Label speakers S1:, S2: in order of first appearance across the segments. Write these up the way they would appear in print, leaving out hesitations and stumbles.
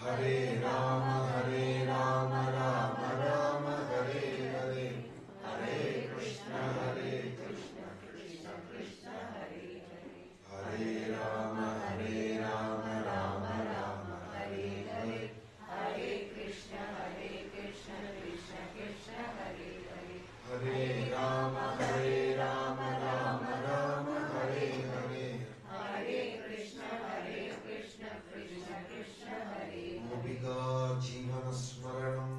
S1: Hare Rama, Rama Rama, Hare Hare, Hare Krishna, Krishna Krishna, Hare Hare, Hare Rama, Rama Rama, Hare Hare, Hare Krishna, Krishna Krishna, Hare Hare, Hare Rama, Rama Rama, Hare Hare, Hare Krishna, Krishna Krishna, Hare Hare. Gopika Jeevana Smaranam,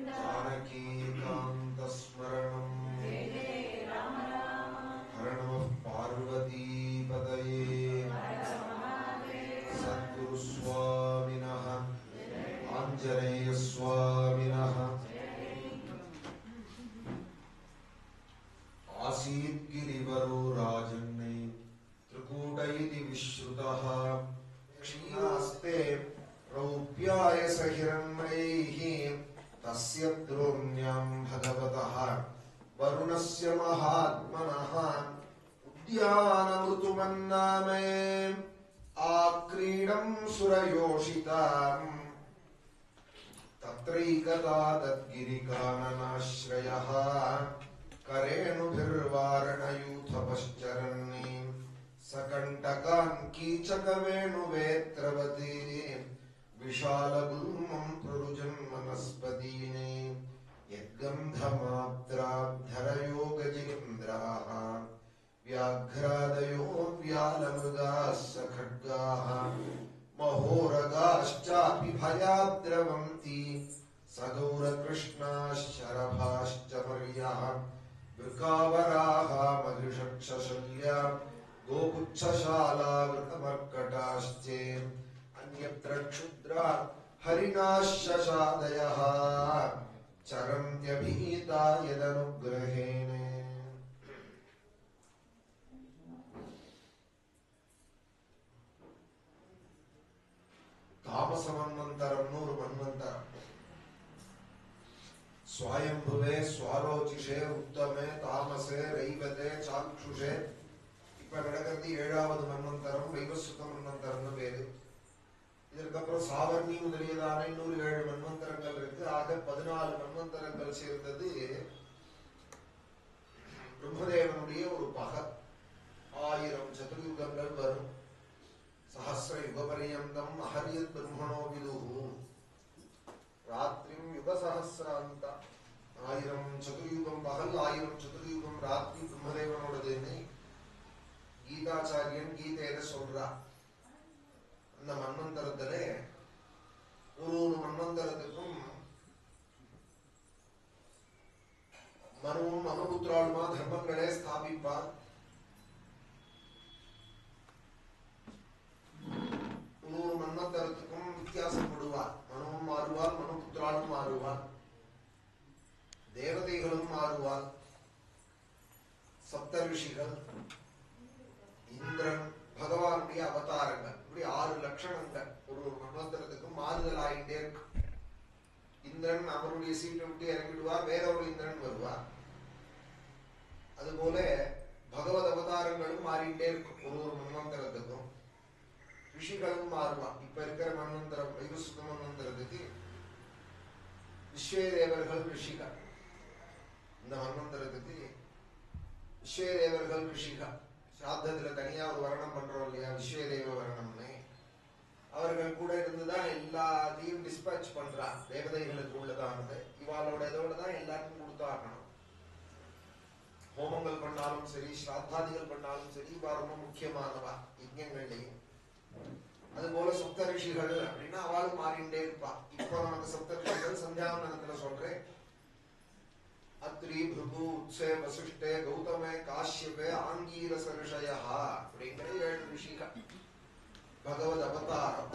S1: Janaki Kanta Smaranam, Hare Namah Parvati Padaye, Sadguru Swaminaha, Anjaneya Swaminaha. आसीत् गिरिवरो राजन्ने त्रिकूटैति विश्रुतः क्षीणास्ते रौप्याय सहिरण्मयैः तस्य द्रोण्यां भगवतः वरुणस्य महात्मनः उद्यानमृतुमन्नामे आक्रीडं सुरयोषिताम् तत्रैकदा तद्गिरिकाननाश्रयः करेणुभिर्वारणयूथपश्चरन्नि सकण्टकान् कीचकवेणुवेत्रवती विशालगुल्मं प्ररुजन् वनस्पतीनि यद्गन्धमात्राद्धरयोगजिन्द्राः व्याघ्रादयो व्यालमृगाः सखड्गाः महोरगाश्चापि भयाद्रवन्ति सगौरकृष्णाः शरभाश्च मर्याः वृकावराः मधुषक्षशल्या गोपुच्छशाला वृकमर्कटाश्चे अन्यत्र क्षुद्रा हरिणाः शशादयः चरन्त्यभीता यदनुग्रहेण. तामसमन्वन्तरं नूरु मन्वन्तरं स्वायंभुवे स्वारोचिषे उत्तमे तामसे रैवते चाक्षुषे இப்ப நடக்கிறது 7வது மன்வந்தரம் வைவஸ்வத மன்வந்தரம்னு பேரு. இதற்கப்புறம் சாவர்ணி முதலியதான 107 மன்வந்தரங்கள் இருக்கு. ஆக 14 மன்வந்தரங்கள் சேர்ந்தது பிரம்மதேவனுடைய ஒரு பகல். 1000 சதுர்யுகங்கள் வரும். சஹஸ்ர யுக பர்யந்தம் அஹரியத் பிரம்மணோ விதுஹு ராத்திரிம் யுக சஹஸ்ராந்தா. 1000 சதுர்யுகம் பகல், 1000 சதுர்யுகம் ராத்திரி பிரம்மதேவனோடதுன்னு கீதாச்சாரியன் கீதையில சொல்றா. அந்த மன்வந்தரத்துல ஒரு மன்வந்தரத்துக்கும் மனுவும் மனுபுத்திராளுமா தர்மங்களே ஸ்தாபிப்பார். ஒரு மன்வந்தரத்துக்கும் வித்தியாசப்படுவார். மனுவும் மாறுவார், மனுபுத்திராலும் மாறுவார், தேவதைகளும் மாறுவார், சப்த ரிஷிகள், இந்திரன், பகவானுடைய அவதாரங்கள், இப்படி 6 லட்சணங்கள் ஒரு மன்வந்தரத்துக்கும் மாறுதல் ஆகிட்டே இருக்கு. இந்திரன் அவருடைய சீட்டை விட்டு இறங்கிடுவார், வேற ஒரு இந்திரன் வருவார். அதுபோல பகவத் அவதாரங்களும் மாறிட்டே இருக்கும் ஒரு மன்வந்தரத்துக்கும். ரிஷிகளும் மாறுவான். இப்ப இருக்கிற மன்வந்தரம் வைவஸ்வத மன்வந்தரத்துக்கு விஸ்வேதேவர்கள் ரிஷிகள். இந்த மன்வந்தரத்துக்கு விஸ்வேதேவர்கள் ரிஷிகள். சாத்தத்துல தனியா ஒரு வர்ணம் பண்றோம் இல்லையா, விஸ்வேதேவ வர்ணம்னு. அவர்கள் கூட இருந்துதான் எல்லாத்தையும் டிஸ்பேச் பண்றான். தேவதைகளுக்கு உள்ளதானது இவாளோட இதோட தான் எல்லாருக்கும் கொடுத்தாகணும். ஹோமங்கள் பண்ணாலும் சரி, ஸ்ராத்தாதிகள் பண்ணாலும் சரி, இவா ரொம்ப முக்கியமானவா யஜ்ஞங்கள்லையும். அதுபோல சப்த ரிஷிகள் அப்படின்னா அவளும் மாறிண்டே இருப்பா. இப்ப நமக்கு சப்த ரிஷிகள் சந்தியாவனத்துல சொல்றேன். அத்ரி, பிருகு, உத்ஸே, வசிஷ்டே, கௌதமே, காஷ்யபே, ஆங்கீரச ரிஷயா அப்படிங்கிற 7 ரிஷிகள். பகவத் அவதாரம்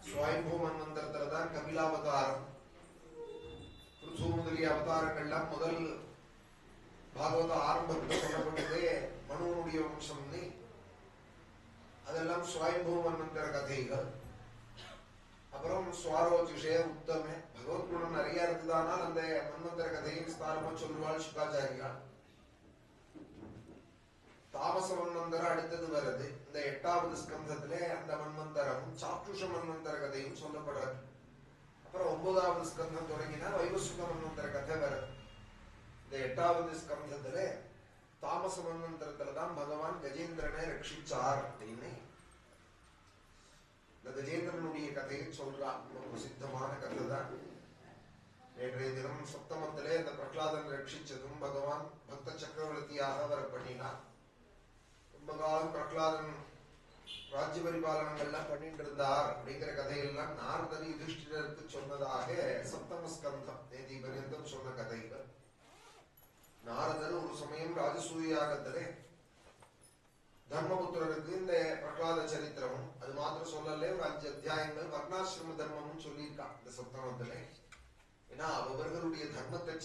S1: ஸ்வயம்பூ மன்வந்தரத்துலதான் கபிலாவதாரம். பிருது முதலிய அவதாரங்கள்லாம் முதல் பாகவத ஆரம்பத்தில் சொல்லப்பட்டதே மனுவனுடைய வம்சம்னு. அதெல்லாம் ஸ்வயம்பூ மன்வந்தர கதைகள். அப்புறம் சுவாரோஜிஷே உத்தமே பகவத் குணம் நிறைய இருந்ததானால் அந்த மன்வந்தர கதையை விஸ்தாரமா சொல்லுவாள் சுகாச்சாரியா. தாமச மன்வந்தரம் அடுத்தது வருது. இந்த இந்த 8வது ஸ்கந்தத்திலே அந்த மன்வந்தரமும் சாக்ஷுஷ மன்வந்தர கதையும் சொல்லப்படுறது. அப்புறம் 9வது ஸ்கந்தம் தொடங்கினா வைவஸ்வத மன்வந்தர கதை வருது. இந்த 8வது ஸ்கந்தத்துல தாமச மன்வந்தரத்துலதான் பகவான் கஜேந்திரனை ரட்சிச்சார் அப்படின்னு இந்த கஜேந்திரனுடைய கதையை சொல்றார். ஒரு பிரசித்தமான கதை தான். நேற்றைய தினம் சப்தமத்திலே இந்த பிரகலாதன் ரட்சிச்சதும் பகவான் பக்த சக்கரவர்த்தியாக வர பண்ணினார். ரொம்ப காலம் பிரகலாதன் ராஜ்ய பரிபாலனங்கள்லாம் பண்ணிட்டு இருந்தார் அப்படிங்கிற கதையெல்லாம் நாரதன் யுதிஷ்டிரருக்கு சொன்னதாக சப்தம ஸ்கந்தம் நேதி பர்யந்தம் சொன்ன கதைகள். நாரதர் ஒரு சமயம் ராஜசூய யாகத்திலே தர்மபுத்திரருக்கு இந்த பிரகலாத சரித்திரமும் அது மாத்திரம் சொல்லல, ஒரு 5 அத்தியாயங்கள் வர்ணாசிரம தர்மமும் சொல்லியிருக்கான் இந்த சப்தமத்திலே. ஏன்னா அவர்களுடைய தர்மத்தை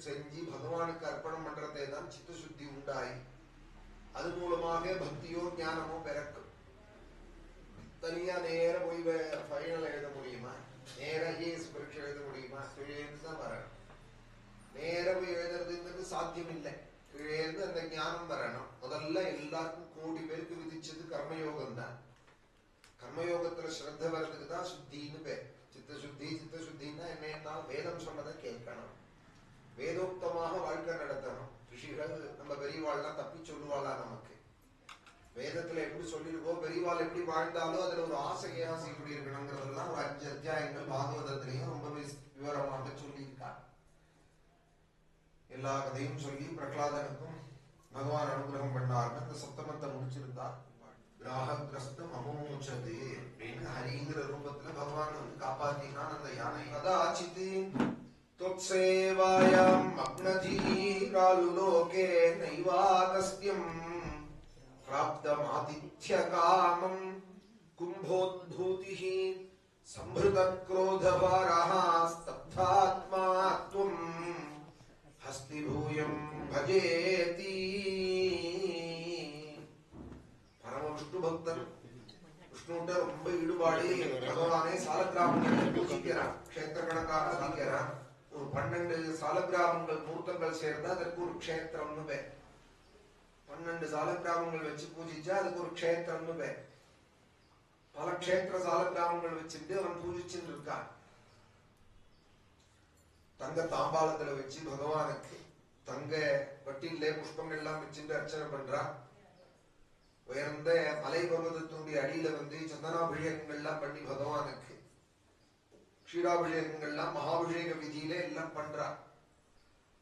S1: செஞ்சு பகவானுக்கு அர்ப்பணம் பண்றதே தான் சித்த சுத்தி உண்டாயி அது மூலமாக பக்தியோ ஞானமோ பிறக்கும். தனியா நேர போய் ஃபைனல் எழுத முடியுமா? நேர ஐஏஎஸ் பரீட்சை எழுத முடியுமா? கீழேந்துதான் வரணும். நேர போய் எழுதுறதுங்கிறது சாத்தியம் இல்லை. கீழேந்து அந்த ஞானம் வரணும். முதல்ல எல்லாருக்கும் கோடி பேருக்கு விதிச்சது கர்மயோகம் தான். கர்மயோகத்துல ஸ்ரத்த வர்றதுக்கு தான் சுத்தின்னு பேர். சித்த சுத்தி. சித்த சுத்தின்னா என்ன? வேதம் சொன்னதை கேட்கணும், வேதோக்தமாக வாழ்க்கை நடத்தணும். ரிஷிகள் நம்ம பெரியவாள்லாம் தப்பி சொல்லுவாளா? நமக்கு வேதத்துல எப்படி சொல்லிருக்கோ, பெரியவாள் எப்படி வாழ்ந்தாலோ அதுல ஒரு ஆசையா இப்படி இருக்கணுங்கிறதெல்லாம் ஒரு 5 அத்தியாயங்கள் பாகவதத்திலையும் ரொம்ப விவரமாக சொல்லியிருக்கார். எல்லா கதையும் சொல்லி பிரகலாதனுக்கும் பகவான் அனுகிரகம் பண்ணார்னு அந்த சப்தமத்தை முடிச்சிருந்தார். கிராஹகிரஸ்தம் அமோச்சது அப்படின்னு ஹரிங்கிற ரூபத்துல பகவான் வந்து காப்பாத்தினான் அந்த யானை. கதாச்சித் त्वत्सेवायां मग्नधीरालुलोके नैवागस्त्यं प्राप्तमातिथ्यकामं कुम्भोद्भूतिः संभृतक्रोधभारः स्तब्धात्मा त्वं हस्तिभूयं भजेति. परम विष्णु भक्तन விஷ்ணுட்ட ரொம்ப ஈடுபாடு. பகவானே சாலக்கிராமங்களை பூஜிக்கிறான், க்ஷேத்திர கணக்காக அதிக்கிறான். ஒரு 12 சாலக்கிராமங்கள் மூர்த்தங்கள் சேர்ந்தா அதற்கு ஒரு க்ஷேத்திரம்னு பேர். 12 சாலக்கிராமங்கள் வச்சு பூஜிச்சா அதுக்கு ஒரு க்ஷேத்திரம்னு பேர். பல க்ஷேத்திர சாலக்கிராமங்கள் வச்சுட்டு அவன் பூஜிச்சுட்டு இருக்கான். தங்க தாம்பாளத்துல வச்சு பகவானுக்கு தங்க வட்டிலே புஷ்பங்கள் எல்லாம் வச்சுட்டு அர்ச்சனை பண்றான். உயர்ந்த மலை பர்வதத்தினுடைய அடியில வந்து சந்தனாபிஷேகங்கள்லாம் பண்ணி பகவானுக்கு க்ஷீராபிஷேகங்கள்லாம் மகாபிஷேக விதியில எல்லாம் பண்றா.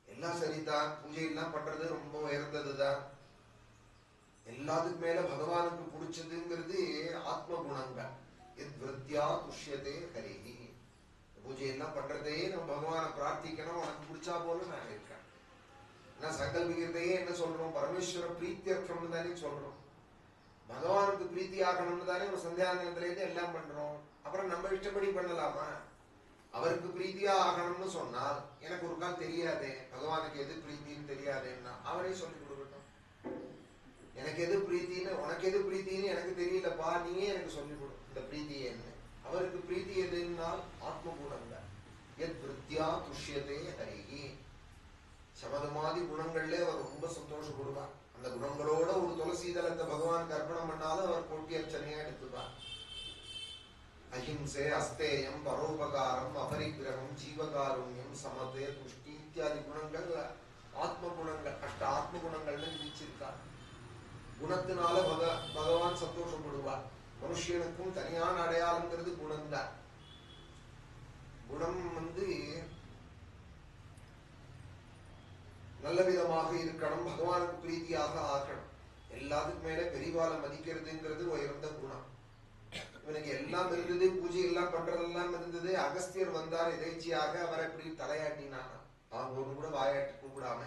S1: எல்லாம் சரிதான், பூஜை எல்லாம் பண்றது ரொம்ப உயர்ந்ததுதான். எல்லாத்துக்கு மேல பகவானுக்கு பிடிச்சதுங்கிறது ஆத்ம குணங்கள். விருத்தியா துஷ்யதே ஹரிஹி. பூஜை எல்லாம் பண்றதே நம்ம பகவானை பிரார்த்திக்கணும், உனக்கு பிடிச்சா போல நான் இருக்கேன். ஏன்னா சங்கல்பிக்கிறதையே என்ன சொல்றோம்? பரமேஸ்வர பிரீத்தியர்த்தம்னு தானே சொல்றோம். பகவானுக்கு பிரீத்தி ஆகணும்னு தானே ஒரு சந்தியானத்துல இருந்து எல்லாம் பண்றோம். அப்புறம் நம்ம இஷ்டப்படி பண்ணலாமா? அவருக்கு பிரீத்தியா ஆகணும்னு சொன்னால் எனக்கு ஒரு கால் தெரியாதே, பகவானுக்கு எது பிரீத்தின்னு தெரியாதேன்னா அவரே சொல்லி கொடுக்கட்டும். எனக்கு எது பிரீத்தின்னு, உனக்கு எது பிரீத்தின்னு எனக்கு தெரியலப்பா, நீயே எனக்கு சொல்லிக் கொடு இந்த பிரீத்தியே என்ன. அவருக்கு பிரீத்தி எதுனால் ஆத்ம குணங்கள். எத் விருத்தியா துஷ்யதே ஹரிஹி. சமதமாதி குணங்கள்ல அவர் ரொம்ப சந்தோஷப்படுவார். அந்த குணங்களோட ஒரு துளசி தலத்தை பகவானுக்கு அர்ப்பணம் பண்ணாலும் அவர் கோட்டி அர்ச்சனையா எடுத்துப்பார். அஹிம்சை, அஸ்தேயம், பரோபகாரம், அபரிக்கிரகம், ஜீவகாருண்யம், சமதே, துஷ்டி இத்தியாதி குணங்கள் ஆத்ம குணங்கள், அஷ்ட ஆத்ம குணங்கள்னு விதிச்சிருக்கார். குணத்தினால பகவான் சந்தோஷப்படுவார். மனுஷனுக்கும் தனியான அடையாளங்கிறது குணம்தான். குணம் வந்து நல்ல விதமாக இருக்கணும், பகவானுக்கு பிரீதியாக ஆகணும். எல்லாத்துக்கும் மேல பெரிவால மதிக்கிறதுங்கிறது உயர்ந்த குணம். இவனுக்கு எல்லாம் இருந்தது, பூஜை எல்லாம் பண்றதெல்லாம் இருந்தது. அகஸ்தியர் வந்தார் எதேச்சியாக, அவரை இப்படி தலையாட்டினான். அவங்க ஒண்ணு கூட வாயாட்டி கூப்பிடாம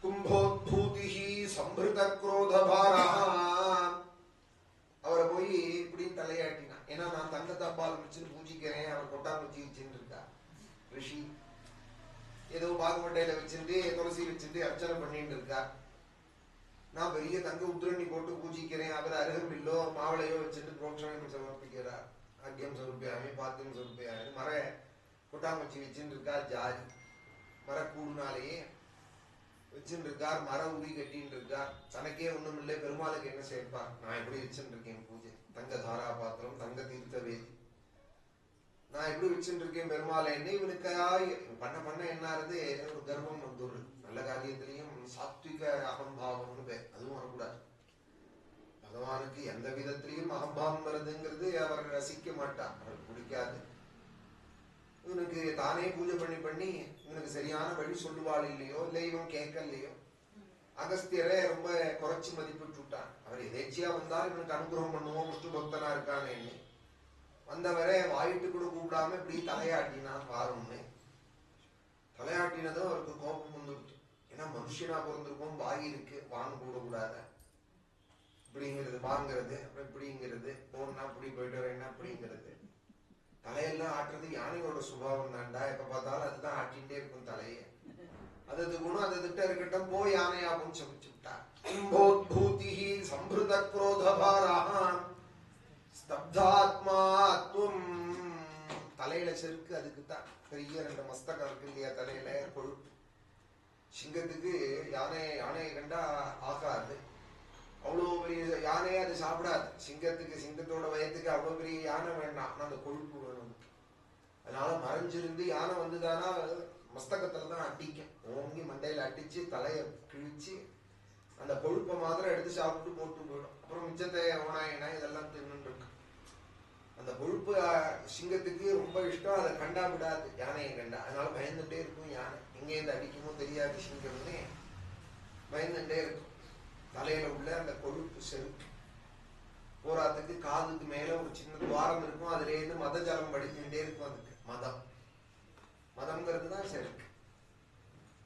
S1: கும்போத்பூதிஹி சம்பிருத குரோதபாரா அவரை போய் இப்படி தலையாட்டினான். ஏன்னா நான் தங்க தப்பால் வச்சுன்னு பூஜிக்கிறேன், அவர் கொட்டாங்குச்சி வச்சுட்டு இருக்கா ரிஷி. ஏதோ பாகுமட்டையில வச்சுட்டு துளசி வச்சுட்டு அர்ச்சனை பண்ணிட்டு இருக்கா. நான் பெரிய தங்க உத்ரணி போட்டு பூஜிக்கிறேன், அவர் அருகம்பில்லோ மாவளையோ வச்சுட்டு புரோக்ஷணம் சமர்ப்பிக்கிறார். ஆக்கியம் சொருப்பியாமி பாத்தியம் சொருப்பியாமி மர கொட்டாங்குச்சி வச்சுட்டு இருக்கா. ஜாதி மரக்கூடுனாலேயே வச்சுட்டு இருக்கார், மர உரி கட்டின்னு இருக்கார். தனக்கே ஒண்ணும் இல்லை, பெருமாளுக்கு என்ன சேர்ப்பார்? நான் எப்படி வச்சுட்டு இருக்கேன் பூஜை, தங்க தாரா பாத்திரம், தங்க தீர்த்த வேதி, நான் எப்படி வச்சுட்டு இருக்கேன் பெருமாளை என்ன இவனுக்காய் பண்ண பண்ண என்ன ஆறுது, ஒரு கர்வம் வந்துடுது. நல்ல காரியத்திலையும் சாத்விக அகம்பாவம்னு பேர், அதுவும் வரக்கூடாது. பகவானுக்கு எந்த விதத்திலையும் அகம்பாவம் வருதுங்கிறது அவர் ரசிக்க மாட்டார், அவர் பிடிக்காது. இவனுக்கு தானே பூஜை பண்ணி பண்ணி இவனுக்கு சரியான வழி சொல்லுவாள் இல்லையோ, இல்லை இவன் கேட்கலையோ, அகஸ்தியரை ரொம்ப குறைச்சு மதிப்பிட்டு விட்டான். அவர் எதேச்சியா வந்தால் இவனுக்கு அனுகிரகம் பண்ணுவோம், விஷ்ணு பக்தனா இருக்கான்னு எண்ணி வந்தவரை வாயிட்டு கூட கூப்பிடாம இப்படி தலையாட்டினான் பாருன்னு. தலையாட்டினதும் அவருக்கு கோபம் வந்துடுச்சு. ஏன்னா மனுஷனா பிறந்திருக்கும், வாய் இருக்கு, வாங்க கூட கூடாத இப்படிங்கிறது, வாங்கிறது அப்புறம் இப்படிங்கிறது, போனா இப்படி போயிட்டு வரேன்னா அப்படிங்கிறது, தலையெல்லாம் ஆட்டுறது யானையோட சுபாவம் தான்டா. எப்ப பார்த்தாலும் அதுதான் ஆட்டிகிட்டே இருக்கும் தலையை. அது குணம் அது திட்ட இருக்கட்டும், போய் யானையாவும் சமைச்சு விட்டா. சம்பிருத குரோதபாராம் ஸ்தப்தாத்மாத்வம். தலையில செருக்கு, அதுக்குத்தான் பெரிய 2 மஸ்தகம் இருக்கு இல்லையா தலையில, கொழுப்பு. சிங்கத்துக்கு யானையை கண்டா ஆகாது, அவ்வளவு பெரிய யானையை அது சாப்பிடாது. சிங்கத்தோட வயத்துக்கு அவ்வளவு பெரிய யானை வேண்டாம், ஆனா அந்த கொழுப்பு வேணும். அதனால மறைஞ்சிருந்து யானை வந்துதானா மஸ்தகத்துலதான் அடிக்கும், ஓங்கி மண்டையில அடிச்சு தலையை கிழிச்சு அந்த கொழுப்பை மாத்திரம் எடுத்து சாப்பிட்டு போட்டு போயிடும். அப்புறம் மிச்சத்தை ஓனாயினா இதெல்லாம் தின்னு இருக்கு. அந்த கொழுப்பு சிங்கத்துக்கு ரொம்ப இஷ்டம், அதை கண்டா விடாது யானையை கண்டா. அதனால பயந்துட்டே இருக்கும் யானை, எங்கே இருந்து அடிக்குமோ தெரியாது சிங்கம்னு பயந்துட்டே இருக்கும். தலையில உள்ள அந்த கொழுப்பு செருக்கு. போராத்துக்கு காதுக்கு மேல ஒரு சின்ன துவாரம் இருக்கும், அதுல இருந்து மத ஜலம் வடிச்சுட்டே இருக்கும். அதுக்கு மதம்ங்கிறது தான் செருக்கு.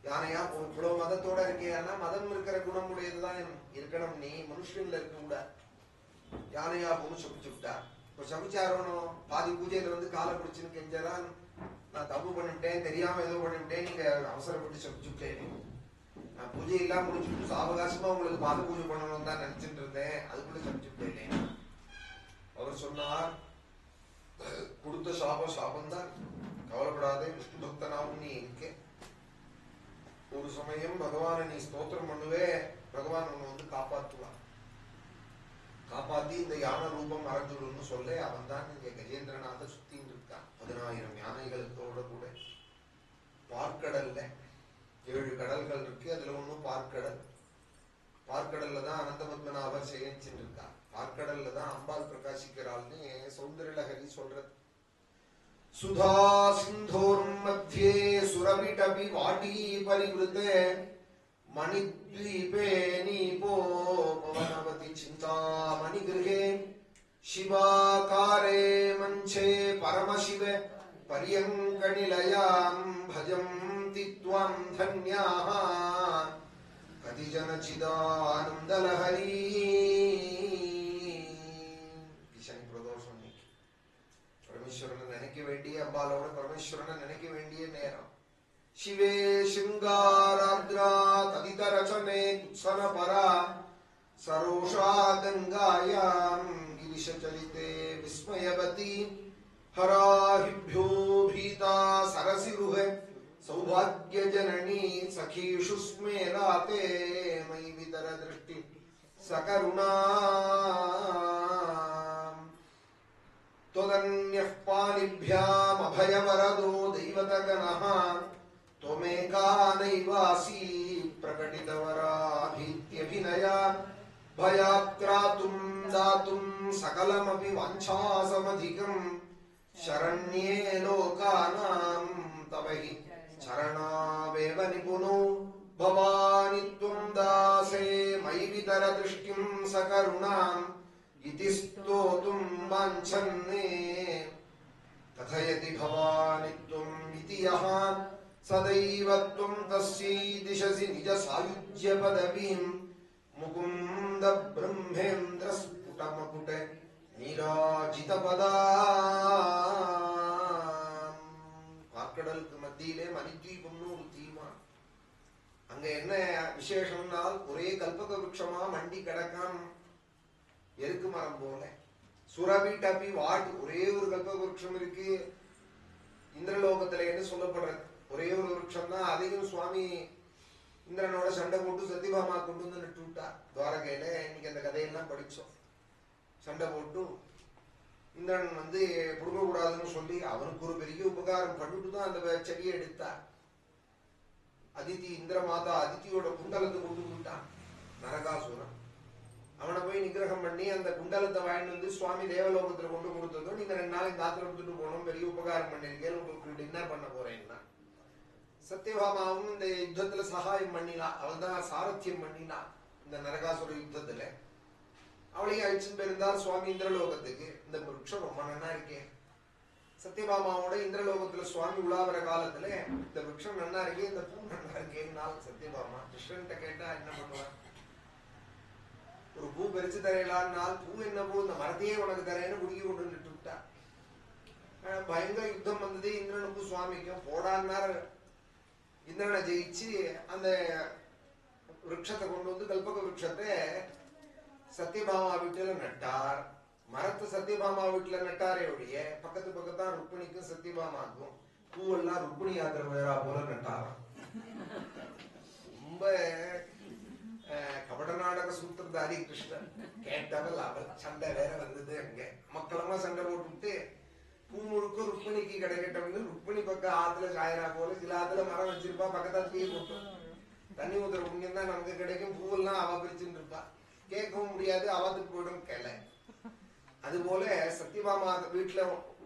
S1: யானையா இவ்வளவு மதத்தோட இருக்கியானா மதம் இருக்கிற குணமுடையதுதான் இருக்கணும், நீ மனுஷன்ல இருக்க கூட. யானையா போன்னு சபிச்சு விட்டா. இப்ப சபிச்சாரோனும் பாதி பூஜையில வந்து காலை பிடிச்சுன்னு கெஞ்சறான், நான் தப்பு பண்ணிவிட்டேன், தெரியாம ஏதோ பண்ணிவிட்டேன், நீங்க அவசரப்பட்டு சபிச்சுட்டேன், நான் பூஜை எல்லாம் முடிச்சுட்டு சாவகாசமா உங்களுக்கு பாத பூஜை பண்ணணும் தான் நினைச்சிட்டு இருந்தேன், அதுக்குள்ள சபிச்சுட்டேன். அவர் சொன்னார், கொடுத்த சாபம் தான், கவலைப்படாதே, விஷ்ணு பக்தனாவும் நீ இருக்க. ஒரு சமயம் பகவானை நீ ஸ்தோத்திரம் பண்ணுவே, பகவான் உன்னை வந்து காப்பாற்றுவான். காப்பாத்தி இந்த யானை ரூபம் மறைஞ்சுடுன்னு சொல்ல அவன் தான் இங்க கஜேந்திரநாத சுத்தின்னு இருக்கான். 10,000 யானைகளோட கூட. பார்க்கடல்ல 7 கடல்கள் இருக்கு, அதுல ஒண்ணும் பார்க்கடல். பார்க்கடல்ல தான் அனந்த பத்மநாபர் சேவிச்சுட்டு இருக்கா. பார்க்கடல்ல தான் அம்பாள் பிரகாசிக்கிறாள்னு சௌந்தரலஹரி சொல்றது. சுதா சிந்தோர் மத்தியே சுரபிடபி வாட்டி பரிவிருத்தே மணித்வீபே நீபோ பவனவதி சிந்தாமணி கிருஹே சிவாகாரே மஞ்சே பரமசிவ பரியங்கநிலயாம் பஜந்தி த்வாம் தன்யாஹ கதிஜன சிதானந்தலஹரி. சனி பிரதோஷம், பரமேஸ்வரனை நினைக்க வேண்டிய, அம்பாலோட பரமேஸ்வரனை நினைக்க வேண்டிய நேரம். शिवे शृंगाराद्रा तदित रचने कुत्सनपरा सरोषा गंगायां गिरिशचलिते विस्मयवती हराहिभ्यो भीता सरसिरुह सौभाग्य जननी सखीषु स्मेराते मयि वितर दृष्टि सकरुणा त्वदन्यः पाणिभ्याम् अभयवरदो दैवतगणः त्वमेका नैवासी प्रकटितवराभीत्यभिनया भयात्रातुं दातुं सकलमपि वाञ्छासमधिकं शरण्ये लोकानां तव हि चरणावेव निपुनो भवानि त्वं दासे मयि वितर दृष्टिं सकरुणाम् इति स्तोतुं वाञ्छन्ने कथयति भवानि त्वम् इति यः सदैव त्वं तस्यै दिशसि निज सायुज्य पदवीं मुकुन्द ब्रह्मेन्द्र स्फुटमकुट நீராஜித பதாம். பார்க்கடலுக்கு மத்தியிலே மணித்வீபம்னு ஒரு தீமா. அங்க என்ன விசேஷம்னால் ஒரே கல்பக விருட்சமா மண்டி கிடக்கான், எருக்கு மரம் போல. சுரபி டபி வாட், ஒரே ஒரு கல்பக விருட்சம் இருக்கு இந்திரலோகத்துல என்று சொல்லப்படுறது. ஒரே ஒரு விருட்சம் தான், அதையும் சுவாமி இந்திரனோட சண்டை போட்டு சத்தியபாமா கொண்டு வந்து நட்டு விட்டா துவாரகையில. இன்னைக்கு அந்த கதையெல்லாம் படிச்சோம். சண்டை போட்டு இந்திரன் வந்து கொடுக்க கூடாதுன்னு சொல்லி அவனுக்கு ஒரு பெரிய உபகாரம் பண்ணிட்டு தான் அந்த செடியை எடுத்தார். அதித்தி இந்திர மாதா அதித்தியோட குண்டலத்தை கொண்டு விட்டான் நரகாசுரன். அவனை போய் நிகிரகம் பண்ணி அந்த குண்டலத்தை வாங்கிட்டு வந்து சுவாமி தேவலோகத்துல கொண்டு கொடுத்ததும், நீங்க 2 நாளைக்கு தாத்திர எடுத்துட்டு போனோம், பெரிய உபகாரம் பண்ணிருக்கேன், உங்களுக்கு டின்னர் பண்ண போறேன்னா. சத்தியபாமாவும் இந்த யுத்தத்துல சகாயம் பண்ணினா, அவள் தான் சாரத்தியம் பண்ணினா இந்த நரகாசுர யுத்தத்துல. அவளையும் அழிச்சுட்டு போயிருந்தார் சுவாமி இந்திரலோகத்துக்கு. இந்த விருட்சம் ரொம்ப நன்னா இருக்கேன், சத்தியபாமாவோட இந்திரலோகத்துல சுவாமி உலாவர காலத்துல இந்த விருட்சம் நன்னா இருக்கே, இந்த பூ நன்னா இருக்கேன்னாள் சத்தியபாமா. கிருஷ்ணன்கிட்ட கேட்டா என்ன பண்ணுவார்? ஒரு பூ பறிச்சு தரையலான்னால், பூ என்ன பூ, இந்த மரத்தையே உனக்கு தரேன்னு குடிக்க கொண்டு நிட்டு விட்டா. பயங்கர யுத்தம் வந்தது இந்திரனுக்கும் சுவாமிக்கும். போடான்னார். இந்திரனை ஜெயிச்சு அந்த விருட்சத்தை கொண்டு வந்து கல்பக விருட்சத்தை சத்தியபாமா வீட்டுல நட்டார். மரத்தை சத்தியபாமா வீட்டுல நட்டாரே ஒழிய பக்கத்து பக்கத்தான் ருக்மிணிக்கும் சத்தியபாமாக்கும் பூவெல்லாம் ருக்மிணி யாத்திரை வேறா போல நட்டாராம். ரொம்ப கபட நாடக சூத்திரதாரி கிருஷ்ணன். கேட்டவள் அவள். சண்டை வேற வந்தது. அங்க மக்களமா சண்டை போட்டுட்டு பூ முழுக்க ருக்மிணிக்கு கிடைக்கட்டவங்க ருக்மிணி பக்கம் ஆத்துல சாயரா போல. சில ஆத்துல மரம் வச்சிருப்பா, பக்கத்தால் தீ போட்டோம், தண்ணி ஊத்துற புண்ணியம் தான் நமக்கு கிடைக்கும். பூவெல்லாம் அவ பிரிச்சுட்டு இருப்பா, கேட்கவும் முடியாது, அவத்துக்கு போயிடும் கிளை. அது போல சத்தியபாமா வீட்டுல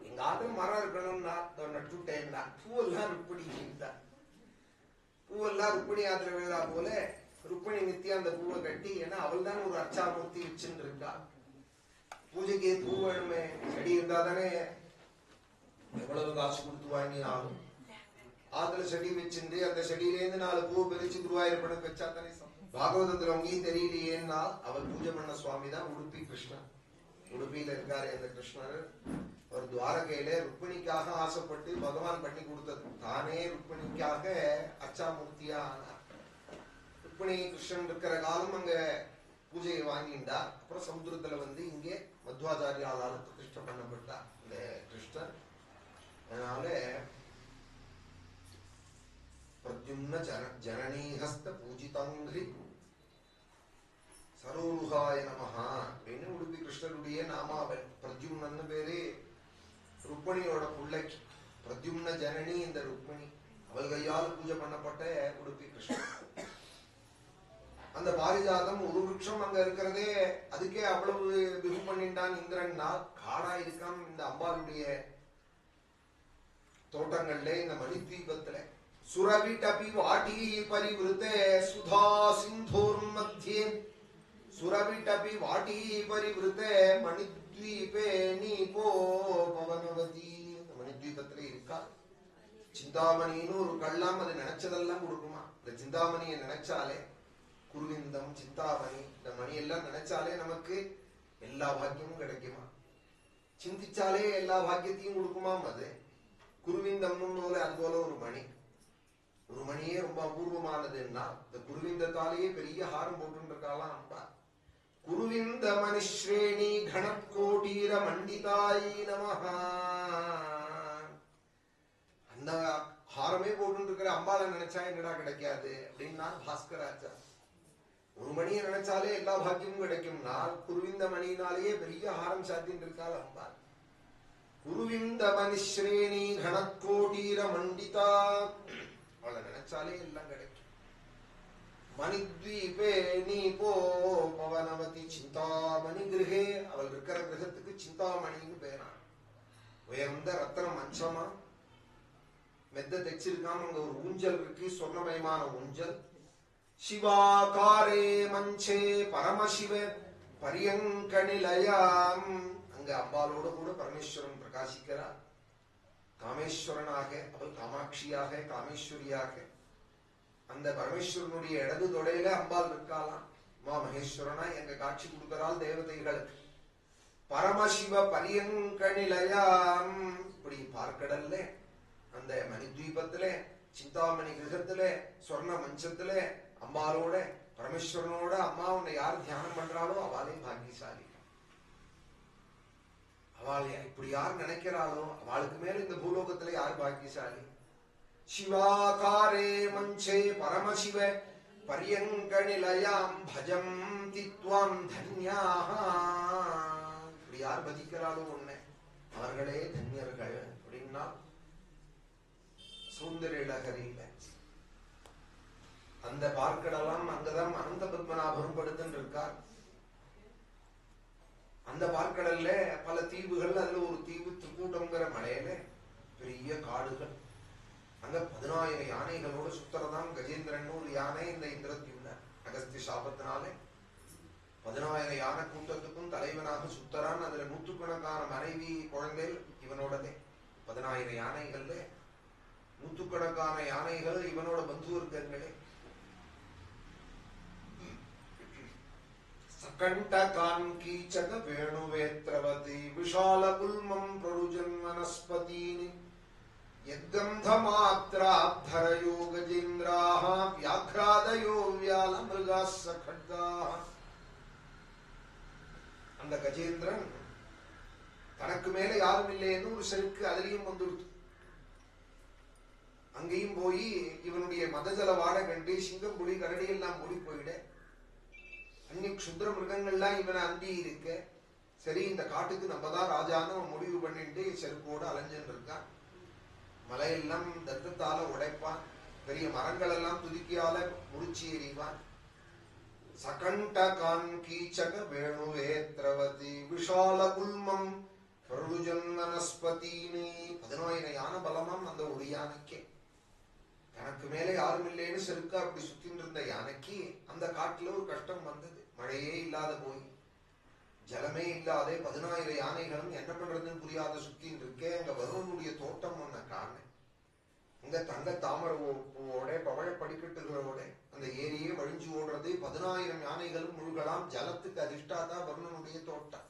S1: எங்க ஆத்துல மரம் இருக்கணும்னா நட்டுட்டேன்னா பூவெல்லாம் ருக்மிணி தான். பூவெல்லாம் ருக்மிணி ஆத்துல விழுதா போல ருக்மிணி நித்தியா அந்த பூவை கட்டி, ஏன்னா அவள் தான் ஒரு அர்ச்சாமூர்த்தி வச்சுட்டு இருக்கா. பூஜைக்கு பூ வேணுமே, செடி இருந்தா தானே எவ்வளவு காசு கொடுத்து வாங்கி ஆகும். ஆத்துல செடி வச்சுட்டு அந்த செடியிலேருந்து 4 பூ பிரிச்சு குருவாயூரப்பனுக்கு வச்சா தானே. பாகவதத்துல அவங்கயும் தெரியலையேன்னா அவள் பூஜை பண்ண சுவாமி தான் உடுப்பி கிருஷ்ணன். உடுப்பியில இருக்காரு அந்த கிருஷ்ணர். ஒரு துவாரகையில ருக்மிணிக்காக ஆசைப்பட்டு பகவான் பண்ணி கொடுத்தது. தானே ருக்மிணிக்காக அச்சாமூர்த்தியா ஆனார். ருக்மிணி கிருஷ்ணன் இருக்கிற காலம் அங்க பூஜையை வாங்கிண்டா. அப்புறம் சமுத்திரத்துல வந்து இங்கே மத்வாச்சாரியால பிரதிஷ்டை பண்ணப்பட்டார் இந்த கிருஷ்ணர். அதனால பிரத்யும்ன ஜனனீஹஸ்த பூஜிதங்கிரி சரோருகாய நமஹா அப்படின்னு உடுப்பி கிருஷ்ணருடைய நாமாவல். பிரத்யும்னு பேரு ருக்மிணியோட பிள்ளைக்கு. பிரத்யும்ன ஜனனி இந்த ருக்மிணி, அவள் கையால் பூஜை பண்ணப்பட்ட உடுப்பி கிருஷ்ணன். அந்த பாரிஜாதம் ஒரு விருட்சம் அங்க இருக்கிறதே அதுக்கே அவ்வளவு பிகு பண்ணிட்டான் இந்திரன்னா. காடா இருக்கான் இந்த அம்பாளுடைய தோட்டங்கள்ல, இந்த மணித்வீபத்துல. சுரவிடபி வாட்டி பரிவிருத்தே சுதா சிந்தோர் மத்தியே சுரவிடபி வாட்டி பரிவிருத்தே மணித்வீபே நீபோ பவனவதி. மணித்வீபத்துல இருக்கா சிந்தாமணின்னு ஒரு கள்ளம். அது நினைச்சதெல்லாம் கொடுக்குமா. இந்த சிந்தாமணியை நினைச்சாலே, குருவிந்தம் சிந்தாமணி இந்த மணி எல்லாம் நினைச்சாலே நமக்கு எல்லா பாக்கியமும் கிடைக்குமா. சிந்திச்சாலே எல்லா பாக்கியத்தையும் கொடுக்குமாம். அது குருவிந்தம்னு அது போல ஒரு மணி. ஒரு மணியே ரொம்ப அபூர்வமானதுன்னா இந்த குருவிந்தத்தாலேயே பெரிய ஹாரம் போட்டு இருக்காலாம் அம்பா. குருவிந்த மணிஸ்ரேணி கணக்கோட்டீர மண்டிதாயி நமஹா. அந்த ஹாரமே போட்டு இருக்கிற அம்பால நினைச்சா என்னடா கிடைக்காது அப்படின்னா பாஸ்கராச்சா. ஒரு மணியை நினைச்சாலே எல்லா பாக்கியமும் கிடைக்கும்னா குருவிந்த மணியினாலேயே பெரிய ஹாரம் சாத்தின்னு இருக்காள் அம்பாள். குருவிந்த மணிஸ்ரேணி கணக்கோட்டீர மண்டிதா, அவளை நினைச்சாலே எல்லாம் கிடைக்கும். மணித்வீபே நீபோ பவனவதி சிந்தாமணி கிரகே. அவள் இருக்கிற கிரகத்துக்கு சிந்தாமணின்னு பேரா. உயர்ந்த ரத்தன மஞ்சமா மெத்த தைச்சிருக்காம அங்க ஒரு ஊஞ்சல் இருக்கு, சொர்ணமயமான ஊஞ்சல். சிவாகாரே மஞ்சே பரமசிவ பரியங்க நிலையாம். அங்க அம்பாலோட கூட பரமேஸ்வரன் பிரகாசிக்கிறார். காமேஸ்வரனாக, அவள் காமாட்சியாக காமேஸ்வரியாக. அந்த பரமேஸ்வரனுடைய இடது தொடையில அம்பாள் இருக்காளாம். மா மகேஸ்வரனா எங்க காட்சி கொடுக்கிறாள் தேவதைகளுக்கு. பரமசிவ பரியங்க நிலையாம். இப்படி பார்க்கடல்ல அந்த மணித்வீபத்துல சிந்தாமணி கிரகத்துல சொர்ண மஞ்சத்துல அம்பாலோட பரமேஸ்வரனோட அம்மா உன்னை யார் தியானம் பண்றாளோ அவளே பாக்கியசாலி. அவள் இப்படி யார் நினைக்கிறாளோ அவளுக்கு மேல இந்த பூலோகத்துல யார் பாக்கியசாலி. சிவாகாரே மஞ்சே பரமசிவ பரியங்கநிலையாம் பஜம் தித்வாம் தன்யாஹ. இப்படி யார் பதிக்கிறாளோ உன்னை அவர்களே தன்யர்கள் அப்படின்னா சௌந்தர்யலகரியில அந்த பார்க்கடலாம் அங்கதான் அனந்த பத்மநாபரும் படுத்துன்னு இருக்கார். அந்த பார்க்கடல்ல பல தீவுகள், அதுல ஒரு தீவு திருக்கூட்டம்ங்கிற மலையில பெரிய காடுகள். அங்க 10,000 யானைகளோட சுத்தரதான் கஜேந்திரன் ஒரு யானை இந்த இந்திரத்யும்ன அகஸ்திய சாபத்தினாலே 10,000 யானை கூட்டத்துக்கும் தலைவனாக சுத்தரான். அதுல நூற்றுக்கணக்கான மனைவி குழந்தைகள் இவனோடதே. 10,000 யானைகள்ல நூற்றுக்கணக்கான யானைகள் இவனோட பந்து வர்க்கங்களே. சகண்டகான் கீச்சக வேணுவேத்ரவதி விஷால குல்மம் பிரருஜன் வனஸ்பதீனி யத்கந்தமாத்ராப்தரயோ கஜேந்திராஹ வியாக்ராதயோ வியால மிருகாஸ் சகட்காஹ. அந்த கஜேந்திரன் தனக்கு மேல யாரும் இல்லைன்னு ஒரு செருக்கு அதுலயும் வந்துடுத்து. அங்கேயும் போய் இவனுடைய மதஜல வாட கண்டு சிங்கம் புலி கரடியில் நாம் ஓடி போயிட அன்னி சுத்திர மிருகங்கள்லாம் இவனை அண்டி இருக்க. சரி, இந்த காட்டுக்கு நம்ம தான் ராஜான்னு முடிவு பண்ணிட்டு செருக்கோடு அலைஞ்சுன்னு இருக்கான். மலையெல்லாம் தத்தத்தால உடைப்பான், பெரிய மரங்கள் எல்லாம் துதுக்கியால முடிச்சு எறிவான். சகண்டகான் கீச்சக வேணுவேத்ரவதி விஷால குல்மம் பிரருஜன் வனஸ்பதீனி. 10,000 யானை பலமாம் அந்த ஒரு யானைக்கே. தனக்கு மேலே யாரும் இல்லைன்னு செருக்கா அப்படி சுத்தின்னு இருந்த யானைக்கு அந்த காட்டுல ஒரு கஷ்டம் வந்தது. மழையே இல்லாத போய் ஜலமே இல்லாத 10,000 யானைகளும் என்ன பண்றதுன்னு புரியாத சுத்தின்னு இருக்கே. அங்க வருவனுடைய தோட்டம் ஒன்ன காண. அங்க தங்க தாமரை பூவோட பவழ படிக்கட்டுகளோட அந்த ஏரியே வழிஞ்சு ஓடுறது. 10,000 யானைகளும் முழுகலாம். ஜலத்துக்கு அதிஷ்டாதா வருணனுடைய தோட்டம்.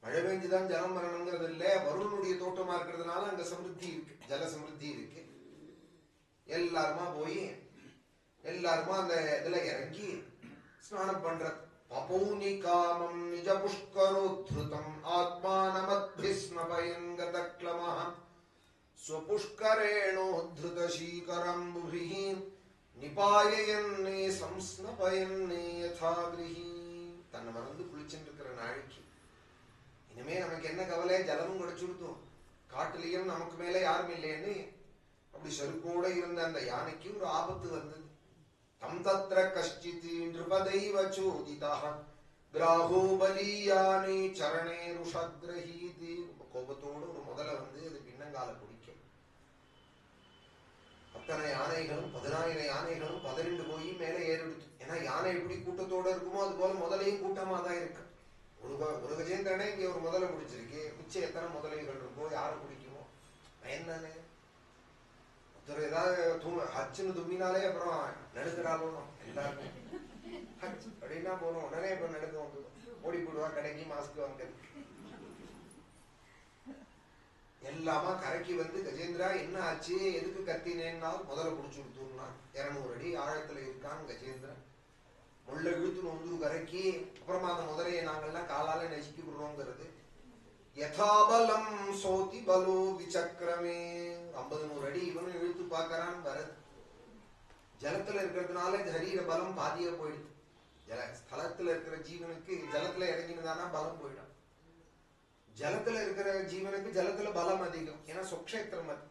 S1: மழை பெஞ்சுதான் ஜலம் வரணுங்கிறது இல்ல, வருணனுடைய தோட்டமா இருக்கிறதுனால அங்க சமிருத்தி இருக்கு, ஜல சமிருத்தி இருக்கு. எல்லாருமா போய் எல்லாருமா அந்த இதுல இறங்கி ஸ்நானம் பண்ற. பபௌனி காமம் நிஜ புஷ்கரோத்ருதம் ஆத்மானமத்பிஸ்மபயங்கதக்லமஹ ஸ்வபுஷ்கரேணோத்ருத சீகரம்புபிஹி நிபாயயன்னே சம்ஸ்னபயன்னே யதா கிருஹி. தன்னை மறந்து குளிச்சுட்டு இருக்கிற நாளைக்கு இனிமே நமக்கு என்ன கவலை, ஜலமும் கிடைச்சுடுத்தோம், காட்டுலயும் நமக்கு மேல யாரும் இல்லைன்னு அப்படி செருக்கோட இருந்த அந்த யானைக்கு ஒரு ஆபத்து வந்தது. தம் தத்ர கஷ்டித் நிருபதைவ சோதிதஹ கிராஹோ பலியானி சரணே ருஷக்ரஹீதி. கோபத்தோடு ஒரு முதல வந்து அது பின்னங்கால பிடிக்கும். அத்தனை யானைகளும் 10,000 யானைகளும் 12 போய் மேலே ஏறிடுச்சு. ஏன்னா யானை எப்படி கூட்டத்தோட இருக்குமோ அது போல முதலையும் கூட்டமா தான் இருக்கு. ஒரு கஜேந்திரனே இங்க ஒரு முதலை பிடிச்சிருக்கு, மிச்சம் எத்தனை முதலைகள் இருக்கோ யாரை பிடிக்குமோ என்னன்னு ஒருத்தர் ஏதாவது ஹச்சுன்னு தும்பினாலே அப்புறம் நடுக்கிறாலும் எல்லாருக்கும் ஹச் அப்படின்னா போறோம் உடனே இப்ப நடுக்க வந்துடும். ஓடி போடுவா கடைக்கு மாஸ்க் வாங்க. எல்லாமா கரைக்கு வந்து கஜேந்திரா என்ன ஆச்சு எதுக்கு கத்தினேன்னா முதல்ல பிடிச்சு கொடுத்துருனா. 200 அடி ஆழத்துல இருக்கான் கஜேந்திரன். முள்ள இழுத்துன்னு வந்து கரைக்கி அப்புறமா அந்த முதலையை நாங்கள்லாம் காலால நசுக்கி விடுறோங்கிறது. யதாபலம் சோதி பலோ விசக்கிரமே. 50-100 அடி இவனும் இழுத்து பார்க்கறான் வரது. ஜலத்துல இருக்கிறதுனால சரீர பலம் பாதிய போயிடுது. ஸ்தலத்துல இருக்கிற ஜீவனுக்கு ஜலத்துல இறங்கினதானா பலம் போயிடும். ஜலத்துல இருக்கிற ஜீவனுக்கு ஜலத்துல பலம் அதிகம், ஏன்னா சொக்ஷேத்திரம் அது.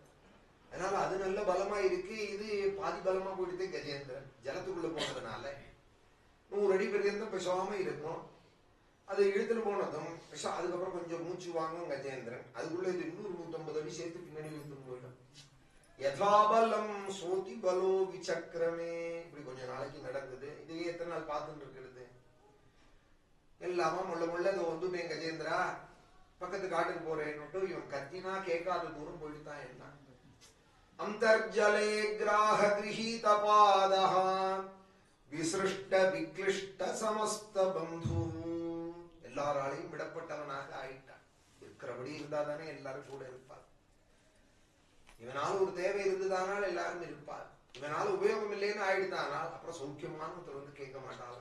S1: அதனால அது நல்ல பலமா இருக்கு, இது பாதி பலமா போயிடுது. கஜேந்திரன் ஜலத்துக்குள்ள போனதுனால 100 அடி பர்யந்தம் பேசாம இருக்கும். அது இழுத்துட்டு போனதும் அதுக்கப்புறம் கொஞ்சம் மூச்சு வாங்கும் கஜேந்திரன். அதுக்குள்ள இது இன்னொரு 150 அடி சேர்த்து பின்னாடி இழுத்துட்டு போயிடும். யதாபலம் சோதி பலோ விசக்கிரமே. இப்படி கொஞ்ச நாளைக்கு நடக்குது. இதையே எத்தனை நாள் பார்த்துட்டு இருக்கிறது. எல்லாமா முள்ள முள்ள வந்து கஜேந்திரா பக்கத்து காட்டுக்கு போறேன்னு இவன் கத்தினா கேட்காத தூரம் போயிட்டுதான் என்ன. அந்தர்ஜலே கிராஹ கிரஹீத பாதஹ விசிருஷ்ட விக்லிஷ்ட சமஸ்த பந்து. எல்லாராலையும் விடப்பட்டவனாக ஆயிட்டான். இருக்கிறபடி இருந்தா தானே எல்லாரும் கூட இருப்பார். இவனால ஒரு தேவை இருந்ததானால் எல்லாரும் இருப்பார். இவனால உபயோகம் இல்லைன்னு ஆயிடுதானால் அப்புறம் சௌக்கியமான ஒருத்தர் வந்து கேட்க மாட்டாள்.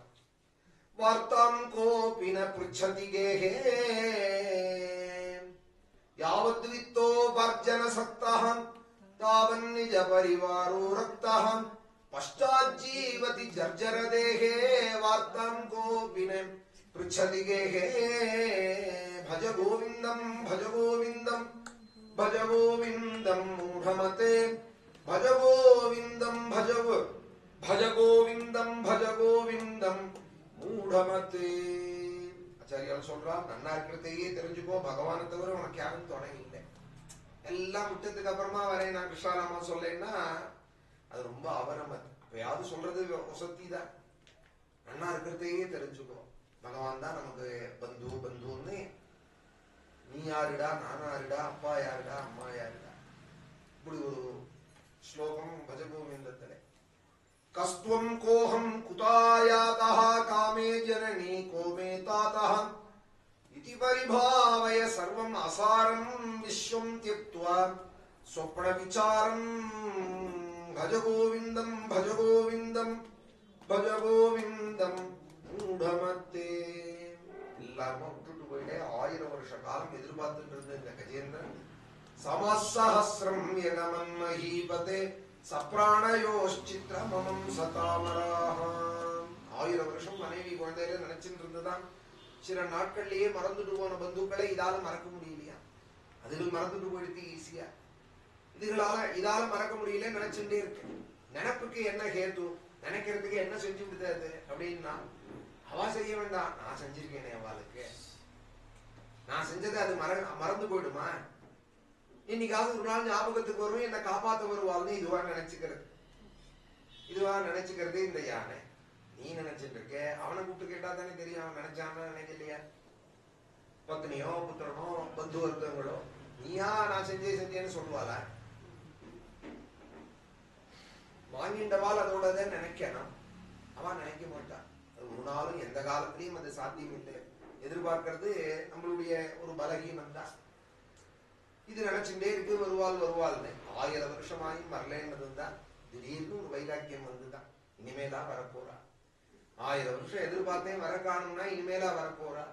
S1: வார்த்தாம் கோபின பிருச்சதி கேஹே யாவத் வித்தோ வர்ஜன சக்தஹ தாவன் நிஜ பரிவாரோ ரக்தஹ पश्चाज्जीवति जर्जर देहे वार्तां कोऽपि न पृच्छति गेहे भज गोविन्दं भज गोविन्दं भज गोविन्दं मूढमते भज गोविन्दं भज गोविन्दं भज गोविन्दं मूढमते ஆச்சாரியால் சொல்றா நன்னா இருக்கிறதையே தெரிஞ்சுக்கோ பகவானை தவிர உனக்கு யாரும் துணை இல்லை எல்லாம் விட்டதுக்கு அப்புறமா வரேன் நான் கிருஷ்ணாராமா சொல்லேன்னா அது ரொம்ப அவரமது அப்பயாவது சொல்றது வசதி தான் நன்னா இருக்கிறதையே தெரிஞ்சுக்கோ பகவான் தான் நமக்கு பந்துன்னு நீ யாருடா நான் யாருடா அப்பா யாருடா அம்மா யாருடா இப்படி ஒரு ஸ்லோகம் பஜகோவிந்தத்திலே கஸ்துவம் கோஹம் குதாயாதஹ காமே ஜனனி கோமே தாதஹ இதி பரிபாவய சர்வம் அசாரம் விஸ்வம் த்யக்த்வா ஸ்வப்ன விசாரம் பஜ கோவிந்தம் பஜ கோவிந்தம் பஜ கோவிந்தம் மூடமத்தே எல்லாரும் விட்டுட்டு போயிட்டே 1000 வருஷ காலம் எதிர்பார்த்துட்டு இருந்த இந்த கஜேந்திரன் சமசஹஸ்ரம் யகமன் மஹீபதே சப்ராணயோஷ்சித்ரமம் சதாமராஹம் 1000 வருஷம் மனைவி குழந்தையில நினைச்சிட்டு இருந்துதான் சில நாட்கள்லயே மறந்துட்டு போன பந்துக்களை இதால மறக்க முடியலையா அதுகள் மறந்துட்டு போயிடுது ஈஸியா இதால மறக்க முடியல நினைச்சுட்டே இருக்கு நினைப்புக்கு என்ன ஹேத்து நினைக்கிறதுக்கு என்ன செஞ்சு விடுது அப்படின்னா அவ செய்ய வேண்டாம் நான் செஞ்சிருக்கேனே அவளுக்கு நான் செஞ்சது அது மறந்து போயிடுமா இன்னைக்காவது ஒரு நாள் ஞாபகத்துக்கு வரும் என்ன காப்பாத்த வருவாள்னு இதுவா நினைச்சுக்கிறது இந்த யானை நீ நினைச்சிட்டு இருக்க அவனை கூப்பிட்டு கேட்டா தானே தெரியும் அவன் நினைச்சான்னு நினைக்கலையா பத்னியோ புத்திரனோ பந்து வர்க்கங்களோ நீயா நான் செஞ்சேன்னு சொல்லுவாள வாங்கின்றவாள் அதோட நினைக்கணும் அவன் நினைக்க மாட்டான் அது ஒரு நாளும் எந்த காலத்திலையும் அது சாத்தியம் இல்லை எதிர்பார்க்கறது நம்மளுடைய ஒரு பலகீனம் தான் இது நினைச்சுட்டே இருக்கு வருவாள்னு 1000 வருஷமாயும் வரலன்னதுதான் திடீர்னு ஒரு வைராக்கியம் வந்துதான் இனிமேலா வரப்போறா 1000 வருஷம் எதிர்பார்த்தேன் வர காணும்னா இனிமேலா வரப்போறா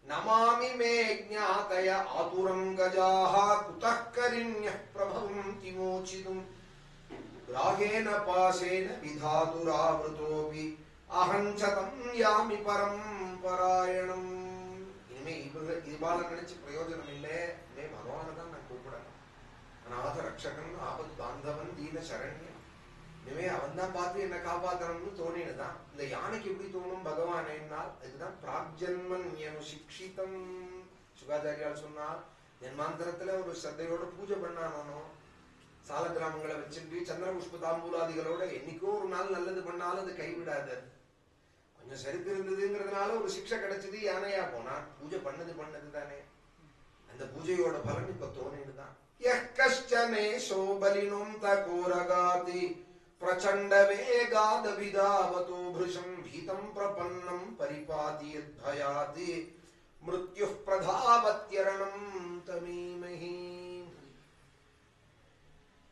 S1: நமாமி மே ஞாதய ஆதுரம் கஜாஹ குதக்கரிண்ய பிரபவம் கிமோச்சிதும் ராகேன பாசேன விதாதுராவ்ருதோபி அஹஞ்சதம் யாமி பரம்பராயணம் இனிமே இவாள நினைச்சு பிரயோஜனம் இல்லை பகவான தான் நான் கூப்பிடணும் அநாத ரக்ஷகன் ஆபத் பாந்தவன் தீன சரண்யன் இனிமே அவன் தான் பார்த்து என்ன காப்பாத்தணும்னு தோணினதான் இந்த யானைக்கு எப்படி தோணும் பகவானால் இதுதான் பிராக்ஜன்மன் சிக்ஷிதம் சுகாச்சாரியால் சொன்னார் ஜென்மாந்தரத்துல ஒரு ஸ்ரத்தையோட பூஜை பண்ணானோ சால கிராமங்களை வச்சுட்டு சந்திர புஷ்ப தாம்பூலாதிகளோட என்னைக்கோ ஒரு நாள் நல்லது பண்ணாலும் அது கைவிடாது கொஞ்சம் செருக்கு இருந்ததுங்கிறதுனால ஒரு சிக்ஷை கிடைச்சது யானையா போனா பூஜை பண்ணது தானே அந்த பூஜையோட பலன் இப்ப தோணிடுதான் யக்கஷ்டமே சோபலினும் தகோரகாதி பிரச்சண்ட வேகாத விதாவதோ பிருஷம் பீதம் பிரபன்னம் பரிபாதி யத்பயாதி மிருத்யு பிரதாவத்யரணம் தமீமஹி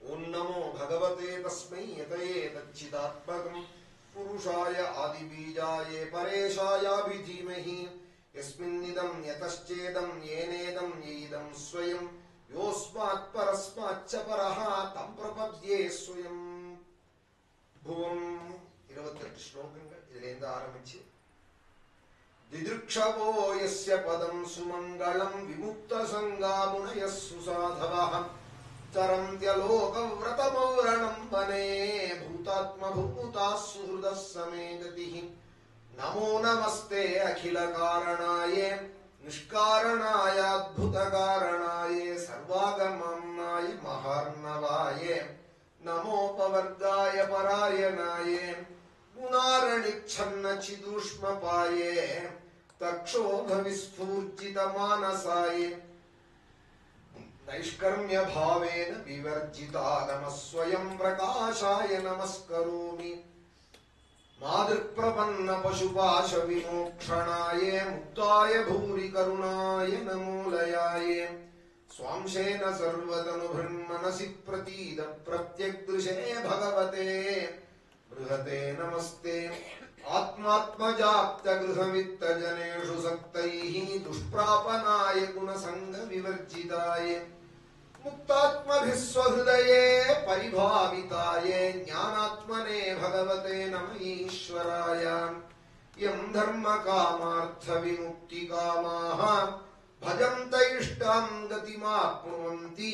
S1: ஓம் நமோ பகவதே தஸ்மை யதயே தச்சிதாத்மகம் புருஷாய ஆதிபீஜாயே பரேஷாயாபிதீமஹி யஸ்மின்னிதம் யதச்சேதம் ஏனேதம் யைதம் ஸ்வயம் யோஸ்மாத் பரஸ்மாச்ச பரஹ தம் பிரபத்யே ஸ்வயம். பூவம் 28 ஸ்லோகங்கள் இதுல இருந்து ஆரம்பிச்சு திதிருக்ஷவோ யஸ்ய பதம் சுமங்களம் விமுக்த சங்காமுனயஸ் சுசாதவஹ चरन्त्यलोकव्रतमौरणं वने भूतात्मभूताः सुहृदः समे गतिः. नमो नमस्ते अखिलकारणाय निष्कारणाय अद्भुतकारणाय सर्वागमनाय महार्णवाय नमोपवर्गाय परायणाय गुणारणिच्छन्नचिदूष्मपाय तक्षोभविस्फूर्जितमानसाय नैष्कर्म्य भावेन विवर्जितागमः स्वयं प्रकाशाय नमस्करोमि. मादृक्प्रपन्न पशुपाश विमोक्षणाय मुक्ताय भूरि करुणाय नमोलयाय स्वांशेन सर्वतनुभृन्मनसि प्रतीद प्रत्यग्दृशे भगवते बृहते नमस्ते. आत्मात्मजाप्त गृहवित्त जनेषु सक्तैः दुष्प्रापनाय गुणसंग विवर्जिताय मुक्तात्मभिस्वहृदये परिभाविताये ज्ञानात्मने भगवते नम ईश्वराय। यं धर्मकामार्थविमुक्तिकामाः भजन्त इष्टां गतिमाप्नुवन्ति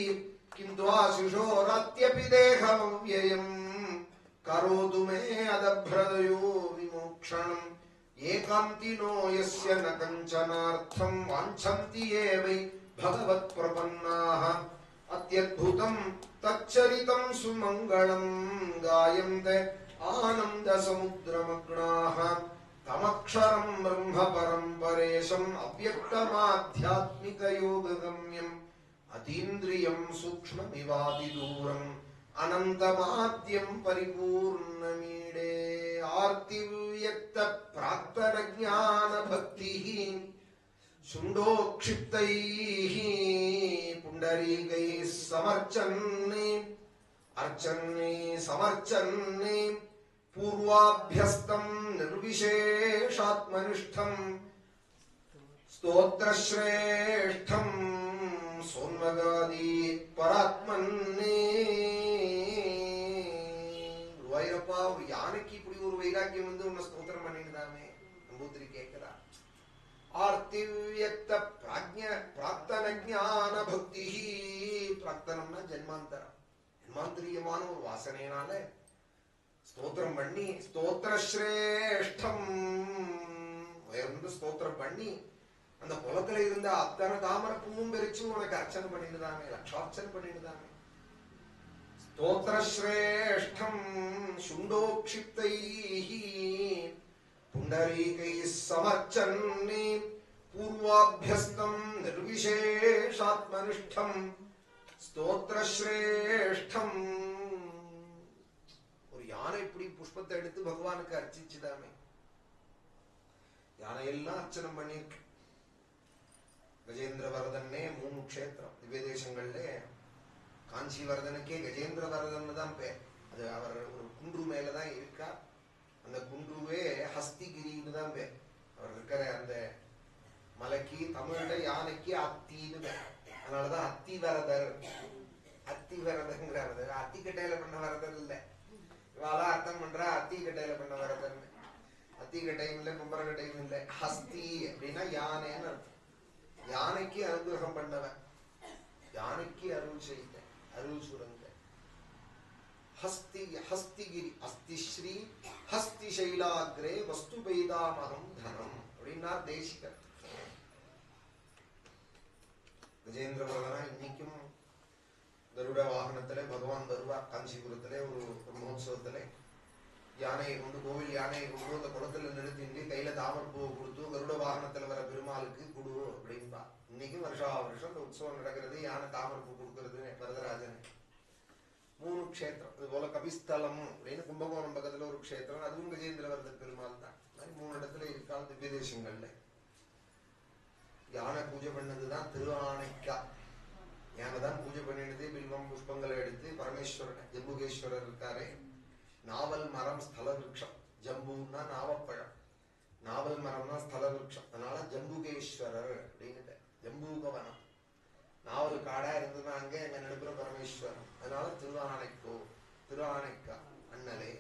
S1: किन्तु आशिषोरत्यपि देहमव्ययम् करोतु मे अदभ्रदयो विमोक्षणम्। एकान्तिनो यस्य न कञ्चनार्थं वाञ्छन्ति ये वै भगवत्प्रपन्नाः। अत्यद्भुतं तच्चरितं सुमङ्गलं गायन्ते आनन्दसमुद्रमग्नाः। तमक्षरं ब्रह्म परं परेशम् अव्यक्तमाध्यात्मिकयोगगम्यम् अतीन्द्रियं सूक्ष्ममिवातिदूरम् अनन्तमाद्यं परिपूर्णमीडे। आर्तिव्यक्त प्राक्तनज्ञानभक्तिः शुण्डोक्षिप्तैः पुण्डरीकैः समर्चन्ने पूर्वाभ्यस्तं निर्विशेषात्मनिष्ठं स्तोत्रश्रेष्ठं सोन्मगादि परात्मन्ने। வைரப்பா ஒரு யானைக்கு இப்படி ஒரு வைராக்கியம் வந்து உன்னை ஸ்தோத்திரம் பண்ணிட்டுதாமே நம்பூதிரி கேட்கிறா. ஆர்த்திவ்யக்த பிராக்தனஞான பக்தி. பிராக்தனம்னா ஜென்மாந்தரம், ஜென்மாந்திரியமான ஒரு வாசனையினால ஸ்தோத்திரம் பண்ணி ஸ்தோத்திரஸ்ரேஷ்டம் உயர்ந்து ஸ்தோத்திரம் பண்ணி அந்த குலத்துல இருந்த அத்தனை தாமரப்பூவும் பெரிச்சு உனக்கு அர்ச்சனை பண்ணிட்டுதாமே, லட்சார்ச்சனை பண்ணிட்டுதாமே. स्तोत्रश्रेष्ठं शुण्डोक्षिप्तैः पुण्डरीकैः समर्चन्ने पूर्वाभ्यस्तं निर्विशेषात्मनिष्ठं स्तोत्रश्रेष्ठம். ஒரு யானை இப்படி புஷ்பத்தை எடுத்து பகவானுக்கு அர்ச்சிச்சுதாமே. யானை எல்லாம் அர்ச்சனை பண்ணிருக்கு. கஜேந்திர வரதன்னே 3 க்ஷேத்திரம் திவ்ய தேசங்கள்ல. காஞ்சிவர்தனுக்கே கஜேந்திர வரதன் தான் பேர். அது அவர் ஒரு குன்று மேலதான் இருக்கார். அந்த குன்றுவே ஹஸ்திகிரின்னு தான் பேர். அவர் இருக்கிற அந்த மலைக்கு தமிழ்ல யானைக்கு அத்தின்னு பேர். அதனாலதான் அத்திவரதர். அத்திவரதங்கிறது அத்திக்கட்டையில பண்ண வரதர் இல்ல. இவாளா அர்த்தம் பண்றா அத்திக்கட்டையில பண்ண வரதர். அத்திக்கட்டையும் இல்லை, கும்பரக்கட்டையும் இல்லை. ஹஸ்தி அப்படின்னா யானைன்னு அர்த்தம். யானைக்கு அனுகிரகம் பண்ணவன், யானைக்கு அருள் செய்த அருள் சுரங்க. ஹஸ்திகிரி அஸ்திஸ்ரீ ஹஸ்தி சைலாகிரே வஸ்து பைதாமகம் தனம் அப்படின்னா தேசிகர். கஜேந்திர வரதனா இன்னைக்கும் கருட வாகனத்துல பகவான் வருவார். காஞ்சிபுரத்துல ஒரு மகோத்சவத்துல யானையை கொண்டு, கோவில் யானையை கொண்டு அந்த குளத்துல நிறுத்தி கையில தாமரப்பூவை கொடுத்து கருட வாகனத்துல வர பெருமாளுக்கு கொடு அப்படின்பா. இன்னைக்கும் வருஷா வருஷம் இந்த உற்சவம் நடக்கிறது. யானை தாமரப்பூ கொடுக்கறது வரதராஜன். 3 க்ஷேத்திரம். இது போல கபிஸ்தலம் அப்படின்னு கும்பகோணம் பக்கத்துல ஒரு க்ஷேத்திரம், அதுவும் கஜேந்திர வரத பெருமாள் தான். 3 இடத்துல இருக்கால் திவ்ய தேசங்கள்ல. யானை பூஜை பண்ணதுதான் திருஆனைக்கா. யானை தான் பூஜை பண்ணிடுது. பில்வம் புஷ்பங்களை எடுத்து பரமேஸ்வரன் ஜம்புகேஸ்வரர் இருக்காரே. நாவல் மரம் ஸ்தல விருட்சம். ஜம்புன்னா நாவப்பழம், நாவல் மரம்னா ஸ்தல விருட்சம். அதனால ஜம்புகேஸ்வரர் அப்படின்னு ஜம்பூகவனம். நாவல் காடா இருந்ததுன்னா அங்க நடுப்புற பரமேஸ்வரன். அதனால திருஆனைக்கா அண்ணலே.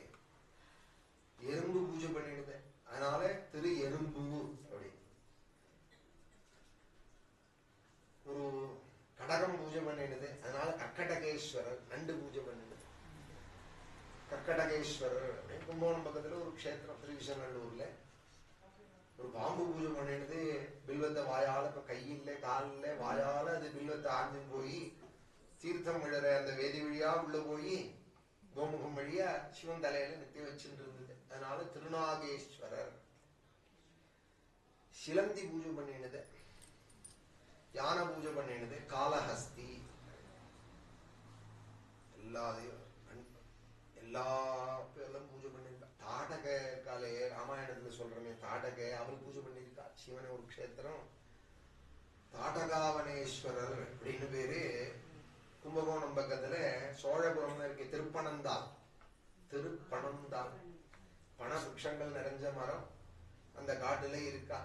S1: எறும்பு பூஜை பண்ணிடுது, அதனால திரு எறும்பு அப்படி. ஒரு கடகம் பூஜை பண்ணிடுது, அதனால கர்க்கடகேஸ்வரர். நண்டு பூஜை பண்ணிடுது, கர்க்கடகேஸ்வரர் அப்படின்னு. கும்பகோணம் பக்கத்துல ஒரு க்ஷேத்திரம் திருவிசநல்லூர்ல. ஒரு பாம்பு பூஜை பண்ணிடுது, பில்வத்தை வாயால, இப்ப கையில காலில் வாயால அது பில்வத்தை ஆஞ்சு போய் தீர்த்தம் விழற அந்த வேதி வழியா உள்ள போய் கோமுகம் வழியா சிவன் தலையில நித்தி வச்சுட்டு இருந்தது. அதனால திருநாகேஸ்வரர். சிலந்தி பூஜை பண்ணிடுது, யானை பூஜை பண்ணிடுது, காலஹஸ்தி. எல்லா பேர்லாம் பூஜை பண்ணிருக்கா. தாடக காலே ராமாயணத்துல சொல்றமே தாடக, அவர் பூஜை பண்ணிருக்கா. சிவனை ஒரு க்ஷேத்திரம் தாடகாவனேஸ்வரர் அப்படின்னு பேரு. கும்பகோணம் பக்கத்துல சோழபுரம்னு இருக்கு. திருப்பனந்தாள் பண விருட்சங்கள் நிறைஞ்ச மரம் அந்த காட்டுல இருக்கா.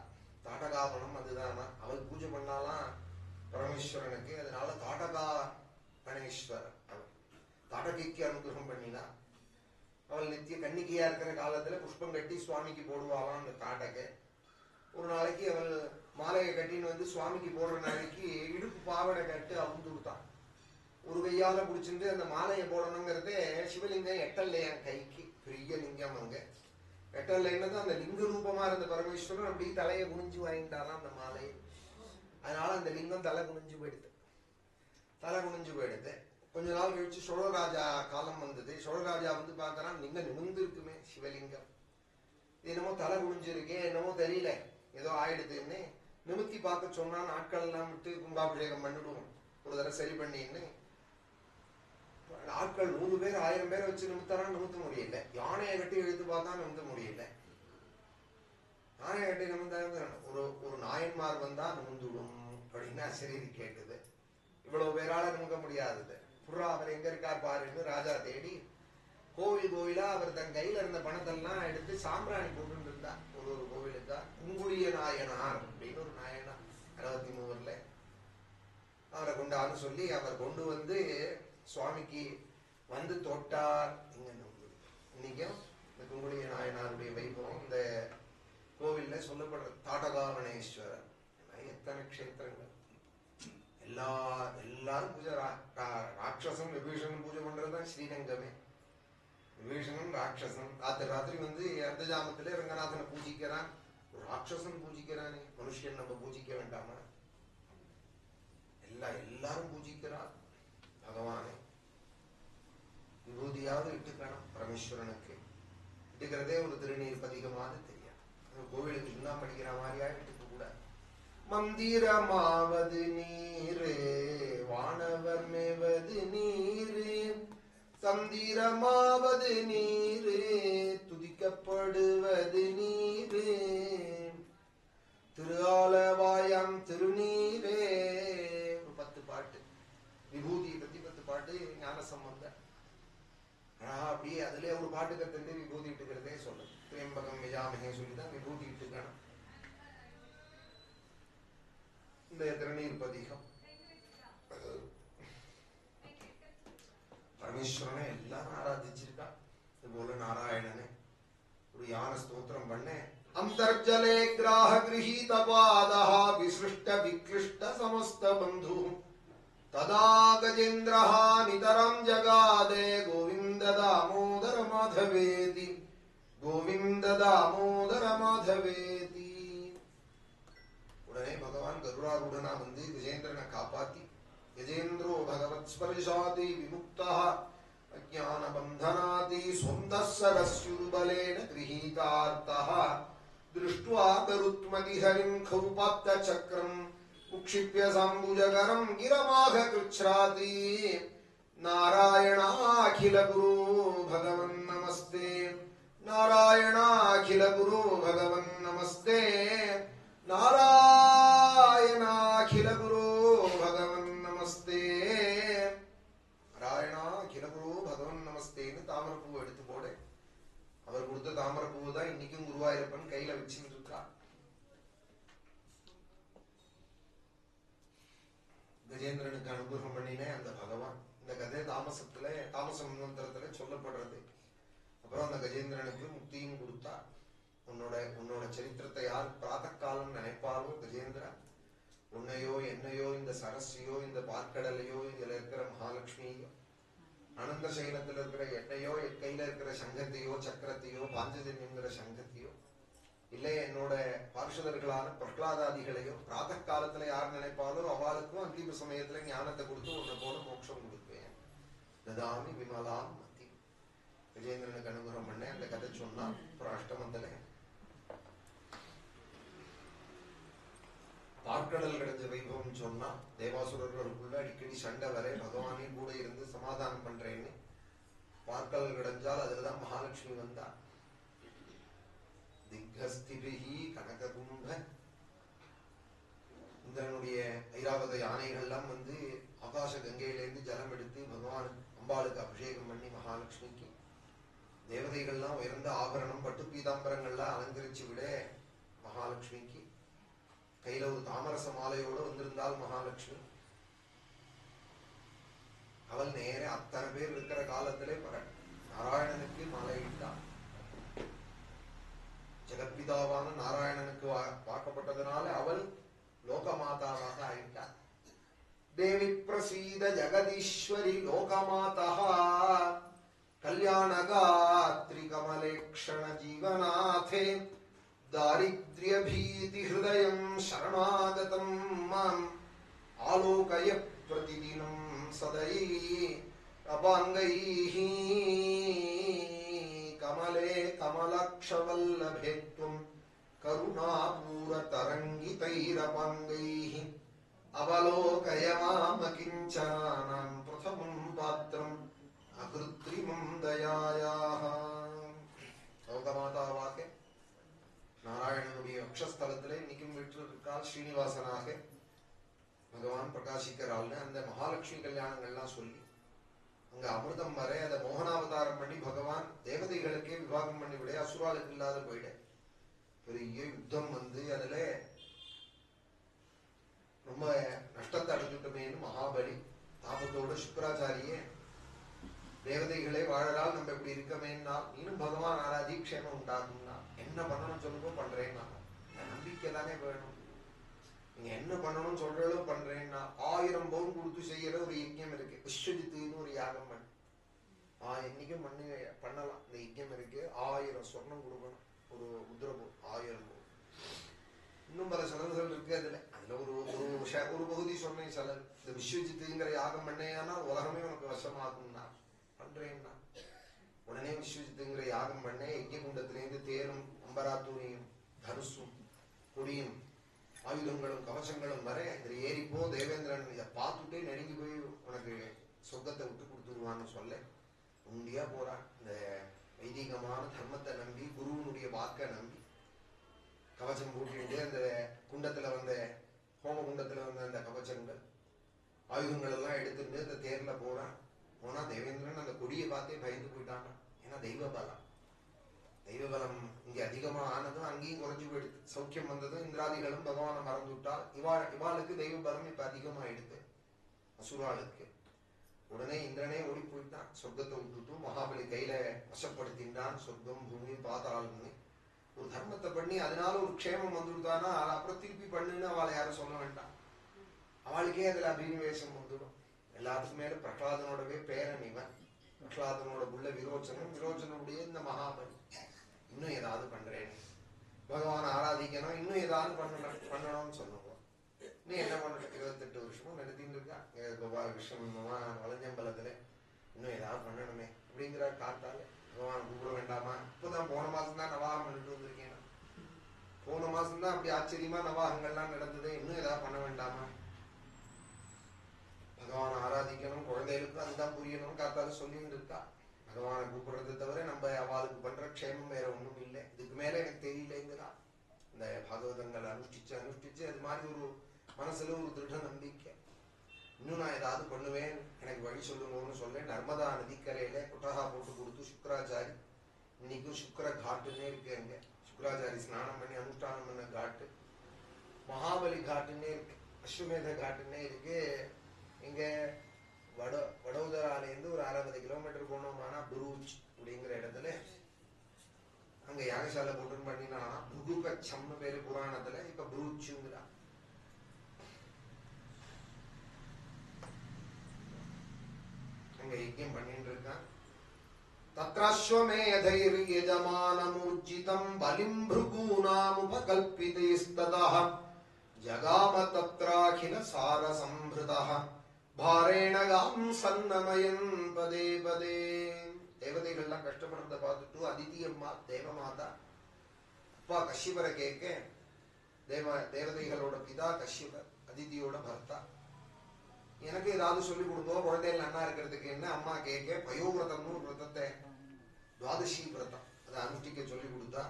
S1: தாடகாவனம் அதுதானா. அவள் பூஜை பண்ணாலாம் பரமேஸ்வரனுக்கு. அதனால தாடகா கணேஸ்வரர் அவர் தாடகைக்கு அனுகிரகம் பண்ணினா. அவள் நித்திய கன்னிகையா இருக்கிற காலத்துல புஷ்பம் கட்டி சுவாமிக்கு போடுவாளாம் அந்த தாடகை. ஒரு நாளைக்கு அவள் மாலையை கட்டின்னு வந்து சுவாமிக்கு போடுற நாளைக்கு இடுப்பு பாவடை கட்டு அவுந்து கொடுத்தான். ஒரு கையால பிடிச்சிட்டு அந்த மாலையை போடணுங்கிறதே சிவலிங்கம் எட்டல்லையா கைக்கு, பெரிய லிங்கம் அங்க எட்டல்லைன்னு அந்த லிங்க ரூபமா இருந்த பரமேஸ்வரன் அப்படி தலையை குனிஞ்சு வாங்கிட்டாராம் அந்த மாலையை. அதனால அந்த லிங்கம் தலை குனிஞ்சு போயிடுது. கொஞ்ச நாள் கழிச்சு சோழராஜா காலம் வந்தது. சோழராஜா வந்து பார்க்கறான், லிங்கம் நிமிர்ந்து இருக்குமே சிவலிங்கம், என்னமோ தலை குனிஞ்சிருக்கே, என்னமோ தெரியல, ஏதோ ஆயிடுதுன்னு நிமித்தி பார்க்க சொன்னா. நாட்கள் எல்லாம் விட்டு கும்பாபிஷேகம் பண்ணிடுவோம் ஒரு தடவை சரி பண்ணின்னு ஆட்கள் 100 பேர் 1000 பேரை வச்சு நிமித்த முடியல. யானையை கட்டி இழுத்து பார்த்தா நிமித்த முடியல. யானையை கட்டி நிமித்த ஒரு நாயன்மார் வந்தா நிமிந்துடும் அப்படின்னா சரி கேட்டது. இவ்வளவு பேரால நிமிக்க முடியாதது. புறா அவர் எங்க இருக்கார் பாருன்னு ராஜா தேடி கோவில் கோவிலா அவர் தன் கையில இருந்த பணத்தெல்லாம் எடுத்து சாம்பிராணி போட்டு இருந்தா. ஒரு கோவிலுக்கா குங்குடிய நாயனார் அப்படின்னு ஒரு நாயனார் 63 அவரை கொண்டான்னு சொல்லி அவர் கொண்டு வந்து சுவாமிக்கு வந்து தொட்டார். இன்னைக்கும் இந்த குங்குடிய நாயனாருடைய வைபவம் இந்த கோவில்ல சொல்லப்படுற. தாடகாவணேஸ்வரர் எத்தனை க்ஷேத்திரங்கள், எல்லாரும் பூஜை. ராட்சசன் விபீஷணன் பூஜை பண்றதுதான் ஸ்ரீரங்கமே. விபீஷணன் ராட்சசன் ராத்திரி வந்து அந்த ஜாமத்திலே ரங்கநாதனை பூஜிக்கிறான். ஒரு ராட்சசன் பூஜிக்கிறானே, மனுஷன் நம்ம பூஜிக்க வேண்டாமா? எல்லாரும் பூஜிக்கிறார் பகவானை. விபூதியாவது இட்டுக்கணும் பரமேஸ்வரனுக்கு. இட்டுக்கிறதே ஒரு திருநீர் பதிகமாவது தெரியாது. கோவிலுக்கு இன்னும் படிக்கிற மாதிரியா இட்டுக்க கூட. மந்திரமாவது நீரே, வானவர் மேவது நீரே, தந்திரமாவது நீரே, துதிக்கப்படுவது நீரே, திருஆலவாயம் திருநீரே. ஒரு 10 பாட்டு விபூதியை பத்தி 10 பாட்டு ஞான சம்பந்த. அப்படியே அதுல ஒரு பாட்டு கத்துட்டு விபூதி இட்டுக்கிறதே சொல்லு. திரியம்பகம் விஜாமகே சொல்லிதான் விபூதி இட்டுக்கணும். இந்த திருநீர் பதிகம் பரமேஸ்வரனை எல்லாரும் ஆராதிச்சிருக்கா. இது போல நாராயணனை ஒரு யான ஸ்தோத்திரம் பண்ண. அந்தர்ஜலே கிராஹ கிரஹீத பாதஹ விசிருஷ்ட விக்லிஷ்ட சமஸ்த பந்து ததா கஜேந்திரஹ நிதரம் ஜகாதே கோவிந்த தாமோதர மாதவேதி, கோவிந்த தாமோதர மாதவேதி. உடனே பகவான் கருடாரூடனா வந்து கஜேந்திரனை காப்பாத்தி, கஜேந்திரோ பகவத் ஸ்பர்ஷாதி விமுக்தா அஜ்ஞான பந்தனாதி சொந்தः சரஸ்யுர்பலேன கிரஹீதார்த்தः திருஷ்ட்வா கருத்மதி ஹரிம் கௌபாப்த சக்ரம் உக்ஷிப்ய சாம்புஜகரம் கிரமாக கிருச்ச்ராதி. நாராயணாகில குரு பகவன் நமஸ்தே, நாராயணாகில குரு பகவன் நமஸ்தே, நாராயணாகில குரு பகவன் நமஸ்தே. நாராயணாகில குரு பகவன் நமஸ்தேன்னு தாமரப்பூ எடுத்து போட. அவர் கொடுத்த தாமரப்பூ தான் இன்னைக்கும் குருவாயூரப்பன் கையில வச்சுட்டு இருக்கா. கஜேந்திரனுக்கு அனுகிரகம் பண்ணினே அந்த பகவான். இந்த கதை தாமச மந்திரத்துல சொல்லப்படுறது. அப்புறம் அந்த கஜேந்திரனுக்கு முக்தியும் கொடுத்தா. உன்னோட சரித்திரத்தை யார் பிராத்த காலம் நினைப்பாலோ கஜேந்திரா, உன்னையோ என்னையோ இந்த சரஸ்யோ இந்த பார்க்கடலையோ இதுல இருக்கிற மகாலட்சுமியோ அனந்த சைலத்துல இருக்கிற என்னையோ என் கையில இருக்கிற சங்கத்தையோ சக்கரத்தையோ பாஞ்சஜன்யங்கிற சங்கத்தையோ இல்ல என்னோட பார்ஷதர்களான பிரகலாதாதிகளையோ பிராத்த காலத்துல யார் நினைப்பாலோ அவளுக்கும் அந்திம சமயத்துல ஞானத்தை கொடுத்து உன்னை போல மோட்சம் கொடுப்பேன். ததாமி விமலாம் மதி. கஜேந்திரனுக்கு அனுகிரகம் பண்ண அந்த கதை சொன்னா. அப்புறம் அஷ்டமத்துல பார்க்கடல் கிடைச்ச வைபவம் சொன்னா. தேவாசுரர்களுக்குள்ள அடிக்கடி சண்டை வர பகவானே கூட இருந்து சமாதானம் பண்றேன்னு. பார்க்கடல் கிடைஞ்சால் அதுலதான் மகாலட்சுமி வந்தா. திக்ஹஸ்திபிஹி கனககும்ப. இந்திரனுடைய ஐராவத யானைகள்லாம் வந்து ஆகாச கங்கையிலேருந்து ஜலம் எடுத்து பகவான் அம்பாளுக்கு அபிஷேகம் பண்ணி மகாலட்சுமிக்கு தேவதைகள்லாம் உயர்ந்த ஆபரணம் பட்டு பீதாம்பரங்கள்லாம் அலங்கரிச்சு விட மகாலட்சுமிக்கு கையில ஒரு தாமரச மாலையோடு வந்திருந்தால் மகாலட்சுமி அவள் நேரே அத்தனை பேர் இருக்கிற காலத்திலே நாராயணனுக்கு மாலையிட்டான். ஜெகத்பிதாவான நாராயணனுக்கு வாக்கப்பட்டதனால அவள் லோகமாதாவாக ஆயிட்டாள். தேவி பிரசீத ஜெகதீஸ்வரி லோகமாதா கல்யாணகாத்ரி கமலேக்ஷண ஜீவநாதே தாரித்ர்ய பீதி ஹிருதயம் சரணாகதம் மாம் ஆலோகய பிரதிதினம் சதை அபாங்கைஹி கமலே கமலக்ஷவல்லபேத்வம் கருணாபூர தரங்கிதைரபாங்கைஹி அவலோகய மாம் கிஞ்சனானாம் பிரதமம் பாத்திரம் அகிருத்ரிமம் தயாயாஹ. லோகமாதாவாக நாராயணனுடைய அக்ஷஸ்தலத்திலே இன்னைக்கும் வீற்றிருக்கால் ஸ்ரீனிவாசனாக பகவான் பிரகாசிக்கிறாள்னு அந்த மகாலட்சுமி கல்யாணங்கள்லாம் சொல்லி அங்க அமிர்தம் வரை அதை மோகனாவதாரம் பண்ணி பகவான் தேவதைகளுக்கே விவாகம் பண்ணி விட அசுராளுக்கு இல்லாத போயிட பெரிய யுத்தம் வந்து அதுல ரொம்ப நஷ்டத்தை அடைஞ்சுட்டமேன்னு மகாபலி தாபத்தோட சுக்கராச்சாரியே தேவதைகளே வாழறால் நம்ம இப்படி இருக்கமேன்னா நீனும் பகவான் ஆராதி க்ஷேமம் உண்டாகும்னா என்ன பண்ணணும் சொல்லுங்க பண்றேன்னா நம்பிக்கை தானே வேணும். நீங்க என்ன பண்ணணும் சொல்றதும் பண்றேன்னா 1000 பவுன் கொடுத்து செய்யற ஒரு யஜ்யம் இருக்கு. விஸ்வஜித்துன்னு ஒரு யாகம் பண்ணு என்னைக்கும் பண்ணலாம். இந்த யஜ்யம் இருக்கு. 1000 சொர்ணம் கொடுக்கணும். ஒரு முத்ரபு 1000 பவுன். இன்னும் பல செலவுகள் இருக்கு. அதுல ஒரு பகுதி சொன்னேன் செலவு. இந்த விஸ்வஜித்துங்கிற யாகம் பண்ணேன்னா உலகமே உனக்கு வசமாகும்னா பண்றேன்னா உடனே விஸ்வஜித்துங்கிற யாகம் பண்ண யஜ்ய குண்டத்திலேருந்து தேரும் அம்பராத்தூரியும் தனுசும் கொடியும் ஆயுதங்களும் கவசங்களும் வர இதுல ஏறிப்போ தேவேந்திரன் இதை பார்த்துட்டே நெருங்கி போய் உனக்கு சொர்க்கத்தை விட்டு கொடுத்துருவான்னு சொல்ல உண்டியா போறான். இந்த வைதிகமான தர்மத்தை நம்பி குருவனுடைய வாக்கை நம்பி கவச்சம் போட்டுட்டு அந்த குண்டத்துல வந்த ஹோம குண்டத்துல வந்த அந்த கவச்சங்கள் ஆயுதங்கள் எல்லாம் எடுத்துட்டு அந்த தேர்ல போறான். போனா தேவேந்திரன் அந்த கொடியை பார்த்தே பயந்து போயிட்டான். ஏன்னா தெய்வ பலம் இங்க அதிகமா ஆனதும் அங்கேயும் குறைஞ்சு போயிடுது. சௌக்கியம் வந்ததும் இந்திராதிகளும் பகவானை மறந்து விட்டால் இவாளுக்கு தெய்வ பலம் இப்ப அதிகமாயிடுது அசுராளுக்கு. உடனே இந்திரனே ஓடி போயிட்டான். சொர்க்கத்தை விட்டுட்டு மகாபலி கையில வசப்படுத்தின்றான். சொர்க்கம் பூமி பாதாளம்னு ஒரு தர்மத்தை பண்ணி அதனால ஒரு க்ஷேமம் வந்துடுதானா அப்புறம் திருப்பி பண்ணுன்னு அவளை யாரும் சொல்ல வேண்டாம். அவளுக்கே அதுல அபினிவேசம் வந்துடும். எல்லாத்துக்கும் மேல பிரகலாதனோடவே பேரன் இவன். பிரகலாதனோட உள்ள விரோச்சனுடைய இந்த மகாபலி இன்னும் ஏதாவது பண்றேன் பகவான் ஆராதிக்கணும் இன்னும் ஏதாவது பண்ணணும்னு சொல்லுவோம். இன்னும் என்ன பண்ண 28 வருஷமும் நடத்திட்டு இருக்கா கோபால கிருஷ்ணன் வளஞ்சம்பலத்துல இன்னும் ஏதாவது பண்ணணுமே அப்படிங்கிற காத்தால பகவான் கூப்பிட வேண்டாமா? இப்பதான் போன மாசம் தான் நவாகம் பண்ணிட்டு வந்திருக்கேன். போன மாசம் தான் அப்படி ஆச்சரியமா நவாகங்கள்லாம் நடந்தது. இன்னும் ஏதாவது பண்ண வேண்டாமா? பகவானை ஆராதிக்கணும் குழந்தைகளுக்கு அதுதான் புரியணும் காத்தால சொல்லிட்டு இருக்கா. பகவானை கூப்பிடுறதை தவிர நம்ம அவளுக்கு பண்ற க்ஷேமம் வேற ஒண்ணும் இல்லை. இதுக்கு மேல எனக்கு தெரியலங்கிறா. இந்த பாகவதங்களை அனுஷ்டிச்சு அது மாதிரி ஒரு மனசுல ஒரு திருட நம்பிக்கை. இன்னும் நான் ஏதாவது பண்ணுவேன் எனக்கு வழி சொல்லுங்கன்னு சொல்ல நர்மதா நதிக்கரையில குட்டகா போட்டு கொடுத்து சுக்கராச்சாரி இன்னைக்கும் சுக்கர காட்டுன்னே இருக்கு. அங்க சுக்கராச்சாரி ஸ்நானம் பண்ணி அனுஷ்டானம் பண்ண காட்டு மகாபலி காட்டுன்னே இருக்கு. அஸ்வமேத காட்டுன்னே இருக்கு. இங்க வடோதராலேருந்து ஒரு 60 கிலோமீட்டர் போனோம்னா புரூச் அப்படிங்கிற இடத்துல அங்க யாகசாலை போட்டு பண்ணினா புகுகச்சம்னு பேரு புராணத்துல. இப்ப புரூச்சுங்கிறா. அங்க யஜ்யம் பண்ணிட்டு இருக்கான். தத்ராஸ்வமேதைர் யஜமானமூர்ஜிதம் பலிம் பிருகூணாமுபகல்பிதேஸ்ததः ஜகாம தத்ராகில சாரசம்ஹிருதः பாரேண காம் சன்னமயன் பதே பதே. தேவதைகள்லாம் கஷ்டப்படுறத பார்த்துட்டு அதிதி அம்மா தேவமாதா அப்பா கஷ்யபரை கேட்க தேவதைகளோட பிதா கஷ்யபர் அதிதியோட பர்த்தா எனக்கு ஏதாவது சொல்லி கொடுப்போம் குழந்தைகள் நன்னா இருக்கிறதுக்கு என்ன அம்மா கேட்க பயோவிரதம்னு ஒரு விரதத்தை துவாதசி விரதம் அதை அனுஷ்டிக்க சொல்லி கொடுத்தா.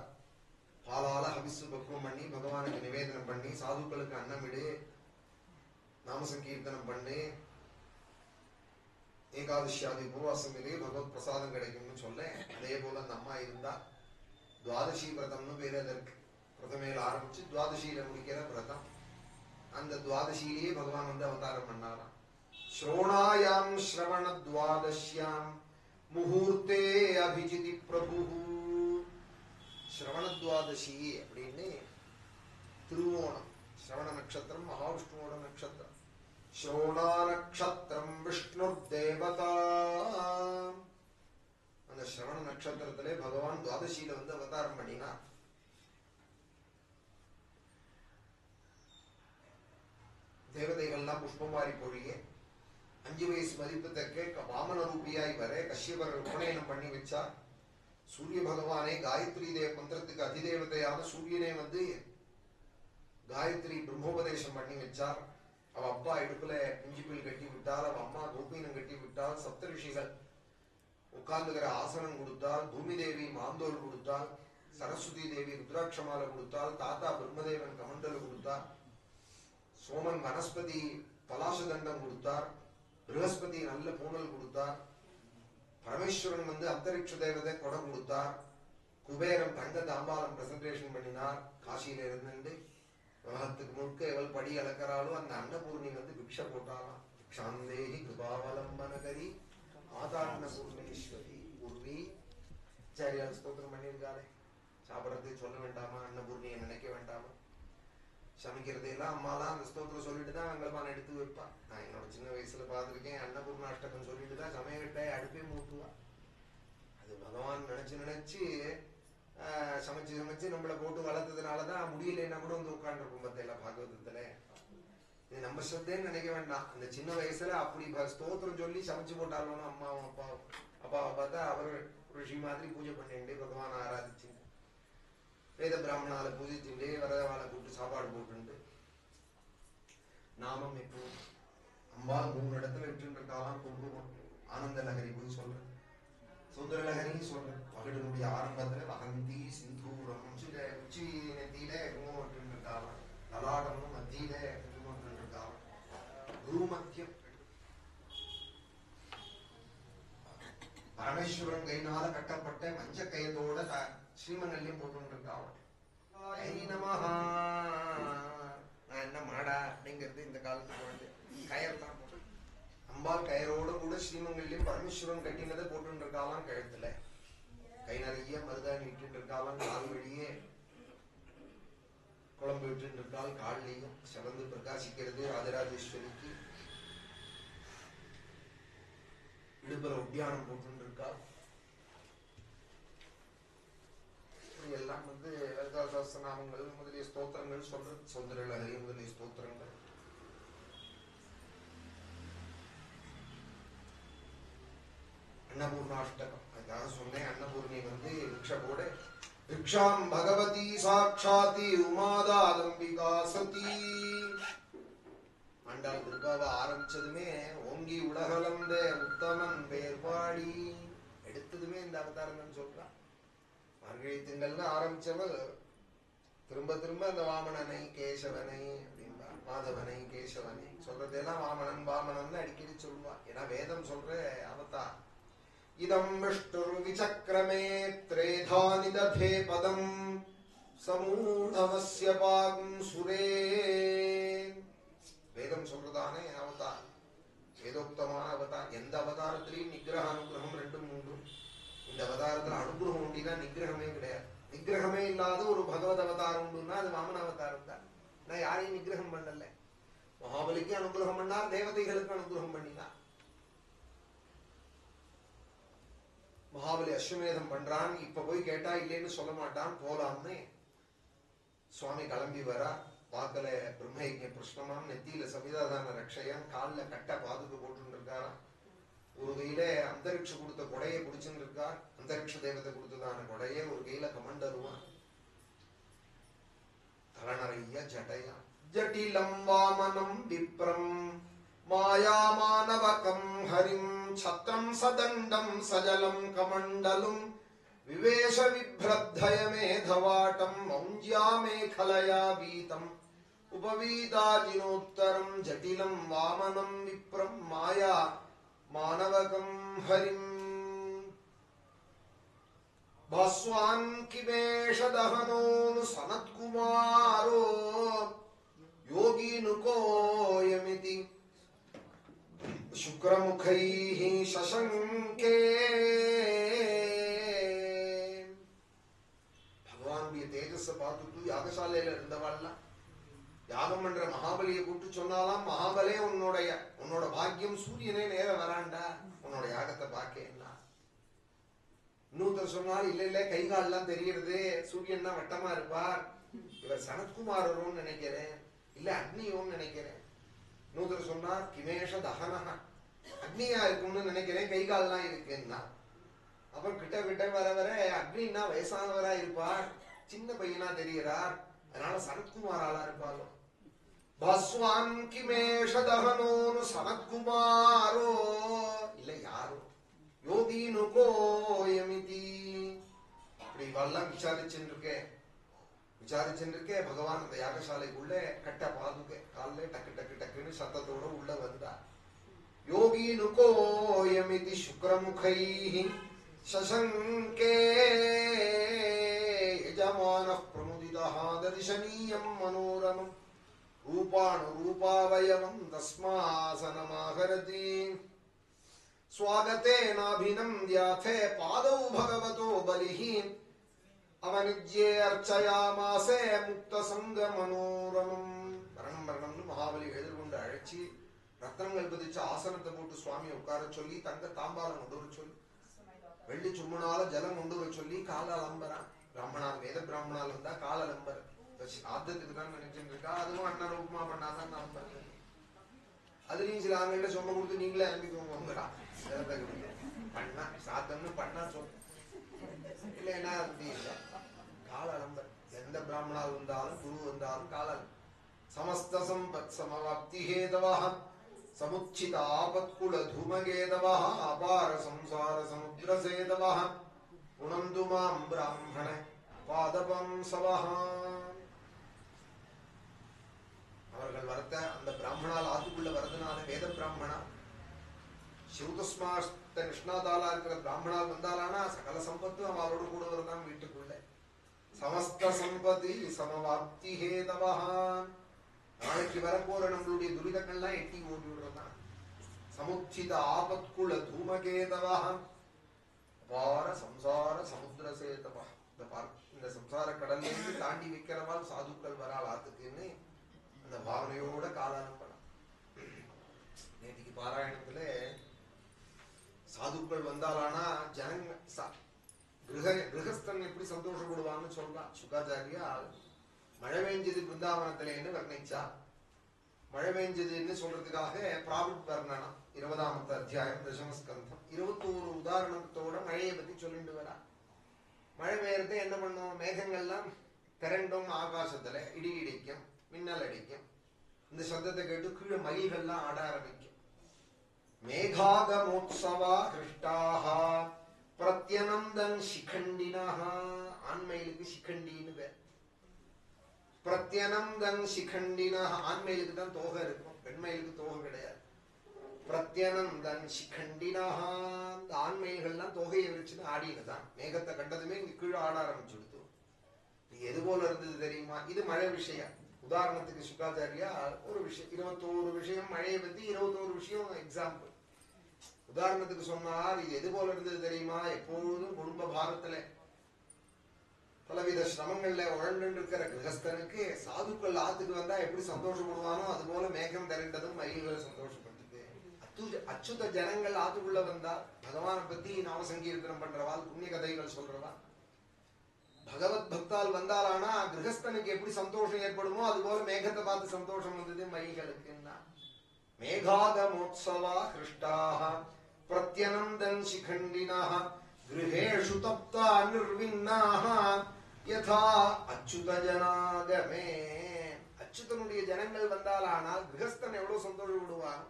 S1: பாலால ஹவிசு பக்குவம் பண்ணி பகவானுக்கு நிவேதனம் பண்ணி சாதுக்களுக்கு அன்னமிடு நாமசங்கீர்த்தனம் பண்ணி ஏகாதசியாதி உபவாசம் இரு பகவத் பிரசாதம் கிடைக்கும்னு சொல்ல அதே போல அந்த அம்மா இருந்தா. துவாதசி விரதம்னு பேரு அதற்கு. பிரதமையில ஆரம்பிச்சு துவாதசியில முடிக்கிற விரதம். அந்த துவாதசியிலேயே பகவான் வந்து அவதாரம் பண்ணாராம். ஸ்ரோணாயாம் ஸ்ரவணத்வாதஸ்யாம் முகூர்த்தே அபிஜிதி பிரபு. ஸ்ரவணத்வாதசி அப்படின்னு திருவோணம், ஸ்ரவண நட்சத்திரம் மகாவிஷ்ணுவோட நட்சத்திரம். ஸ்ரோணா நட்சத்திரம் விஷ்ணு தேவதா. அந்த ஸ்ரவண நட்சத்திரத்திலே பகவான் துவாதசியில வந்து அவதாரம் பண்ணினார். தேவதைகள்லாம் புஷ்பம் வாரி பொழிய 5 வயசு மதிப்பு தக்க வாமன ரூபியாய் வர கஷ்யபர் உபநயனம் பண்ணி வச்சா. சூரிய பகவானே காயத்ரி தேவ மந்திரத்துக்கு அதிதேவதையான சூரியனே வந்து காயத்ரி பிரம்மோபதேசம் பண்ணி வச்சார். அவ அப்பா இடுப்புல இஞ்சிப்பில் கட்டி விட்டால், அவ அம்மா கோபீனம் கட்டி விட்டால், சப்த ரிஷிகள் உட்கார்ந்துகிற ஆசனம் கொடுத்தால், பூமி தேவி மாந்தோல் கொடுத்தால், சரஸ்வதி தேவி ருத்ராட்சமால கொடுத்தால், தாத்தா பிரம்மதேவன் கமண்டல் கொடுத்தார், சோமன் வனஸ்பதி பலாசதண்டம் கொடுத்தார், ப்ரஹஸ்பதி நல்ல பூனல் கொடுத்தார், பரமேஸ்வரன் வந்து அந்தரிக்ஷ தேவதை கொடை கொடுத்தார், குபேரன் தங்க தாம்பாலம் பிரசன்டேஷன் பண்ணினார். காசியில இருந்து உலகத்துக்கு முழுக்க எவள் படி அளக்கிறாளோ அந்த அன்னபூர்ணி வந்து பிக்ஷ போட்டாலாம். பிக்ஷாந்தேகி கிருபாவலம்பனகரி மாதாண்ண பூர்ணேஸ்வரி பூர்வி. சரியால் ஸ்தோத்திரம் பண்ணியிருக்காளே. சாப்பிடறதை சொல்ல வேண்டாமா? அன்னபூர்ணியை நினைக்க வேண்டாமா? சமைக்கிறதையெல்லாம் அம்மாலாம் அந்த ஸ்தோத்திரம் சொல்லிட்டு தான் வெங்கலமான எடுத்து வைப்பான். நான் என்னோட சின்ன வயசுல பார்த்துருக்கேன். அன்னபூர்ண அஷ்டகம் சொல்லிட்டு தான் சமையல்கிட்ட அடுப்பே மூட்டுவா. அது பகவான் நினைச்சு நினைச்சு சமைச்சு சமைச்சு நம்மளை போட்டு வளர்த்ததுனாலதான் முடியலன்னா கூட வந்து உட்காந்துருக்கும். பத்தியில பாகவதத்துல இது நம்ம ஸ்ரத்தேன்னு நினைக்க வேண்டாம். அந்த சின்ன வயசுல அப்படி ஸ்தோத்திரம் சொல்லி சமைச்சு போட்டாலும் அம்மாவும் அப்பாவும் அப்பாவை பார்த்தா அவர் ரிஷி மாதிரி பூஜை பண்ணிட்டு பகவான் ஆராதிச்சு வேத பிராமணால பூஜிச்சுட்டு வரதவாளை கூப்பிட்டு சாப்பாடு போட்டு நாமம் இப்போ அம்பா 3 இடத்துல விட்டு இருக்காலாம் கும்பிடுவோம். ஆனந்த லகரி போய் சொல்றேன், சுந்தர லகரி சொல்றேன். பகடனுடைய ஆரம்பத்துல வகந்தி சிந்தூரம் உச்சி நெத்தியில குங்குமம் விட்டு இருக்காலாம், லலாடமும் மத்தியில குங்குமம் விட்டு இருக்காலாம், குருமத்தியம் பரமேஸ்வரன் கையினால கட்டப்பட்ட மஞ்ச கயத்தோட ஸ்ரீமங்கல்யம் போட்டு இருக்காவன். நான் என்ன மாடா அப்படிங்கிறது இந்த காலத்துக்கு வந்து கயர் தான் போட்டு அம்பாள் கயரோட கூட ஸ்ரீமங்கல்யம் பரமேஸ்வரன் கட்டினதை போட்டு இருக்காலாம். கழுத்துல கை நிறைய மருதாணி விட்டு இருக்காலாம், கால் வழியே குழம்பு விட்டு இருக்கால், காலிலையும் சிறந்து பிரகாசிக்கிறது. ராஜராஜேஸ்வரிக்கு இடுப்புற உத்தியானம் போட்டு இருக்காள். எல்லாம் வந்து லலிதா சஹஸ்ரநாமங்கள் முதலிய ஸ்தோத்திரங்கள் சொல்றது, சௌந்தரலஹரி முதலிய ஸ்தோத்திரங்கள். அன்னபூர்ணாஷ்டகம் அதுக்காக சொன்னேன். அன்னபூர்ணி வந்து ரிக்ஷபோட ரிக்ஷாம் பகவதி சாட்சாதி உமாதாதம்பிகா சதி. ஆண்டாள் துர்காவை ஆரம்பிச்சதுமே ஓங்கி உலகளந்த உத்தமன் பேர்பாடி எடுத்ததுமே இந்த அவதாரம் தான் சொல்றான். மார்கழி திங்கள்னு ஆரம்பிச்சவள் திரும்ப திரும்ப அந்த வாமனனை கேசவனை அப்படின்பா, மாதவனை கேசவனை சொல்றதெல்லாம் வாமனன் வாமனன் அடிக்கடி சொல்லுவா. ஏன்னா வேதம் சொல்ற அவதார். இதம் விஷ்ணுர் விசக்ரமே த்ரேதானி ததே பதம் சமூடமஸ்ய பாகும் சுரே. வேதம் சொல்றதானே அவதார், வேதோக்தமான அவதார். எந்த அவதாரத்திலையும் நிகிரக அனுகிரகம் 2 3. இந்த அவதாரத்துல அனுகிரகம் உண்டினா நிகிரகமே கிடையாது. நிகிரகமே இல்லாத ஒரு பகவத் அவதாரம் உண்டுன்னா அது வாமன அவதாரம் தான். நான் யாரையும் நிகிரகம் பண்ணல. மகாபலிக்கு அனுகிரகம் பண்ணார், தேவதைகளுக்கு அனுகிரகம் பண்ணினார். மகாபலி அஸ்வமேதம் பண்றான். இப்ப போய் கேட்டா இல்லைன்னு சொல்ல மாட்டான், போலாம்னு சுவாமி கிளம்பி வரா. வாக்கல பிரம்மயஜ்ஞ புஷ்ணமாம், நெத்தியில சமிதாதான ரக்ஷயம், காலில் கட்ட பாதுக்கு போட்டு இருக்காராம். ஒரு கையில அந்தரிக்ஷ கொடுத்த கொடையை பிடிச்சுன்னு இருக்கார். அந்தரிக்ஷ தேவத்தை கொடுத்ததான கொடையை ஒரு கையில கமண்டருவான். தலை நிறைய ஜடையா. ஜட்டிலம் வாமனம் விப்ரம் மாயாமானவகம் ஹரிம் சத்ரம் சதண்டம் சஜலம் கமண்டலும் விவேஷ விப்ரத்தயமேதவாட்டம் மௌஞ்யா மேகலயா வீதம் உபவீதாஜினோத்தரம் ஜட்டிலம் வாமனம் விப்ரம் மாயா மானவகம் ஹரிம். பாஸ்வான் கிமேஷதஹனோனு சனத்குமாரோ யோகினுகோயமிதி சுக்ரமுகைஹி சசங்கே. பகவானுடைய தேஜஸை பார்த்துட்டு யாகசாலையில இருந்தவாள்லாம் யாகம் பண்ற மகாபலியை கூப்பிட்டு சொன்னாலாம், மகாபலே உன்னோட பாக்கியம் சூரியனே நேர வராண்டா உன்னோட யாகத்தை பார்க்க. இன்னொருத்தர் சொன்னார், இல்ல இல்ல கை கால்லாம் தெரியறது, சூரியன் தான் வட்டமா இருப்பார், இவர் சனத்குமாரரும் நினைக்கிறேன், இல்ல அக்னியோன்னு நினைக்கிறேன். இன்னொருத்தர் சொன்னார், கிமேஷ தகனஹா, அக்னியா இருக்கும்னு நினைக்கிறேன், கை கால்லாம் இருக்குன்னா. அப்புறம் கிட்ட கிட்ட வர வர அக்னின்னா வயசானவரா இருப்பார், சின்ன பையனா தெரிகிறார், அதனால சனத்குமாராளா இருப்பாரோ. பஸ்வான் கிமேஷ தகனோனு சனத்குமாரோ, இல்ல யாரோ யோகினு கோயமிதி. இப்படி இவெல்லாம் விசாரிச்சுருக்கேன். பகவான் அந்த யாகசாலைக்குள்ள கட்ட பாதுகை கால டக்கு டக்கு டக்குன்னு சத்தத்தோட உள்ள வந்தார். யோகினு கோயமிதி சுக்ரமுகைஹி சசங்கே யஜமானः பிரமுதிதः தர்சனீயம் மனோரமம் ரூபானுரூபாவயவம் தஸ்மாசனமாகரதி. स्वागतेनाभिनन्द्याथे पादौ भगवतो बलिः அவனிஜ்யே அர்ச்சயாமாசே முக்த சங்க மனோரமம். மரணம் மரணம்னு மகாபலி எதிர்கொண்டு அழைச்சி ரத்னங்கள் பதிச்ச ஆசனத்தை போட்டு சுவாமி உட்கார சொல்லி, தங்க தாம்பாலம் கொண்டு வர சொல்லி, வெள்ளி சும்மனால ஜலம் கொண்டு வர சொல்லி கால அலம்பரான். பிராமணால் வேத பிராமணால் வந்தா கால அலம்பர் ஆத்தத்துக்கு தான் நினைச்சுட்டு இருக்கா. அதுவும் அண்ணன் உப்புமா பண்ணாதான் நம்பர். அதுலயும் சில ஆண்கள்ட்ட சொன்ன கொடுத்து நீங்களே அனுப்பிக்கோங்க பண்ணா சாத்தம்னு பண்ணா சொல் இல்லைன்னா இல்ல கால அலம்பர். எந்த பிராமணால் வந்தாலும் குரு வந்தாலும் காலம். சமஸ்த சம்பத் சமவாப்தி ஹேதவா சமுச்சித ஆபத்குல தூமகேதவா அபார சம்சார சமுத்திர சேதவா உணந்து மாம் பிராமண பாதபம் சவா. அவர்கள் வரத்த அந்த பிராமணால் ஆத்துக்குள்ள வரதுனால வேத பிராமணா சிவதஸ்மாஸ்த நிஷ்ணாதாலா இருக்கிற பிராமணால் வந்தாலானா சகல சம்பத்தும் அவளோட கூட வரதான் வீட்டுக்குள்ள. சமஸ்த சம்பதி சமவாப்தி ஹேதவா. நாளைக்கு வரப்போற நம்மளுடைய துரிதங்கள்லாம் எட்டி ஓடி விடுறதான். சமுச்சித ஆபத்குல தூமகேதவா அபார சம்சார சமுத்திர சேதவா. இந்த சம்சார கடல்ல இருந்து தாண்டி வைக்கிறவால் சாதுக்கள் வரால் ஆத்துக்குன்னு அந்த பாவனையோட காலம் பண்ணலாம். நேற்றுக்கு பாராயணத்துல சாதுக்கள் வந்தாலானா ஜனங்க கிரகஸ்தன் எப்படி சந்தோஷப்படுவான்னு சொல்றான் சுகாச்சாரியா. மழை பெஞ்சது பிருந்தாவனத்திலேன்னு வர்ணிச்சா. மழை பெஞ்சதுன்னு சொல்றதுக்காக பிராபிட் வர்ணனம் 20ஆம் அத்தியாயம் தசமஸ்கந்தம் 21 உதாரணத்தோட மழையை பத்தி சொல்லிட்டு வரா. மழை பெய்யறது என்ன பண்ணும், மேகங்கள்லாம் திரண்டும் ஆகாசத்துல இடி இடிக்கும், மின்னல் அடிக்கும். இந்த சப்தத்தை கேட்டு கீழே மயில்கள்லாம் ஆட ஆரம்பிக்கும். மேகாகமோத்சவா ஹிருஷ்டாஹா பிரத்யனந்தன் சிகண்டினஹா. ஆண்மயிலுக்கு சிகண்டின்னு பேர். பிரத்யனந்தன் சிகண்டினஹா. ஆண்மயிலுக்கு தான் தோகை இருக்கும், பெண்மயிலுக்கு தோகை கிடையாது. பிரத்யனந்தன் சிகண்டினஹா. இந்த ஆண்மயில்கள்லாம் தொகையை வச்சுன்னு ஆடினதான். மேகத்தை கண்டதுமே இங்க கீழே ஆட ஆரம்பிச்சுடுத்து. எது போல இருந்தது தெரியுமா? இது மழை விஷயம். உதாரணத்துக்கு சுகாச்சாரியா ஒரு விஷயம் 21 விஷயம் மழையை பத்தி 21 விஷயம் எக்ஸாம்பிள். உதாரணத்துக்கு சொன்னார், இது எது போல இருந்தது தெரியுமா? எப்பொழுதும் குடும்ப பாரத்துல பலவித சிரமங்கள்ல உழண்டு இருக்கிற கிரகஸ்தனுக்கு சாதுக்கள் ஆத்துக்கு வந்தா எப்படி சந்தோஷப்படுவானோ அது போல மேகம் திரண்டதும் மயில்கள் சந்தோஷப்பட்டது. அச்சுத ஜனங்கள் ஆத்துக்குள்ள வந்தா பகவானை பத்தி நாமசங்கீர்த்தனம் பண்றவாள், புண்ணிய கதைகள் சொல்றவா. பகவத் பக்தால் வந்தாலானா கிரகஸ்தனுக்கு எப்படி சந்தோஷம் ஏற்படுமோ அது போல மேகத்தை பார்த்து சந்தோஷம் வந்தது மயில்களுக்கு. மேகாகமோத்சவா ஹிருஷ்டாஹ பிரத்யனந்தன் சிகண்டினஹ கிருஹேஷு தப்தா நிர்வின்னாஹ யதா அச்சுத ஜனாகமே. அச்சுதனுடைய ஜனங்கள் வந்தாலானால் கிரகஸ்தன் எவ்வளவு சந்தோஷப்படுவான்,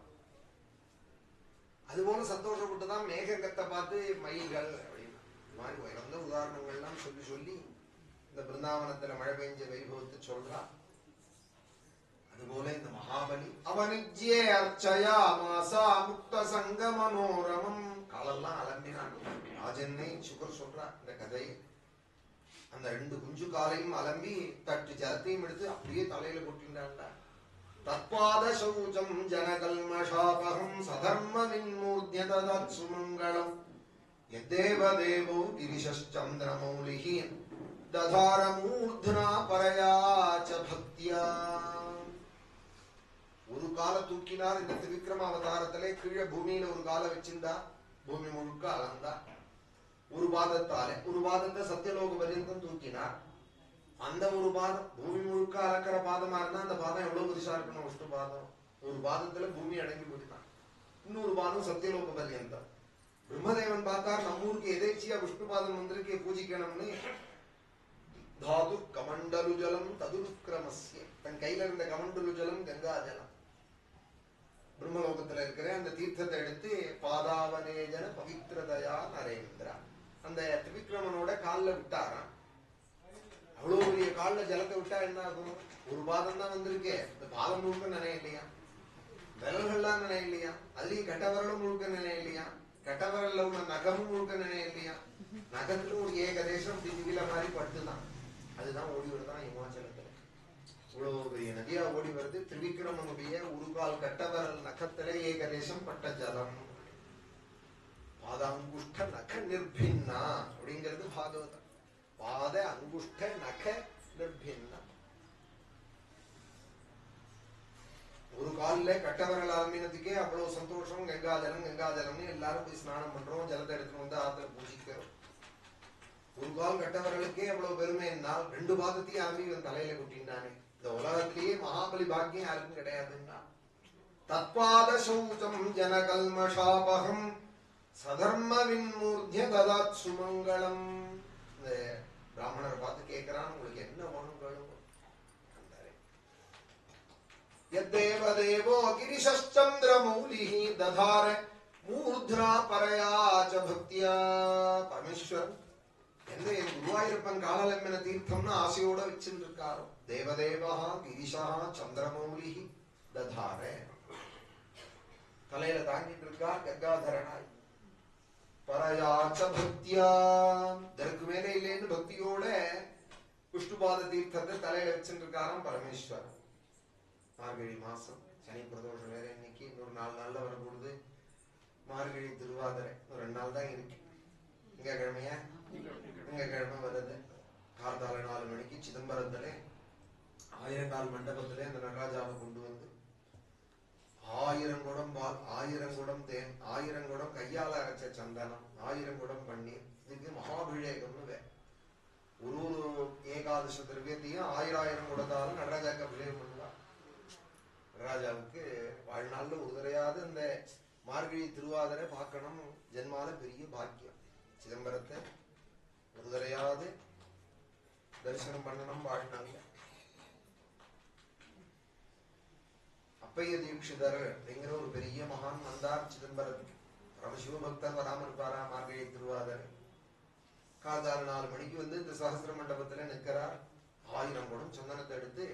S1: அதுபோல சந்தோஷப்பட்டுதான் மேகங்கத்தை பார்த்து மயில்கள் அப்படின்னா. இந்த மாதிரி உயர்ந்த உதாரணங்கள்லாம் சொல்லி சொல்லி இந்த பிருந்தாவனத்துல மழை பெஞ்ச வைபவத்தை சொல்றா. அதுபோல இந்த மகாபலி அவனிஜ்யே அர்ச்சயாமாசா முக்த சங்க மனோரமம். காலெல்லாம் அலம்பினான். ராஜன்னை சுகர் சொல்றா இந்த கதையை. அந்த 2 குஞ்சு காலையும் அலம்பி தட்டு ஜலத்தையும் எடுத்து அப்படியே தலையில கொட்டிண்டாண்டா. தத்பாத சௌச்சம் ஜனகல்மஷாபகம் சதர்ம வின்மூர்த்ய ததத் சுமங்கலம் யதேவ தேவோ கிரிஷச்சந்திரமௌலிஹ ததார மூர்த்னா பரயா ச பக்தியா. ஒரு கால தூக்கினார் இந்த திரிவிக்ரம அவதாரத்திலே. கீழே பூமியில ஒரு கால வச்சிருந்தா, பூமி முழுக்க அளந்தா. ஒரு பாதத்தாலே ஒரு பாதத்தை சத்தியலோக பர்யந்தம் தூக்கினார். அந்த ஒரு பாதம் பூமி முழுக்க அளக்கிற பாதமா இருந்தா அந்த பாதம் எவ்வளவு பெருசா இருக்கணும்? விஷ்ணு பாதம். ஒரு பாதத்துல பூமி அடங்கி போயிட்டான். இன்னொரு பாதம் சத்தியலோக பர்யந்தம். பிரம்மதேவன் பார்த்தார், நம்மூருக்கு எதேச்சியா விஷ்ணு பாதம் வந்திருக்கே பூஜிக்கணும்னு. தாது கமண்டலு ஜலம் ததுருக்கிரமஸ்ய, தன் கையில இருந்த கமண்டலு ஜலம் கங்கா ஜலம் பிரம்மலோகத்துல இருக்கிற அந்த தீர்த்தத்தை எடுத்து பாதாவனேஜன பவித்ரதயா நரேந்திரா அந்த திரிவிக்ரமனோட காலில் விட்டாராம். அவ்வளவு பெரிய காலில் ஜலத்தை விட்டா என்ன ஆகும்? ஒரு பாதம் தான் வந்திருக்கே, இந்த பாதம் முழுக்க நினைய இல்லையா, விரல்கள்லாம் நினைய இல்லையா, அதுலயும் கட்டவரலும் முழுக்க நினைய இல்லையா, கட்டவரல்ல உள்ள நகமும் முழுக்க நினைய இல்லையா, நகத்துல ஒரு ஏகதேசம் திதிவில மாதிரி பட்டுதான். அதுதான் ஓடி வருதான் இமாச்சலத்துல. இவ்வளவு பெரிய நதியா ஓடி வருது. திரிவிக்ரமனுடைய ஒரு கால் கட்டவரல் நகத்திலே ஏகதேசம் பட்ட ஜலம். பாத அங்குஷ்ட நக நிர்பின்னா அப்படிங்கிறது பாகவதம். பாத அங்குஷ்ட நக நிர்பின்னா. ஒரு காலில கட்டவரல் ஆரம்பினதுக்கே அவ்வளவு சந்தோஷம். கங்காஜலம் கங்காஜலம்னு எல்லாரும் போய் ஸ்நானம் பண்றோம், ஜலத்தை எடுத்துட்டு வந்து ஆத்துல பூஜிக்கிறோம். ஒரு கால் கட்டவரலுக்கே அவ்வளவு பெருமை என்றால் ரெண்டு பாதத்தையும் ஆமி இவன் தலையில கொட்டினானே. இந்த உலகத்திலேயே மகாபலி பாக்கியம் யாருக்கும் கிடையாதுன்னா. தத்பாத சௌச்சம் ஜனகல்மஷாபகம் சதர்ம வின்மூர்த்ய ததாத் சுமங்கலம். இந்த பிராமணர் பார்த்து கேட்கிறான், உங்களுக்கு என்ன வேணும்? யத்தேவ தேவோ கிரிஷச்சந்திரமௌலிஹ ததார மூர்த்னா பரயா ச பக்தியா. பரமேஸ்வரன் எந்த குருவாயூரப்பன் காலலம்பின தீர்த்தம்னு ஆசையோட வச்சுட்டு இருக்காரோ. தேவதேவா கிரிஷா சந்திரமௌலிஹ ததார தலையில தாங்கிட்டு இருக்கா கங்காதரனாய். பரயா ச பக்தியா, இதற்கு மேலே இல்லைன்னு பக்தியோட விஷ்ணுபாத தீர்த்தத்தை தலையில வச்சுட்டு இருக்காராம் பரமேஸ்வரன். மார்கழி மாசம் சனி பிரதோஷம் வேற இன்னைக்கு. இன்னொரு 4 நாள்ல வரக்கூடாது மார்கழி திருவாதிரை. ஒரு 2 நாள் தான் இருக்கு. திங்கக்கிழமையா திங்கக்கிழமை வருது. கார்த்தால 4 மணிக்கு சிதம்பரத்துல 1000 மண்டபத்திலே அந்த நடராஜாவை கொண்டு வந்து 1000 குடம் பால், 1000 குடம் தேன், 1000 குடம் கையால அரைச்ச சந்தனம், 1000 குடம் பன்னீர். இதுக்கு மகாபிஷேகம்னு வேற. ஒரு ஏகாதச திரவியத்தையும் 1000 குடத்தாலும் நடராஜாக்கு அபிஷேகம் பண்ணுவார். நடராஜாவுக்கு வாழ்நாள்ல ஒரு தடையாவது இந்த மார்கழி திருவாதிரை பார்க்கணும். ஜென்மால பெரிய பாக்கியம். சிதம்பரத்தை ஒரு தடையாவது தரிசனம் பண்ணணும் வாழ்நாள்ல. அப்பைய தீட்சிதர் அப்படிங்கிற ஒரு பெரிய மகான் வந்தார் சிதம்பரத்துக்கு. பரமசிவ பக்தர் வராம இருப்பாரா மார்கழி திருவாதிரை? காதால் 4 மணிக்கு வந்து இந்த சகஸ்திர மண்டபத்துல நிற்கிறார். 1000 குடம் சந்தனத்தை எடுத்து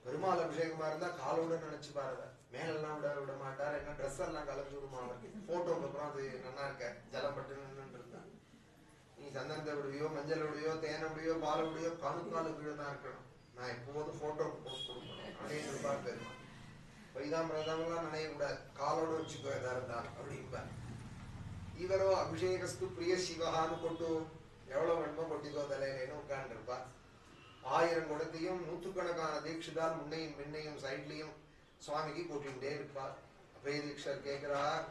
S1: பெருமாள் அபிஷேகமா இருந்தா காலோட நினைச்சு பாருங்க. மேலெல்லாம் விட மாட்டார். என்ன ட்ரெஸ் எல்லாம் கலந்து விடுமா அவருக்கு. போட்டோக்கு அப்புறம் அது நல்லா இருக்க ஜலம் பட்டு நின்று இருந்தா. நீ சந்தனத்தை விடுவியோ, மஞ்சள் விடுவியோ, தேனை விடுவியோ, பால் விடுவியோ, காலுக்காலு கீழதான் இருக்கணும். நான் எப்போதும் போட்டோக்கு போட்டு கொடுக்கணும் அப்படின்னு இருப்பார் பெருமாள். பைதாமிரதம்லாம் நினையக்கூடாது, காலோட வச்சுக்கோ எதா இருந்தா அப்படின்பா. இவரோ அபிஷேகஸ்து பிரிய சிவகான்னு கொட்டு எவ்வளவு வேணுமோ கொட்டிக்கோ தலையிலேன்னு உட்கார்ந்து இருப்பார். 1000 குடத்தையும் 100கணக்கான தீட்சிதால் முன்னையும் பின்னையும் சைட்லயும் சுவாமிக்கு போட்டுட்டே இருப்பார். அப்பைய தீட்சர் கேட்கிறார்,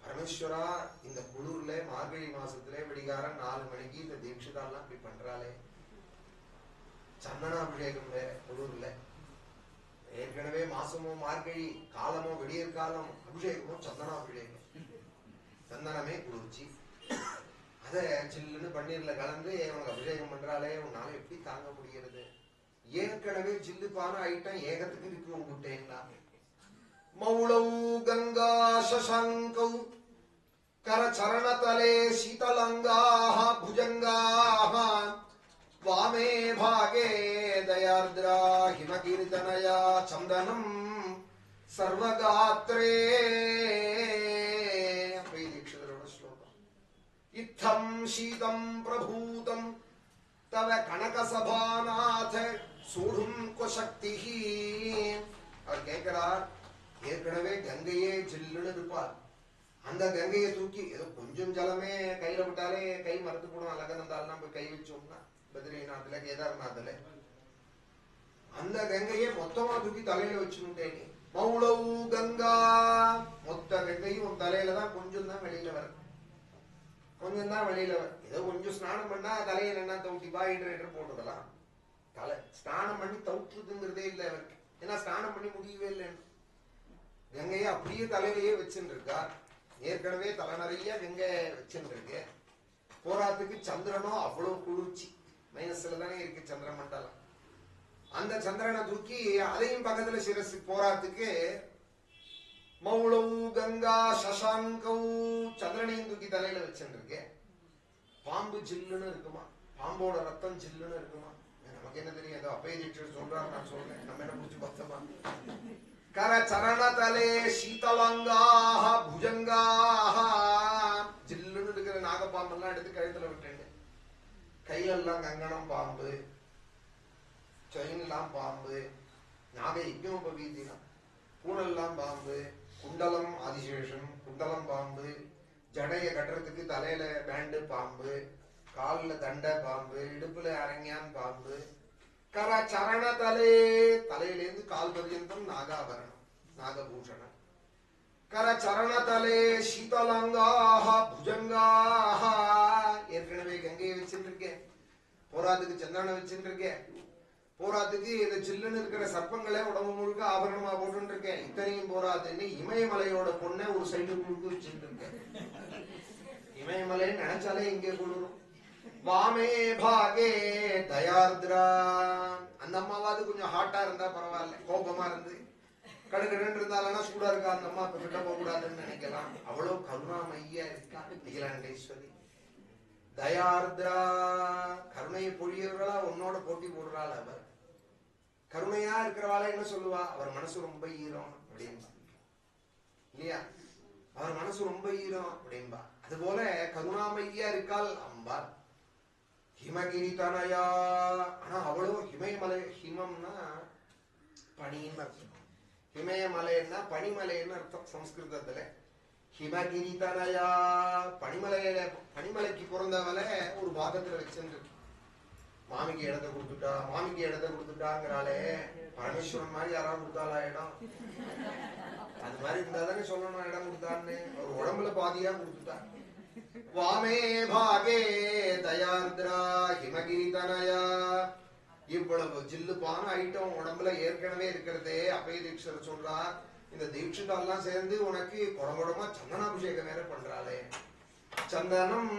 S1: பரமேஸ்வரா இந்த குளூர்ல மார்கழி மாசத்திலே விடிகாரம் 4 மணிக்கு இந்த தீட்சிதாலாம் இப்படி பண்றாளே. சந்தனாபிஷேகம் வேற குளூர்ல. ஏற்கனவே மாசமோ மார்கழி காலமோ விடியற் காலம் அபிஷேகமோ சந்தனாபிஷேகம். சந்தனமே குளிர்ச்சி. அத சில்லுன்னு பன்னீர்ல கலந்து உனக்கு அபிஷேகம் பண்றாலே உன்னால எப்படி தாங்க முடிகிறது? ஏற்கனவே ஜில்லுப்பான ஐட்டம் ஏகத்துக்கு இருக்கு உங்ககிட்டேங்களா? மௌளௌ கங்கா சசங்கௌ கரச்சரணதலே சீதலங்காஹ புஜங்காஹ வாமே பாகே தயார்த்ரா ஹிமகீர்த்தனயா சந்தனம் சர்வகாத்ரே. இத்தம் சீதம் பிரபூதம் தவ கனக சபாநாத சூடும் கொ சக்திஹி அவர் கேட்கிறார், ஏற்கனவே கங்கையே ஜில்லுன்னு இருப்பார், அந்த கங்கையை தூக்கி ஏதோ கொஞ்சம் ஜலமே கையில விட்டாலே கை மறந்து போடும், அழகனந்தாலும் நம்ம கை வச்சோம்னா பத்ரிநாத்ல கேதார்நாத்ல அந்த கங்கையை மொத்தமா தூக்கி தலையில வச்சுட்டேன். மௌளவு கங்கா, மொத்த கங்கையும் தலையில தான், கொஞ்சம் தான் வெளியில வர, கொஞ்சம் தான் வெளியில வர. ஏதோ கொஞ்சம் ஸ்நானம் பண்ணா தலையில என்ன தவுட்டி ஹைட்ரேட்டர் போட்டுக்கலாம், தலை ஸ்நானம் பண்ணி தவுட்டுறதுங்கிறதே இல்லை அவருக்கு, ஏன்னா ஸ்நானம் பண்ணி முடியவே இல்லைன்னு கங்கையை அப்படியே தலையிலேயே வச்சுட்டு இருக்கார். ஏற்கனவே தலை நிறைய கங்கை வச்சுட்டு இருக்கு. போராத்துக்கு சந்திரனோ அவ்வளவு குளிர்ச்சி, மைனஸ்ல தானே இருக்கு சந்திர மண்டலம். அந்த சந்திரனை தூக்கி அதையும் பக்கத்துல சிரசு போராத்துக்கு மௌளவு கங்கா சசாங்கௌ, சந்திரனையும் தூக்கி தலையில வச்சுட்டு இருக்கு. பாம்பு ஜில்லுன்னு இருக்குமா, பாம்போட ரத்தம் ஜில்லுன்னு இருக்குமா, நமக்கு என்ன தெரியும், ஏதோ அப்பய தீட்சர் சொல்றாரு, நான் சொல்றேன், நம்ம என்ன முடிச்சு பார்த்தோமா. கர சரண தலே சீதலங்காஹ புஜங்காஹ, ஜில்லுன்னு இருக்கிற நாகப்பாம்பெல்லாம் எடுத்து கழுத்துல விட்டேன். கையெல்லாம் கங்கணம் பாம்பு, செயின் எல்லாம் பாம்பு, நாக யஜ்ஞோபவீதினா பூனெல்லாம் பாம்பு, குண்டலம் ஆதிசேஷம் குண்டலம் பாம்பு, ஜடைய கட்டுறதுக்கு தலையில பேண்டு பாம்பு, காலில் தண்டை பாம்பு, இடுப்புல அரங்கியான் பாம்பு. கர சரண தலே, தலையிலேருந்து கால் பர்யந்தம் நாகாபரணம் நாகபூஷணம். கர சரண தலே சீதலங்காஹ புஜங்காஹ, ஏற்கனவே கங்கையை வச்சுட்டு இருக்கேன், போராத்துக்கு சந்திரனை வச்சுட்டு இருக்கேன், போராத்துக்கு இந்த சில்லுன்னு இருக்கிற சர்ப்பங்களே உடம்பு முழுக்க ஆபரணமா போட்டு இருக்கேன். இத்தனையும் போராதுன்னு இமயமலையோட பொண்ணை ஒரு சைடு முழுக்க வச்சுட்டு இருக்கேன். இமயமலைன்னு நினைச்சாலே இங்கே குளிரும். வாமே பாகே தயார்திரா, அந்த அம்மாவாது கொஞ்சம் ஹாட்டா இருந்தா பரவாயில்ல, கோபமா இருந்து கடுக்கடுன்னு இருந்தாலும் சூடா இருக்கா அந்த அம்மா, இப்ப கிட்ட போக கூடாதுன்னு நினைக்கலாம். அவ்வளவு கருணாமையா இருக்கா அகிலாண்டேஸ்வரி. தயார்திரா, கருணையை பொழியவர்களா உன்னோட போட்டி போடுறாள் அவர். கருணையா இருக்கிறவாள என்ன சொல்லுவா, அவர் மனசு ரொம்ப ஈரம் அப்படின்பா இல்லையா, அவர் மனசு ரொம்ப ஈரம் அப்படின்பா. அதுபோல கருணாமையா இருக்காள் அம்பாள். ஹிமகிரி தனயா, ஆனா அவ்வளவு ஹிமயமலை, ஹிமம்னா பனின்னு அர்த்தம், ஹிமயமலைன்னா பனிமலைன்னு அர்த்தம் சம்ஸ்கிருதத்துல. ஹிமகிரி தனயா, பனிமலையில பனிமலைக்கு பிறந்தவளை ஒரு பாகத்துல வச்சிருக்கு. மாமிக்கு இடத்தை கொடுத்துட்டா, மாமிக்கு இடத்தை கொடுத்துட்டாங்கிறாளே, பரமேஸ்வரன் மாதிரி யாராவது கொடுத்தாளா இடம்? அது மாதிரி இருந்தாதானே சொல்லணும் இடம் கொடுத்தான்னு. ஒரு உடம்புல பாதியா கொடுத்துட்டா. வாமே பாகே தயார்திரா ஹிமகிரி தனயா, இவ்வளவு ஜில்லுப்பான ஐட்டம் உடம்புல ஏற்கனவே இருக்கிறதே. அப்பய தீட்சர் சொல்றார், இந்த தீட்சிதெல்லாம் சேர்ந்து உனக்கு குடங்குடமா சந்தனாபிஷேகம் வேற பண்றாளே. சந்தனம்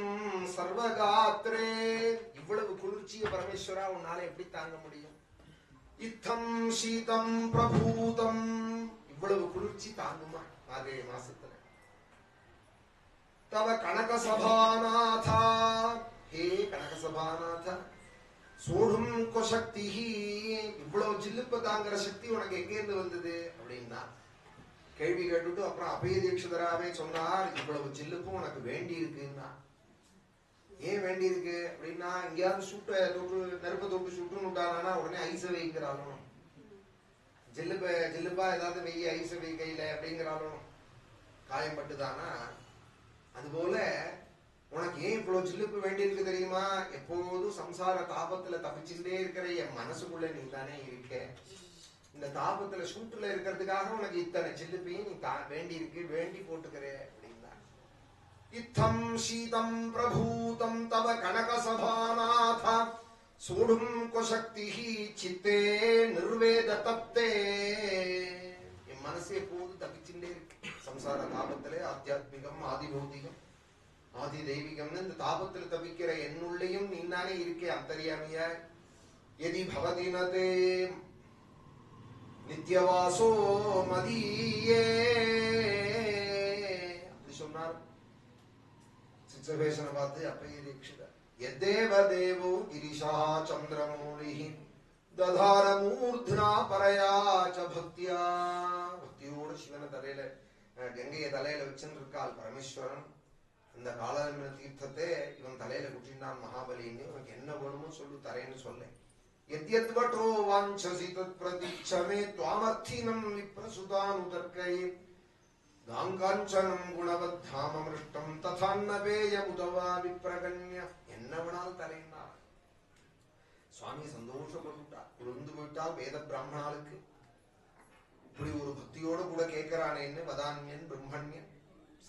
S1: சர்வகாத்ரே, இவ்வளவு குளிர்ச்சிய பரமேஸ்வரா உன்னால எப்படி தாங்க முடியும்? இத்தம் சீதம் பிரபூதம், இவ்வளவு குளிர்ச்சி தாங்குமா மார்கழி மாசத்துல? தவ கனக சபாநாதா, ஹே கனக சபாநாதா, சோடும் கொசக்தி, இவ்வளவு ஜில்லுப்ப தாங்குற சக்தி உனக்கு எங்க இருந்து வந்தது அப்படின்னா கேள்வி கேட்டுட்டு அப்புறம் அபய தீட்சிதராவே சொன்னார், இவ்வளவு ஜில்லுப்பும் உனக்கு வேண்டி இருக்குன்னா. ஏன் வேண்டி இருக்கு அப்படின்னா, எங்கேயாவது சுட்ட தொட்டு நெருப்ப தொட்டு சுட்டுன்னு விட்டானா உடனே ஐச வைக்கிறாலும், ஜில்லுப்பா ஏதாவது வெய்ய ஐச வை கையில அப்படிங்கிறாலும் காயம் பட்டுதானா. அதுபோல உனக்கு ஏன் இவ்வளவு ஜில்லுப்பு வேண்டி இருக்கு தெரியுமா? எப்போதும் சம்சார தாபத்துல தப்பிச்சுட்டே இருக்கிற என் மனசுக்குள்ள நீ தானே இருக்க. இந்த தாபத்துல சூட்டுல இருக்கிறதுக்காக உனக்கு இத்தனை ஜில்லுப்பையும் நீ வேண்டி இருக்கு, வேண்டி போட்டுக்கிற அப்படின்னா. இத்தம் சீதம் பிரபூதம் தவ கனக சபாநாத, சோடும் கொசக்தி சித்தே நிர்வேத தப்தே, என் மனசு எப்போது தப்பிச்சுட்டே இருக்கு சம்சார தாபத்திலே. ஆத்தியாத்மிகம் ஆதிபௌதிகம் ஆதி தெய்வீகம்னு இந்த தாபத்துல தவிக்கிற என்னுள்ளையும் நீனானே இருக்கே அந்தரியாமியா. எதி பவதினதே நித்யவாசோ மதியே, அப்படி சொன்னார் சித்சபேஷனை பார்த்து அப்பய தீட்சிதர். எத்தேவ தேவோ கிரிஷா சந்திரமௌலி ததார மூர்த்னா பரயா ச பக்தியா, பக்தியோட சிவனை தலையில கங்கையை தலையில வச்சுன்னு இருக்காள் பரமேஸ்வரன். இந்த காலதர்ம தீர்த்தத்தை இவன் தலையில குட்டினான் மகாபலின்னு. உனக்கு என்ன வேணுமோ சொல்லு தரேன்னு சொல்ல. यद्यद्वटो वाञ्छसि तत्प्रतीच्छ मे त्वामर्थिनं विप्रसुतानुतर्कये गाङ्गाञ्चनं गुणवद्धाममृष्टं तथान्नपेयमुतवा विप्रगण्य என்ன வேணாலும் தரேன்னா சுவாமி சந்தோஷப்பட்டுட்டா. விழுந்து போயிட்டால் வேத பிராமணாளுக்கு இப்படி ஒரு பக்தியோடு கூட கேட்கிறானேன்னு வதான்யன் பிரம்மண்யன்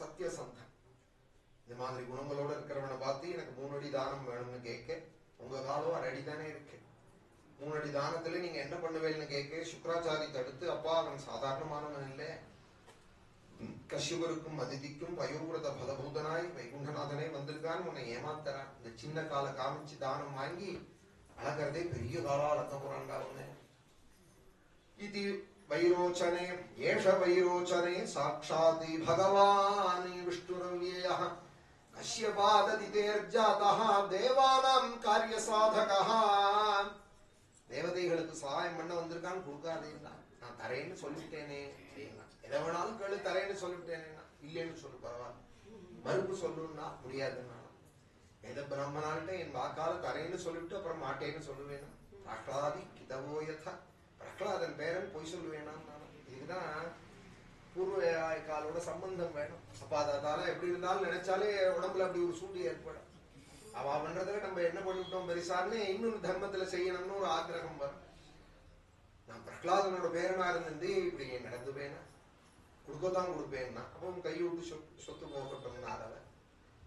S1: சத்தியசந்தன் இந்த மாதிரி குணங்களோட இருக்கிறவனை பார்த்து எனக்கு 3 அடி தானம் வேணும்னு கேட்க, உங்க காலம் 1 அடி தானே இருக்கு, 3 அடி தானத்துல நீங்க என்ன பண்ணுவேன்னு கேட்க சுக்ராச்சாரி தடுத்து, அப்பா அவன் சாதாரணமானவன் இல்லை, கஷ்யபருக்கும் அதிதிக்கும் வயோவிரத பலபூதனாய் வைகுண்டநாதனே வந்திருக்கான்னு உன்னை ஏமாத்தறான். இந்த சின்ன கால காமிச்சு தானம் வாங்கி அழகிறதே பெரிய காலா அழக்க போறான்டா அவனு. இது வைரோச்சனே ஏஷ வைரோச்சனே சாட்சாதி பகவானி விஷ்ணுரவ்யயः கஷ்யபாததிதேர்ஜாதः தேவானாம் காரிய சாதகः. தேவதைகளுக்கு சகாயம் பண்ண வந்திருக்கான்னு கொடுக்காதேன்னா, நான் தரேன்னு சொல்லிட்டேனே அப்படின்னா, எதை வேணாலும் கேளு தரேன்னு சொல்லிட்டேனேன்னா, இல்லைன்னு சொல்லு பரவாயில்ல, மறுப்பு சொல்லுன்னா முடியாதுன்னா, வேத பிராமணால்கிட்ட என் வாக்கால தரேன்னு சொல்லிட்டு அப்புறம் மாட்டேன்னு சொல்லுவேனா, பிரகலாதி கிதவோயதா, பிரகலாதன் பேரன் போய் சொல்லுவேனா. இதுதான் பூர்வ காலோட சம்பந்தம் வேணும். அப்ப அதால எப்படி இருந்தாலும் நினைச்சாலே உடம்புல அப்படி ஒரு சூடு ஏற்படும். அவ பண்றதுல நம்ம என்ன பண்ணிவிட்டோம் பெருசான்னு இன்னொரு தர்மத்துல செய்யணும்னு ஒரு ஆக்கிரகம் வரும். நான் பிரகலாதனோட பேரனா இருந்து இப்படி நடந்துவேனா, கொடுக்கத்தான் கொடுப்பேன்னா, அப்போ கை விட்டு சொத்து போகட்டும்.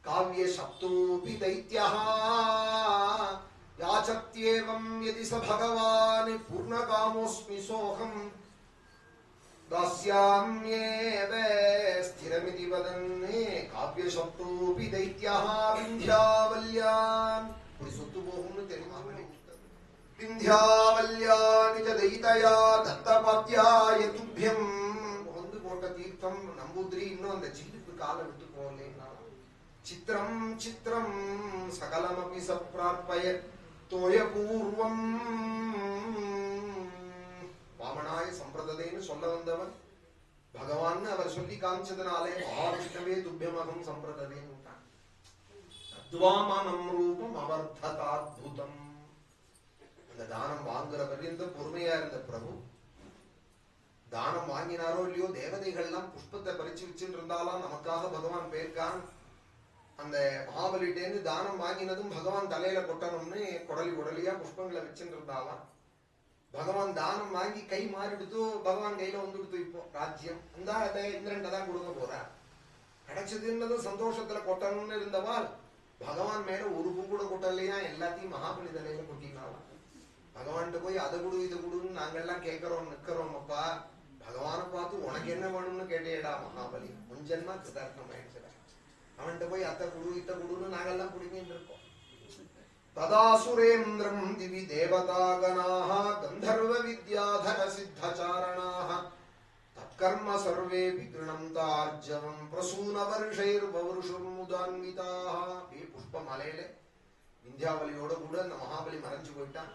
S1: காவிய சப்தோபி தைத்யஹ யாச்சத்யேவம் யதி ச பகவான் பூர்ணகாமோஸ்மி சோகம் தாஸ்யாம்யேவ ஸ்திரமிதி வதன்னே காவிய சப்தோபி தைத்யஹ விந்தியாவல்யான். இப்படி சொத்து போகும்னு தெரியுமா? விந்தியாவல்யா நிஜ தைதயா தத்தபாத்யாய துப்யம். வந்து போட்ட தீர்த்தம் நம்பூதிரி இன்னும் அந்த ஜில்லுக்கு காலை விட்டு போகலேன்னா, சித்திரம் சித்திரம் சகலமபி சப்ரார்ப்பய தோயபூர்வம். வாமனாய சம்பிரததேன்னு சொல்ல வந்தவன் பகவான் அவர் சொல்லி காமிச்சதுனாலே மகாவிஷ்ணவே துப்பியமகம் சம்பிரததேன்னு தத்வாமனம் ரூபம் அவர்த்ததாத்புதம். அந்த தானம் வாங்குற பர்யந்த பொறுமையா இருந்த பிரபு தானம் வாங்கினாரோ இல்லையோ, தேவதைகள்லாம் புஷ்பத்தை பறிச்சு வச்சுட்டு இருந்தாலும் நமக்காக பகவான் பேர்க்கான். அந்த மகாபலிட்டேந்து தானம் வாங்கினதும் பகவான் தலையில கொட்டணும்னு குடலியா புஷ்பங்களை வச்சுட்டு இருந்தாலாம். பகவான் தானம் வாங்கி கை மாறிடுத்து, பகவான் கையில வந்துடுத்து. இப்போ ராஜ்யம் அந்த இந்திரன் தான் கொடுக்க போற, கிடைச்சதுன்னதும் சந்தோஷத்துல கொட்டணும்னு இருந்தவாள் பகவான் மேல ஒரு பூ கூட கொட்டலையா, எல்லாத்தையும் மகாபலி தலையில கொட்டினாலாம். பகவான்கிட்ட போய் அதை கொடு இதை கொடுன்னு நாங்கெல்லாம் கேட்கிறோம் நிக்கிறோம். அப்பா பகவானை பார்த்து உனக்கு என்ன வேணும்னு கேட்டேடா மகாபலி. முன்ஜன்மா கிருதார்த்தம் ஆயிடுச்சு. அவன்கிட்ட போய் அத்தை குடு இத்த குடுன்னு நாங்கெல்லாம் குடிக்கிட்டு இருக்கோம். ததாசுரேந்திரம் திவி தேவதாகனாஹ கந்தர்வ வித்யாதர சித்தசாரணாஹ தற்கர்ம சர்வே விக்ரணந்தார்ஜவம் பிரசூன வருஷைர் பவருஷமுதான்விதாஹ. அப்படியே புஷ்ப மலையில விந்தியாவலியோட கூட அந்த மகாபலி மறைஞ்சு போயிட்டான்.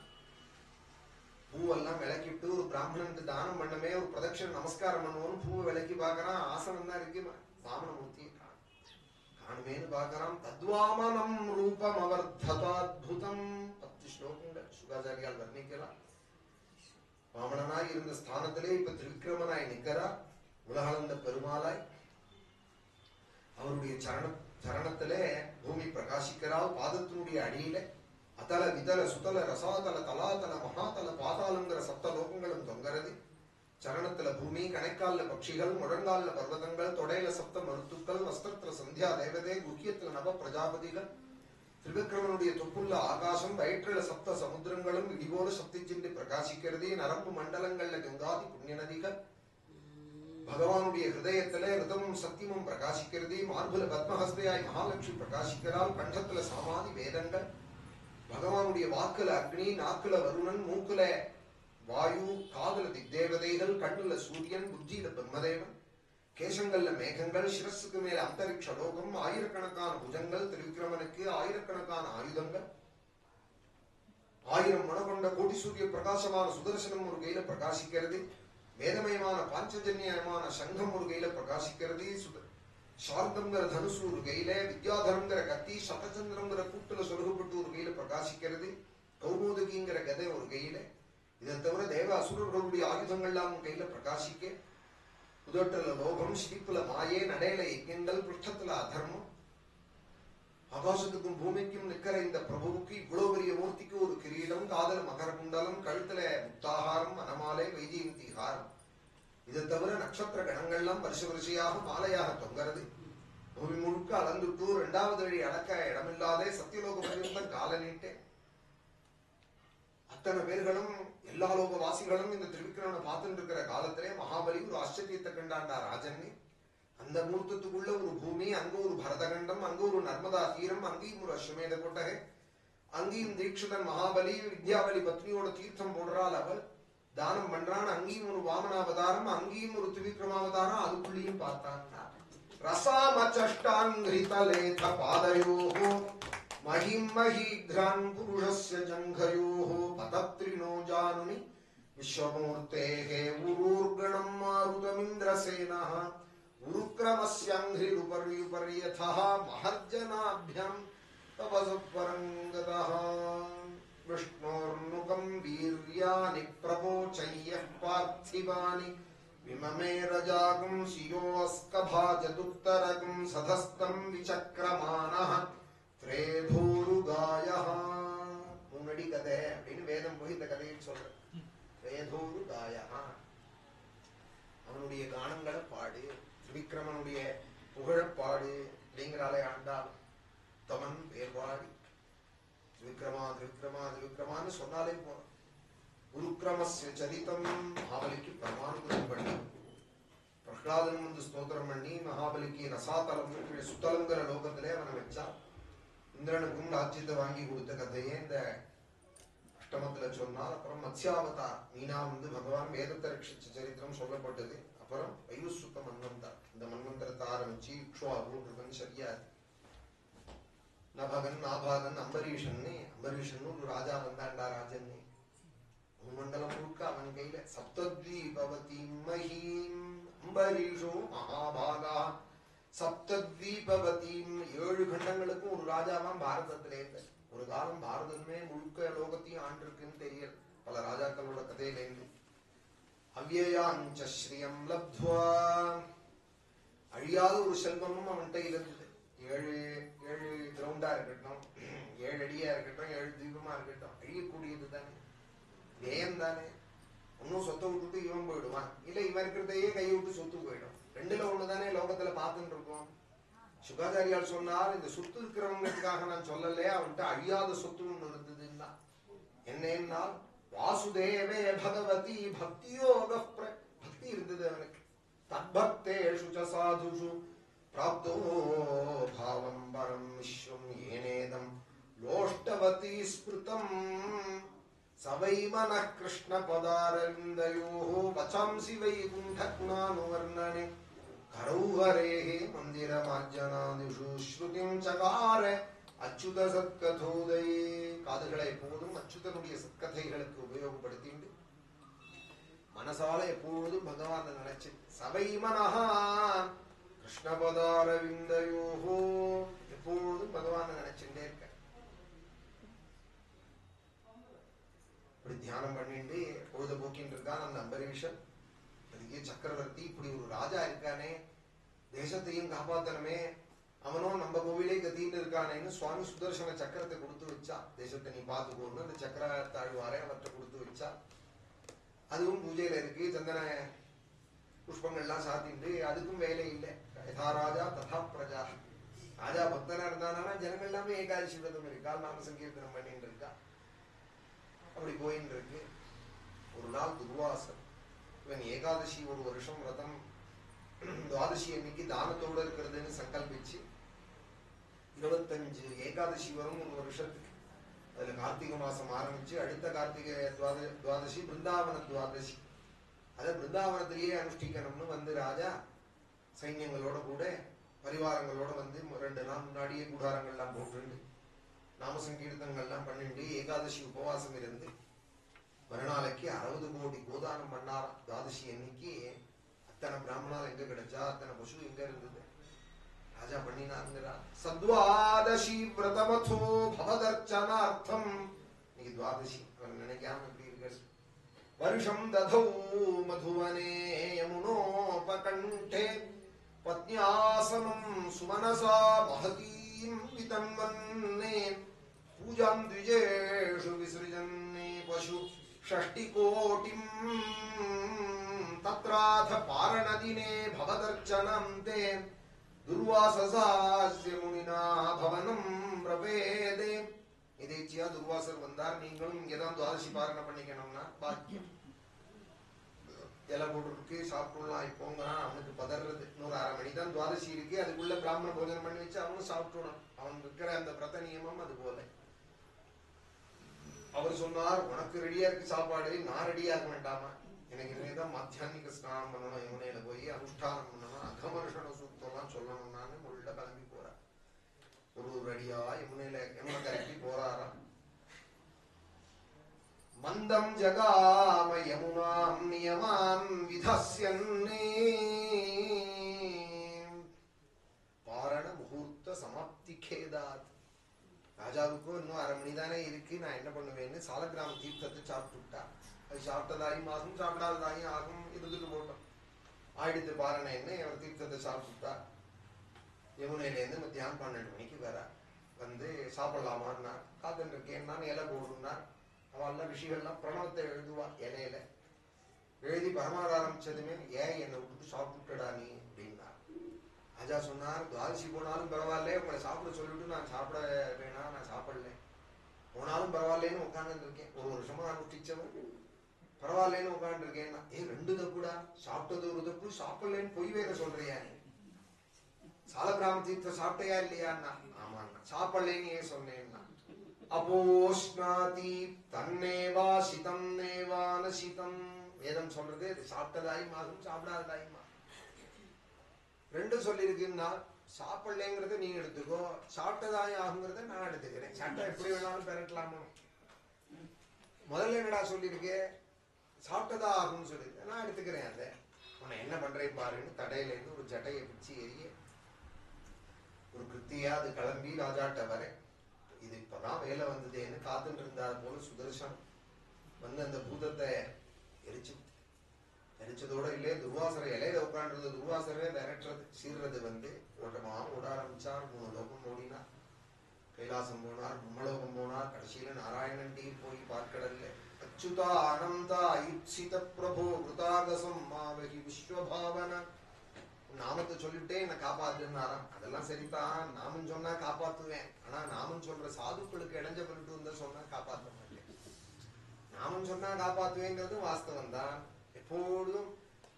S1: பூவெல்லாம் விளக்கிட்டு ஒரு பிராமணனுக்கு தானம் பண்ணமே, ஒரு பிரதட்சண நமஸ்காரம் பண்ணுவோம், பூவை விளக்கி பாக்குறான், ஆசனம் தான் இருக்கு, வாமனமூர்த்தி காணுமேனு பாக்குறான். தத்வாமனம் ரூபம் அவர்த்ததாத்புதம். 10 ஸ்லோகங்கள் சுகாச்சாரியால் வர்ணிக்கலாம். வாமனனாய் இருந்த ஸ்தானத்திலே இப்ப திரிவிக்ரமனாய் நிற்கிறார், உலகளந்த பெருமாளாய். அவருடைய சரணத்திலே பூமி பிரகாசிக்கிறாள். பாதத்தினுடைய அடியில அதல விதல சுதல ரசாதல தலாதல மகாதல பாதாளங்கிற 7 லோகங்களும் தொங்கறது. சரணத்துல பூமி, கணைக்கால பட்சிகள், முழங்கால பர்வதங்கள், தொடையில 7 மருத்துக்கள், வஸ்திரத்துல சந்தியா தேவதே, குக்கியத்துல நவ பிரஜாபதிகள், திரிவிக்ரமனுடைய தொப்புள்ள ஆகாசம், வயிற்றுல 7 சமுத்திரங்களும் இடிபோல சப்திச்சின்றி பிரகாசிக்கிறது. நரம்பு மண்டலங்கள்ல கங்காதி புண்ணிய நதிகள். பகவானுடைய ஹிருதயத்திலே ரிதமும் சத்தியமும் பிரகாசிக்கிறது. மார்புல பத்மஹஸ்தையாய் மகாலட்சுமி பிரகாசிக்கிறாள். கண்டத்துல சாமாதி வேதங்கள். பகவானுடைய வாக்குல அக்னி, நாக்குல வருணன், மூக்குல வாயு, காதுல திக்தேவதைகள், கண்ணுல சூரியன், புத்தியில பிரம்மதேவன், கேசங்கள்ல மேகங்கள், சிரஸுக்கு மேல அந்தரிக்ஷ லோகம், ஆயிரக்கணக்கான புஜங்கள், திரிவிக்ரமனுக்கு ஆயிரக்கணக்கான ஆயுதங்கள், 1000 மணகொண்ட கோடி சூரிய பிரகாசமான சுதர்சனம் ஒரு கையில பிரகாசிக்கிறது. வேதமயமான பாஞ்சஜன்யமான சங்கம் ஒரு கையில பிரகாசிக்கிறது. சார்தங்கிற தனுசு ஒரு கையில, வித்யாதரங்கிற கத்தி, சதச்சந்திரங்கிற கூட்டுல சொருகப்பட்டு ஒரு கையில பிரகாசிக்கிறது. கௌமுதுகிங்கிற கதை ஒரு கையில, இதை தவிர தேவ அசுரர்களுடைய ஆயுதங்கள்லாம் கையில பிரகாசிக்க, உதட்டுல லோகம், ஸ்ரீப்புல மாயே, நடையில யஜ்ஞங்கள், புஷ்டத்துல அதர்மம். ஆகாசத்துக்கும் பூமிக்கும் நிக்கிற இந்த பிரபுவுக்கு இவ்வளவு பெரிய மூர்த்திக்கு ஒரு கிரீடம், காதல் மகர குண்டலம், கழுத்துல முக்தாகாரம், மனமாலை, வைஜெயந்திஹாரம். இதை தவிர நட்சத்திர கணங்கள்லாம் வருஷ வரிசையாக மாலையாக தொங்கிறது. பூமி முழுக்க அளந்துட்டு 2வது அடி அடக்க இடமில்லாதே சத்தியலோக பரியந்தம் கால நீட்டே. அத்தனை பேர்களும் எல்லா லோகவாசிகளும் இந்த திருவிக்கிரமனை பார்த்துட்டு இருக்கிற காலத்திலே மகாபலி ஒரு ஆச்சரியத்தை கண்டாண்டா ராஜன்னி. அந்த மூர்த்தத்துக்குள்ள ஒரு பூமி, அங்க ஒரு பரதகண்டம், அங்க ஒரு நர்மதா தீரம், அங்கேயும் ஒரு அஸ்வமேத கொட்டகை, அங்கேயும் தீட்சிதன் மகாபலி வித்யாபலி பத்னியோட தீர்த்தம் போடுறாள் அவள், தானம் பண்றான். அங்கேயும் ஒரு வாமனாவதாரம், அங்கேயும் ஒரு திரிவிக்ரமாவதாரம், அதுக்குள்ளேயும் பார்த்தான். ரசாமச்சஷ்டாங்கிரிதலேத பாதயோஹோ மஹிம் மஹீக்ரான் புருஷஸ்ய ஜங்கயோஹோ பதத்ரிணோ ஜானுனி விஸ்வமூர்த்தேஹே உரூர்கணம் மாருதமிந்திரசேனஹ உருக்ரமஸ்யங்கிரிருபர்யுபர்யதஹ மஹர்ஜனாभ्यம் தபஸபரங்கதஹ விஷ்ணோர்னுகம் வீர்யானி பிரபோச்சய்யः பார்த்திவானி விமமே ரஜாகம் சியோஸ்கபாஜதுத்தரகம் சதஸ்தம் விசக்ரமானஹ த்ரேதூருகாயஹ. முன்னடி கதை அப்படின்னு வேதம் போய் இந்த கதையை சொல்ற. த்ரேதூருகாயஹ, அவனுடைய கானங்களை பாடு, திரிவிக்ரமனுடைய புகழப்பாடு அப்படிங்கிறாலே ஆண்டாள். தமன் பேர்வாடி திரிவிக்ரமா திரிவிக்ரமா திரிவிக்ரமான்னு சொன்னாலே போறோம். உருக்ரமஸ்ய சரிதம் மகாபலிக்கு பிரமானுகிரகம் பண்ணி, பிரஹ்லாதன் வந்து ஸ்தோத்திரம் பண்ணி மகாபலிக்கு ரசாதலம் சுத்தலங்கிற லோகத்திலே அவனை வச்சா. இந்திரனுக்கும் ராஜ்யத்தை வாங்கி கொடுத்த கதையே இந்த அஷ்டமத்துல சொன்னால். அப்புறம் மத்ஸ்யாவதார் மீனா வந்து பகவான் வேதத்தை ரட்சிச்ச சரித்திரம் சொல்லப்பட்டது. அப்புறம் வைவஸ்வத மன்வந்தர், இந்த மன்வந்தரத்தை ஆரம்பிச்சு இக்ஷ்வாகுன்னு சரியா நபகன் நாபாகன் அம்பரீஷன்னு ஒரு ராஜா வந்தாண்டா. ராஜன் மண்டலம் முழுக்க அவன் கையில. சப்தத்வீபவதி மஹீம் அம்பரீஷோ மகாபாகா சப்தத்வீபவதீம், 7 கண்டங்களுக்கும் ஒரு ராஜாவான் பாரதத்திலே இருந்த. ஒரு காலம் பாரதமே முழுக்க லோகத்தையும் ஆண்டிருக்குன்னு தெரியல பல ராஜாக்களோட கதையில இருந்து. அவ்யயாஞ்ச ஸ்ரீயம் லப்த்வா, அழியாத ஒரு செல்வமும் அவன்கிட்ட இருந்தது. 7 கிரவுண்டா இருக்கட்டும், 7 அடியா இருக்கட்டும், 7 தீபமா இருக்கட்டும், அழியக்கூடியது தானே, வேயம் தானே. ஒன்னும் சொத்தை விட்டுட்டு இவன் போயிடுவான், இல்ல இவன் இருக்கிறதையே கையை விட்டு சொத்து போயிடும். 2ல 1 தானே லோகத்துல பார்த்துட்டு இருக்கோம். சுகாச்சாரியால் சொன்னார், இந்த சொத்து இருக்கிறவங்களுக்காக நான் சொல்லல, அவன்கிட்ட அழியாத சொத்து ஒண்ணு இருந்ததுன்னா என்னன்னா வாசுதேவே பகவதி பக்தியோக, பக்தி இருந்தது அவனுக்கு. தத்பக்தேஷு ச சாதுஷு பிராப்தோ பாவம் பரம் விஸ்வம் ஏனேதம் லோஷ்டவதி ஸ்மிருதம் சவை மனः கிருஷ்ண பதாரவிந்தயோः வசாம்சி வைகுண்ட குணானுவர்ணனே கரௌஹரேஹ மந்திரமார்ஜனாதிஷு ஸ்ருதிம் சகார அச்சுத சத்கதோதயே. காதுகளை எப்போதும் அச்சுதனுடைய சத்கதைகளுக்கு உபயோகப்படுத்திண்டு மனசால எப்பொழுதும் பகவான் நினைச்சு. சவை மனஹ கிருஷ்ண பதாரவிந்தயோஹோ, எப்பொழுதும் பகவான் நினைச்சுட்டே இருக்க. இப்படி தியானம் பண்ணிட்டு பொழுது போக்கின்னு இருக்கான் அந்த அம்பரீஷன். பெரிய சக்கரவர்த்தி, இப்படி ஒரு ராஜா இருக்கானே, தேசத்தையும் காப்பாத்தனமே, அவனும் நம்ம கோவிலே கத்தின்னு இருக்கானேன்னு சுவாமி சுதர்சன சக்கரத்தை கொடுத்து வச்சா. தேசத்தை நீ பார்த்துக்கோன்னு அந்த சக்கர தாழ்வாரே அவற்றை கொடுத்து வச்சா. அதுவும் பூஜையில இருக்கு, சந்தன புஷ்பங்கள்லாம் சாத்திட்டு, அதுக்கும் வேலை இல்லை. யதா ராஜா ததா பிரஜா. ராஜா பக்தனா இருந்தானா ஜனங்கள் எல்லாமே ஏகாதசி விரதம் இருக்கா, நாம சங்கீர்த்தனம் பண்ணிட்டு இருக்கா, அப்படி போயின்னு இருக்கு. ஒரு நாள் துர்வாசன், இவன் ஏகாதசி ஒரு வருஷம் விரதம், துவாதசி அன்னைக்கு தானத்தோடு இருக்கிறதுன்னு சங்கல்பிச்சு 25 ஏகாதசி வரும் ஒரு வருஷத்துக்கு. அதுல கார்த்திகை மாசம் ஆரம்பிச்சு அடுத்த கார்த்திகை துவாதசி பிருந்தாவன துவாதசி, அதை பிருந்தாவனத்திலேயே அனுஷ்டிக்கணும்னு வந்து ராஜா சைன்யங்களோட கூட பரிவாரங்களோட வந்து 2 நாள் முன்னாடியே கூடாரங்கள்லாம் போட்டு நாம சங்கீர்த்தங்கள்லாம் பண்ணிட்டு ஏகாதசி உபவாசம் இருந்து மறுநாளைக்கு 60 கோடி கோதானம் பண்ணாராம். துவாதசி அன்னைக்கு அத்தனை பிராமணால் எங்க கிடைச்சா, அத்தனை பசு எங்க இருந்தது, ராஜா பண்ணினாருங்கிறா. சத்வாதசி விரதமதோ பவதர்ச்சனார்த்தம், இன்னைக்கு துவாதசி, அவர் நினைக்காம எப்படி இருக்க. வருஷம் ததௌ மதுவனே யமுனோபகண்டே பத்னியாசனம் சுமனசா மஹதீம் விதன்வன்னே பூஜாம் த்விஜேஷு விசೃஜன்னே பசு ஷஷ்டிகோட்டிம் தத்ராத பாரணதினே பவதர்ச்சனம் தே துர்வாசசாஸ்ய முனினா பவனம் பிரவேதே. இதேச்சியா துர்வாசர் வந்தார், நீங்களும் இங்கதான் துவாதசி பாரணை பண்ணிக்கணும்னா பாக்கியம். இலை போட்டுருக்கு, சாப்பிடலாம் இப்போங்க. அவனுக்கு பதறது இன்னொரு 1/2 மணி தான் துவாதசி இருக்கு, அதுக்குள்ள பிராமண போஜனம் பண்ணி வச்சு அவனும் சாப்பிட்டுணும். அவன் இருக்கிற அந்த பிரத நியமம் அது போல. அவர் சொன்னார், உனக்கு ரெடியா இருக்கு சாப்பாடு, நான் ரெடியா இருக்க வேண்டாமா? எனக்கு இனிமேதான் மத்தியானிக ஸ்நானம் பண்ணணும், யமுனையில போய் அனுஷ்டானம் பண்ணணும், அகமர்ஷண சூக்தம்லாம் சொல்லணும்னான்னு உள்ள கிளம்பி போறார். ஒரு அடியா யமுனையில யமுனை கரைக்கு போறாராம். மந்தம் ஜகாம யமுனாம் நியமான் விதஸ்யன்னே பாரண முகூர்த்த சமாப்தி கேதாத். ராஜாவுக்கும் இன்னும் 1/2 மணி தானே இருக்கு, நான் என்ன பண்ணுவேன்னு சாலக்கிராம தீர்த்தத்தை சாப்பிட்டுட்டா. அது சாப்பிட்டதாயும் ஆகும், சாப்பிடாததாயும் ஆகும், இருந்துட்டு போட்டோம். ஆயிடுத்து பாரணேன்னு அவர் தீர்த்தத்தை சாப்பிட்டுட்டா. யமுனையிலேருந்து மத்தியானம் 12 மணிக்கு வர வந்து சாப்பிடலாமான்னா காத்துட்டு இருக்கேன், நான் இலை போடுன்னா. அவெல்லாம் ரிஷிகள்லாம் பிரணவத்தை எழுதுவா இலையில. எழுதி பரமாரம்பிச்சதுமே, ஏன் என்னை விட்டுட்டு சாப்பிட்டுட்டடா நீ அப்படின்னா. ராஜா சொன்னார், துவாதசி போனாலும் பரவாயில்ல, உங்களை சாப்பிட சொல்லிட்டு நான் சாப்பிட வேணாம், நான் சாப்பிடல. போனாலும் பரவாயில்லன்னு உட்காந்து இருக்கேன். 1 வருஷமா அனுஷ்டிச்சவன் பரவாயில்லன்னு உட்காந்து இருக்கேன்னா. 2 தப்புடா, சாப்பிட்டது ஒரு தப்பு, சாப்பிடலன்னு பொய் வேற சொல்றியா நீ? சாலக்கிராம தீர்த்த சாப்பிட்டையா இல்லையான்னா. ஆமாண்ணா. சாப்பிடலேன்னு ஏன் சொன்னேன்னா, அப்போஷ்ணாதி தன்னேவா சிதம் நேவான சிதம். வேதம் சொல்றது சாப்பிட்டதாயும் ஆகும், சாப்பிடாததாயுமா. 2 சொல்லிருக்குன்னா, சாப்பிடலங்கிறத நீ எடுத்துக்கோ, சாப்பிட்டதாயும் ஆகுங்கிறத நான் எடுத்துக்கிறேன். சட்டம் எப்படி வேணாலும் பெறட்டலாமோ. முதல்ல என்னடா சொல்லிருக்கு, சாப்பிட்டதா ஆகும்னு சொல்லிருக்கு, நான் எடுத்துக்கிறேன். அதை உன்னை என்ன பண்றேன் பாருன்னு தடையில இருந்து ஒரு ஜட்டையை பிடிச்சி எரிய ஒரு கிருத்தியா அது கிளம்பி ராஜாட்ட வர. இது இப்பதான் வேலை வந்ததேன்னு காத்துட்டு இருந்தார் போல சுதர்சனம் வந்து அந்த பூதத்தை எரிச்சதோட இல்லையே துர்வாசர இலையில உட்காண்டிருந்த துர்வாசரவே விரட்டுறது சீர்றது வந்து ஓட்டமா ஓட ஆரம்பிச்சார். 3 லோகம் ஓடினார். கைலாசம் போனார், பிரம்மலோகம் போனார், கடைசியில நாராயணன் டீ போய் பார்க்கடல்ல அச்சுதா ஆனந்தா ஐப்சித பிரபோ கிருதாகசம் மாவகி விஸ்வபாவன. நாமத்தை சொல்லிட்டே என்ன காப்பாத்துனாராம். அதெல்லாம் சரிதான், நாமம் சொன்னா காப்பாத்துவேன், ஆனா நாமம் சொல்ற சாதுக்களுக்கு இடைஞ்ச பண்ணிட்டு வந்த சொன்னா காப்பாற்ற மாட்டேன். நாமம் சொன்னா காப்பாத்துவேங்கிறது வாஸ்தவம் தான். எப்பொழுதும்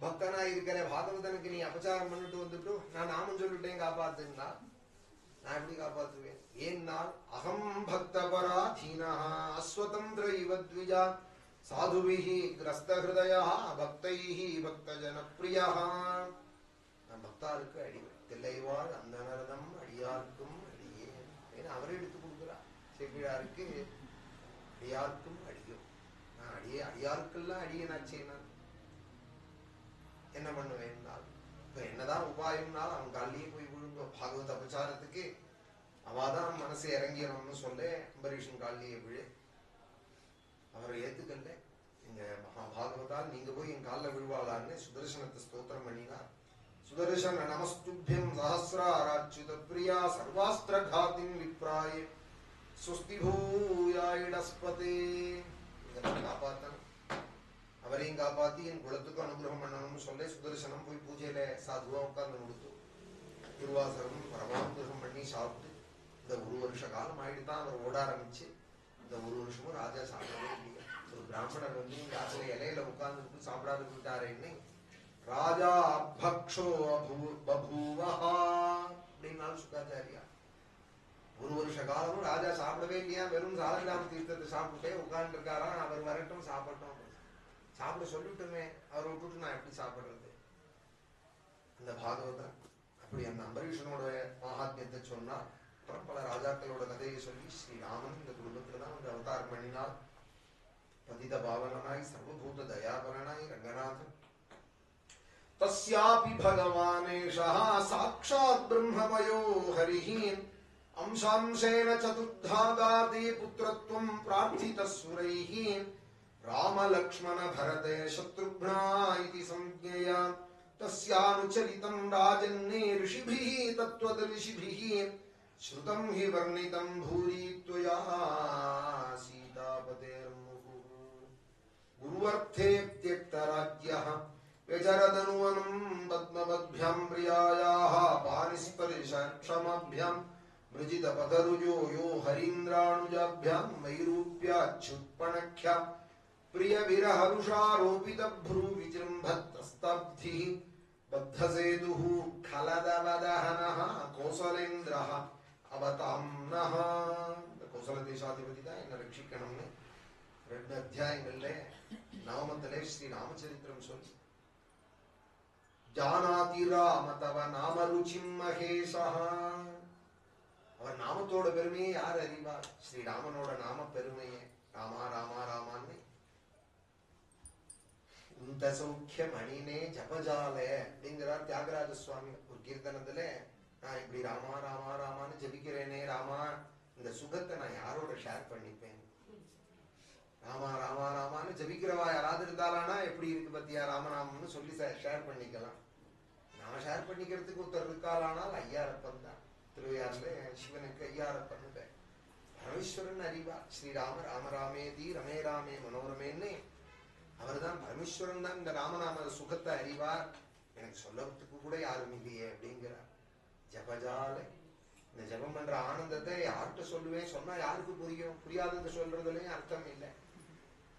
S1: பக்தனா இருக்கிற பாகவதனுக்கு நீ அபச்சாரம் பண்ணிட்டு வந்துட்டு நான் நாமம் சொல்லிட்டேன் காப்பாத்துன்னா நான் எப்படி காப்பாத்துவேன்? ஏன்னால் அகம் பக்த பராதீனா அஸ்வதந்திர இவத்விஜா சாதுபிஹி கிரஸ்த ஹிருதயா பக்தைஹி பக்த ஜனப்பிரியா. நான் பக்தாருக்கு அடிமை, தில்லைவாழ் அந்த நரதம் அடியாருக்கும் அடியே. அவரே எடுத்து கொடுக்குறார். செவ்விழாருக்கு அடியாருக்கும் அடியும். நான் அடியாருக்கெல்லாம் அடியனாச்சேன். என்ன பண்ணுவேன்னாலும் இப்ப என்னதான் உபாயம்னாலும் அவன் காலையே போய் விழுங்க. பாகவத அபச்சாரத்துக்கு அவாதான் மனசு இறங்கிடணும்னு சொல்ல அம்பரீஷன் காலையே விழு. அவரை ஏத்துக்கல. இந்த மகாபாகவதால் நீங்க போய் என் காலில் விழுவாளான்னு சுதர்சனத்தை ஸ்தோத்திரம் பண்ணினார். சுதர்சன நமஸ்துபியம் சஹசிராராச்சுத பிரியா சர்வாஸ்திர காத்தின் விப்ராய சுஸ்தி பூயாயிடஸ்பதே. இதெல்லாம் காப்பாத்தணும், அவரையும் காப்பாத்தி என் குலத்துக்கும் அனுகிரகம் பண்ணணும்னு சொல்ல சுதர்சனம் போய் பூஜையில சாதுவா உட்கார்ந்து கொடுத்து திருவாசகம் பரமானுகிரகம் பண்ணி சாப்பிட்டு இந்த 1 வருஷ காலம் ஆயிட்டுதான் அவர் ஓட ஆரம்பிச்சு. இந்த 1 வருஷமும் ராஜா சாப்பிடவே இல்லையா. ஒரு பிராமணர் வந்து இந்த ஆசில இலையில உட்கார்ந்து சாப்பிடாது விட்டாருன்னு ராஜா அபக்ஷோ பபூவஹா அப்படின்னாலும் சுகாச்சாரியா. 1 வருஷ காலமும் ராஜா சாப்பிடவே இல்லையா, வெறும் சாலக்கிராம தீர்த்தத்தை சாப்பிட்டே உட்கார்ந்து இருக்காரா. அவர் வரட்டும் சாப்பிட்டோம், சாப்பிட சொல்லிட்டுமே, அவரை விட்டுட்டு நான் எப்படி சாப்பிடுறது? அந்த பாகவதன் அப்படி அந்த அம்பரீஷனோட மகாத்மியத்தை சொன்னா. அப்புறம் பல ராஜாக்களோட கதையை சொல்லி ஸ்ரீராமன் இந்த குடும்பத்துலதான் வந்து அவதாரம் பண்ணினார். பதித பாவனாய் சர்வபூத தயாபரனாய் ரங்கநாதன். தஸ்யாபி பகவானேஷா சாக்ஷாத் பிரம்மமயோ ஹரிஹி अंशांशेन चतुर्धागादि पुत्रत्वं प्रार्थितस्सुरैः राम लक्ष्मण भरते शत्रुघ्ना इति संज्ञया तस्यानुचरितं राजन्ने ऋषिभिः तत्त्वदर्शिभिः श्रुतं हि वर्णितं भूरि त्वया सीतापतेर्मुहुः गुरुवर्थे त्यक्तराज्यः व्यचरदनुवनं पद्मपद्भ्यां प्रियायाः पानिस्पर्शक्षमभ्यां मृजितपदरुजो यो हरीन्द्राणुजाभ्यां वैरूप्याच्युत्पणख्या प्रियविरहरुषारोपितभ्रूविजृम्भत्रस्तब्धिः बद्धसेतुः खलदवदहनः कौसलेन्द्रः அவதாம்னஹ. இந்த கோசல தேசாதிபதி தான் என்ன ரட்சிக்கணும்னு 2 அத்தியாயங்கள்ல நாமத்திலே ஸ்ரீ ராமச்சரித்திரம் சொல்லி ஜானாதி ராம தவ நாம ருச்சிம் மகேஷஹ. அவர் நாமத்தோட பெருமையை யார் அறிவார்? ஸ்ரீராமனோட நாம பெருமையே ராமா ராமா ராமான்னு. உந்த சௌக்கிய மணினே ஜபஜாலே அப்படிங்கிறார் தியாகராஜ சுவாமி ஒரு கீர்த்தனத்துல. நான் இப்படி ராமா ராமா ராமான்னு ஜபிக்கிறேனே ராமா, இந்த சுகத்தை நான் யாரோட ஷேர் பண்ணிப்பேன்? ராமா ராமா ராமான்னு ஜபிக்கிறவா யாராவது இருந்தாலானா எப்படி இருக்கு பத்தியா ராமநாமம்னு சொல்லி ஷேர் பண்ணிக்கலாம். நான் ஷேர் பண்ணிக்கிறதுக்கு ஒருத்தர் இருக்காளானால் ஐயாரப்பன் தான். திருவையாறுல சிவனுக்கு ஐயாரப்பன் பேர். பரமேஸ்வரன் அறிவார். ஸ்ரீராம ராம ராமேதி ரமே ராமே மனோரமேன்னு அவர் தான் பரமேஸ்வரன் தான் இந்த ராமநாம சுகத்தை அறிவார். எனக்கு சொல்லறதுக்கு கூட யாரும் இல்லையே அப்படிங்கிறார். ஜபஜால இந்த ஜபம் பண்ற ஆனந்தத்தை யார்கிட்ட சொல்லுவேன்? சொன்னா யாருக்கு புரியும்? புரியாதது சொல்றதுலயும் அர்த்தம் இல்லை.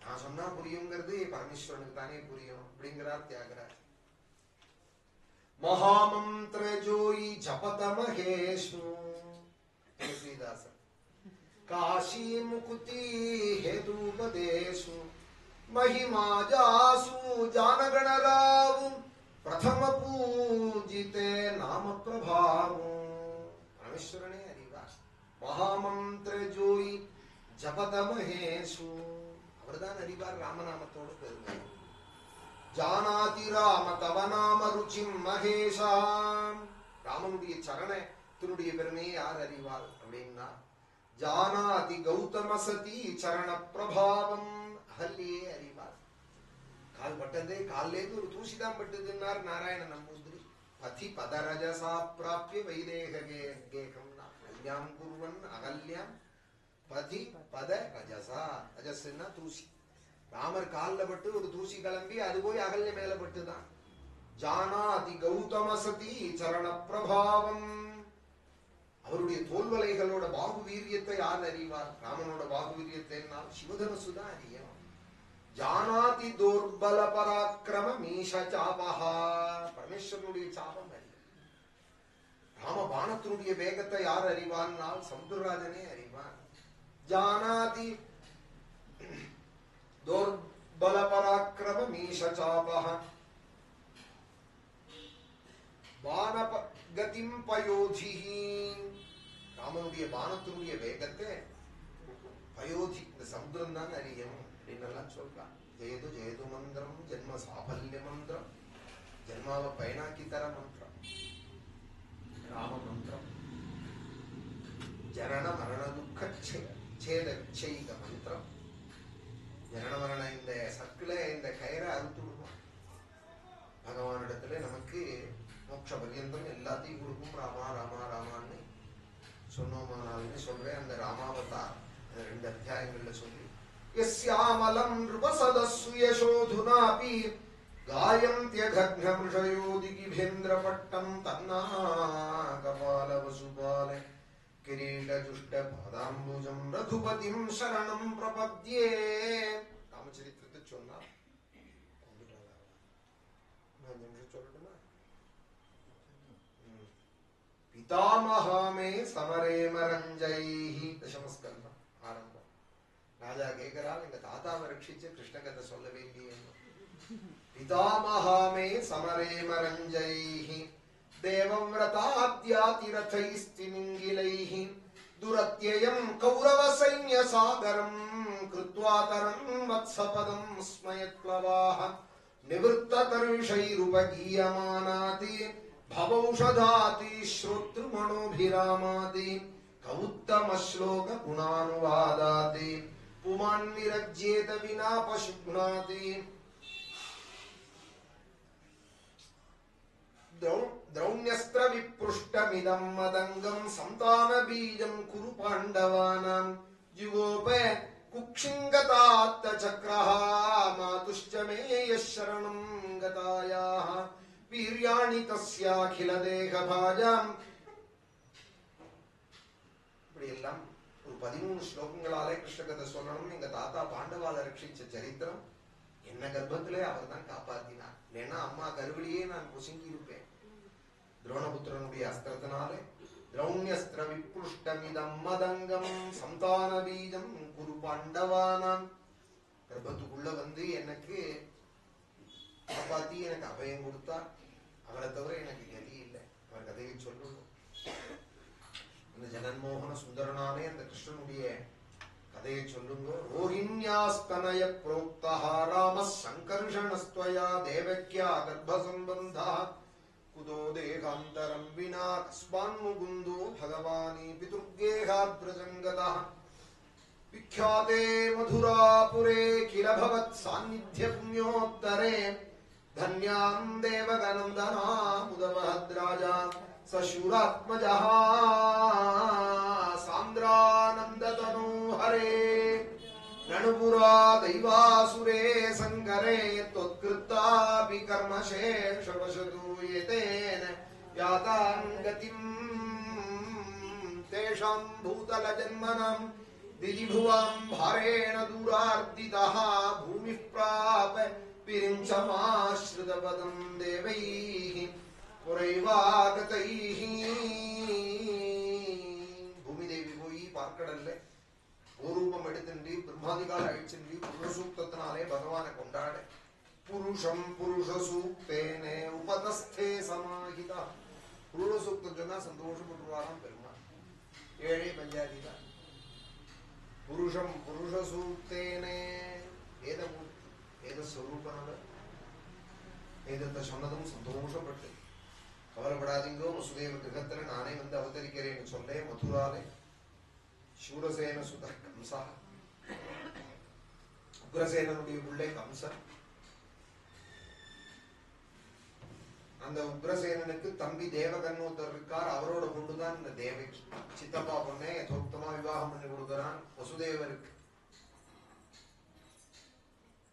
S1: நான் சொன்னா புரியுங்கிறது பரமேஸ்வரனுக்கு தானே புரியும் அப்படிங்கிறார் தியாகராஜ். மகாமந்திர ஜோயி ஜபத மகேஷு ஸ்ரீதாசன் காஷி முகுதி ஹேதுபதேஷு महिमा जासु जानगणरावु प्रथम पूजिते नाम प्रभावु. परमेश्वरने அறிவார். மகாமந்திர ஜோயி ஜபத மகேஷு அவர்தான் அறிவார் ராமநாமத்தோட பெருமை. ஜானாதி ராம தவ நாம ருச்சிம் மகேஷா. ராமனுடைய சரணத்தினுடைய பெருமையை யார் அறிவார் அப்படின்னா ஜானாதி கௌதம சதி சரண பிரபாவம். அகல்லையே அறிவார். கால் பட்டதே கால்லேருந்து ஒரு தூசிதான் பட்டதுன்னார் நாராயண நம்பூதிரி. பதி பதரஜசா பிராப்ய வைதேகேகம்னா கல்யாம் குருவன் அகல்யாம் பதி பத ரஜசா. ரஜஸ்னா தூசி. ராமர் கால்ல பட்டு ஒரு தூசி கிளம்பி அது போய் அகல்ய மேல பட்டுதான். ஜானாதி கௌதம சதி சரண பிரபாவம். அவருடைய தோல்வலைகளோட பாகு வீரியத்தை யார் அறிவார்? ராமனோட பாகு வீரியத்தை சிவதனுசு தான் அறியும். ஜானாதி துர்பல பராக்கிரம மீஷ சாபஹா. பரமேஸ்வரனுடைய சாபம் அறியும். ராம பானத்தினுடைய வேகத்தை யார் அறிவார்னால் சமுத்திரராஜனே அறிவான். ஜானாதி துர்பல பராக்கிரம மீஷ சாபஹா வானப கதிம் பயோதிஹி. ராமனுடைய பானத்தினுடைய வேகத்தை பயோதி இந்த சமுத்திரம் தான் அறியணும் அப்படின்னு சொல்றான். ஜெயது ஜெயது மந்திரம் ஜென்ம சாபல்ய மந்திரம் ஜென்மாவை பயனாக்கி தர மந்திரம் ராம மந்திரம். ஜனன மரண துக்க சேதச்சைக மந்திரம். ஜனன மரண இந்த சர்க்கிள இந்த கயிறை அறுத்து விடுவான். பகவானிடத்துல நமக்கு மோட்ச பர்யந்தம் எல்லாத்தையும் கொடுக்கும் ராமா ராமா ராமான்னு சொன்னோமானாலுமே சொல்றேன். அந்த ராமாவதார் 2 அத்தியாயங்கள்ல சொல்லி யஸ்யாமலம் நிருபசதஸ்ஸு யசோதுனாபி காயந்த்யகக்ஞமிருஷயோதிகிபேந்திரபட்டம் தன்னாகபால வசுபால கிரீடஜுஷ்ட பாதாம்புஜம் ரகுபதிம் சரணம் பிரபத்யே. ராமச்சரித்திரத்தை சொன்னா சொல்லட்டுமா? பிதாமஹாமே சமரேம ரஞ்சைஹி. தசமஸ்கந்தம் ஆரம்பம். ராஜா கேட்கிறாள், எங்க தாத்தாவை ரட்சிச்சு கிருஷ்ண கதை சொல்ல வேண்டிய பிதாமஹாமே சமரேம ரஞ்சைஹி தேவவ்ரதாத்யாதிரதைஸ்திமிங்கிலைஹி துரத்யயம் கௌரவ சைன்ய சாகரம் கிருத்வாதரம் வத்சபதம் ஸ்மயத்ப்ளவாஹ நிவృత్త தர்ஷைருபகீயமானாதி பவௌஷதாதி ஸ்ரோத்ருமணோபிராமாதி கௌத்தம ஸ்லோக குணானுவாதாதே புமான் விரஜ்யேத வினா பசுகுணாதே द्रौण्यस्त्र विपृष्टमिदं मदङ्गं संतान बीजं कुरु पाण्डवानां युगोप कुक्षिङ्गतात्त चक्रः मातुश्च मे यः शरणं गतायाः वीर्याणि तस्याखिल देहभाजाम् இப்படி எல்லாம் ஒரு 13 ஸ்லோகங்களாலே கிருஷ்ண கதை சொல்லணும். எங்க தாத்தா பாண்டவால ரட்சிச்ச சரித்திரம் என்ன கர்ப்பத்திலே அவர் தான் காப்பாத்தினார். இல்லைன்னா அம்மா கருவிலேயே நான் பொசுங்கி இருப்பேன். துரோணபுத்திரனுடைய அஸ்திரத்தினாலே திரௌண்யஸ்திர விபுஷ்டமிதம் மதங்கம் சந்தான பீஜம் குரு பாண்டவானாம் கர்ப்பத்துக்குள்ள வந்து எனக்கு காப்பாத்தி எனக்கு அபயம் கொடுத்தார். அவரை தவிர எனக்கு கதி இல்லை. அவர் கதையை சொல்லுவோம். அந்த ஜெகன்மோகன சுந்தரனானே அந்த கிருஷ்ணனுடைய கதையை சொல்லுங்க. ரோஹிண்யாஸ்தனய புரோக்தா ராம சங்கர்ஷணஸ்த்வயா தேவக்யா கர்ப்பசம்பந்தா குதோ தேகாந்தரம் வினா கஸ்மான் முகுந்தோ பகவானி பிதுர்கேகாத்ரஜங்கதः விக்யாதே மதுராபுரே கில பவத் சாநித்ய புண்ணியோத்தரே தன்யாம் தேவகநந்தனாமுதவஹத்ராஜா சசூராத்மஜः சாந்திரானந்ததனோ ஹரே நணுபுரா தைவாசுரே சங்கரே த்வத்கிருத்தாபி கர்மசேஷவசது யதேன யாதாம் கதிம் தேஷாம் பூதல ஜன்மனம் திதிபுவாம் பாரேண தூரார்த்திதः பூமிः பிராப பிரிஞ்சமாஸ்ருதபதம் தேவைः புரைவாகதைः. பூமி தேவி போய் பார்க்கடல்ல பூரூபம் எடுத்துண்டு பிரம்மாதிகார அழிச்சுண்டு புருஷ சூக்தத்தினாலே பகவானை கொண்டாட புருஷம் புருஷ சூக்தேனே உபதஸ்தே சமாஹிதா. புருஷ சூக்தம் சொன்னா சந்தோஷப்பட்டுருவாராம் பெருமாள். ஏழை பஞ்சாதி தான். புருஷம் புருஷ சூக்தேனே வேதமூர்த்தி வேத ஸ்வரூபனோட வேதத்தை சொன்னதும் சந்தோஷப்பட்டு கவலைப்படாதீங்கோ வசுதேவ கிரகத்துல நானே வந்து அவதரிக்கிறேன்னு சொல்லே மதுராலே சூரசேன சுத கம்சா உக்ரசேனனுடைய பிள்ளை கம்சன். அந்த உக்ரசேனனுக்கு தம்பி தேவகன்னோத்தர் இருக்கார். அவரோட கொண்டுதான் இந்த தேவகி சித்தப்பா பொண்ணே யதோக்தமா விவாகம் பண்ணி கொடுக்கிறான் வசுதேவருக்கு.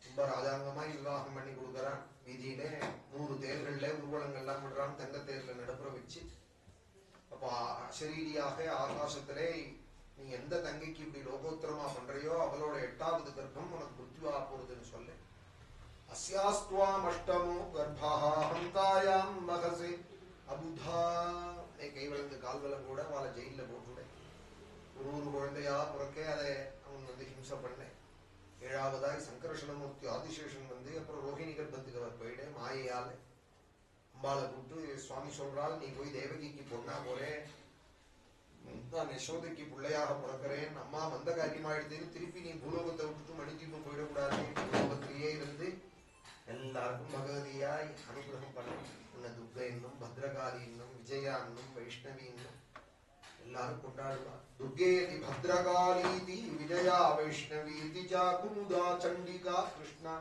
S1: ரொம்ப ராஜாங்கமா விவாகம் பண்ணி கொடுக்கிறான். வீதியிலே 100 தேர்கள்ல ஊர்வலங்கள்லாம் பண்றான். தங்க தேர்ல நடுப்புற வச்சு அப்ப அசரீரியாக ஆகாசத்திலே நீ எந்த தங்கைக்கு இப்படி லோகோத்தரமா பண்றையோ அவளோட 8வது கர்ப்பம் உனக்கு மிருத்யுவா போறதுன்னு சொல்ல அஸ்யாஸ்துவாம் அஷ்டமோ கர்ப்பா ஹந்தாயாம் மகசே அபுதா. கை வளர்ந்து கால் வளம் கூட அவளை ஜெயில போட்டுட. ஒரு குழந்தையா பிறக்க அதை அவன் வந்து ஹிம்சை பண்ணேன். 7வதாய் சங்கர்ஷணமூர்த்தி ஆதிசேஷன் வந்து அப்புறம் ரோஹிணி கர்ப்பத்துக்கு அவர் போயிட மாயையால அம்பாளை கூப்பிட்டு சுவாமி சொல்றாள், நீ போய் தேவகிக்கு பொண்ணா போறே, நான் யசோதைக்கு பிள்ளையாக பிறக்கிறேன், அம்மா வந்த காரியமாயிடுதுன்னு திருப்பி நீ பூலோகத்தை விட்டுட்டு மணிதீபம் போயிடக்கூடாது. பூலோகத்திலேயே இருந்து எல்லாருக்கும் பகவதியாய் அனுகிரகம் பண்ண உன்னை துர்கை என்னும் பத்ரகாளி என்னும் விஜயா என்னும் வைஷ்ணவி என்னும் எல்லாரும் கொண்டாடுவா. துர்கேதி பத்ரகாளீதி விஜயா வைஷ்ணவீதி ச குமுதா சண்டிகா கிருஷ்ணா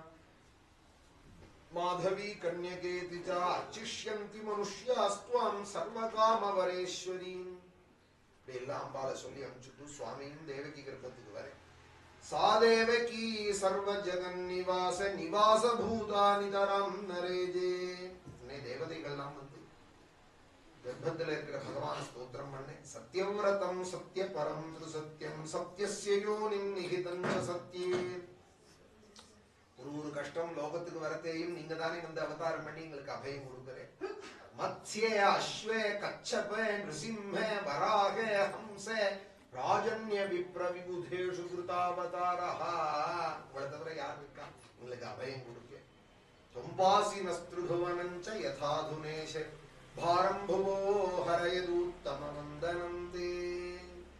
S1: மாதவி கன்யகேதி ச அர்ச்சிஷ்யந்தி மனுஷ்யாஸ்த்வாம் சர்வகாமவரேஸ்வரீம். இப்படி எல்லாம் அம்பால சொல்லி அனுப்பிச்சுட்டு சுவாமியும் தேவகி கர்ப்பத்துக்கு வர சா தேவகி சர்வ ஜெகன் நிவாச நிவாச பூதா நிதரம் நரேஜே. தேவதைகள்லாம் வந்து கர்ப்பத்தில் இருக்கிற பகவான் ஸ்தோத்திரம் பண்ண சத்யவிரதம் சத்ய பரம் சத்தியம் சத்யஸ்ய யோனிம் நிஹிதம் ச சத்யே. ஒரு கஷ்டம் லோகத்துக்கு வரத்தையும் நீங்க தானே வந்து அவதாரம் பண்ணி எங்களுக்கு அபயம் கொடுக்கிறேன். மத்ஸ்ய அஸ்வே கச்சப நிருசிம்ம வராக ஹம்ச ராஜன்ய விப்ர விபுதேஷு கிருதாவதாரஹ. உங்களை தவிர யார் இருக்கா உங்களுக்கு அபயம் கொடுக்க. தொம்பாசி நஸ்திருபுவனஞ்ச யதாதுனேஷ பாரம்பவோ ஹரயதூத்தம வந்தனந்தே.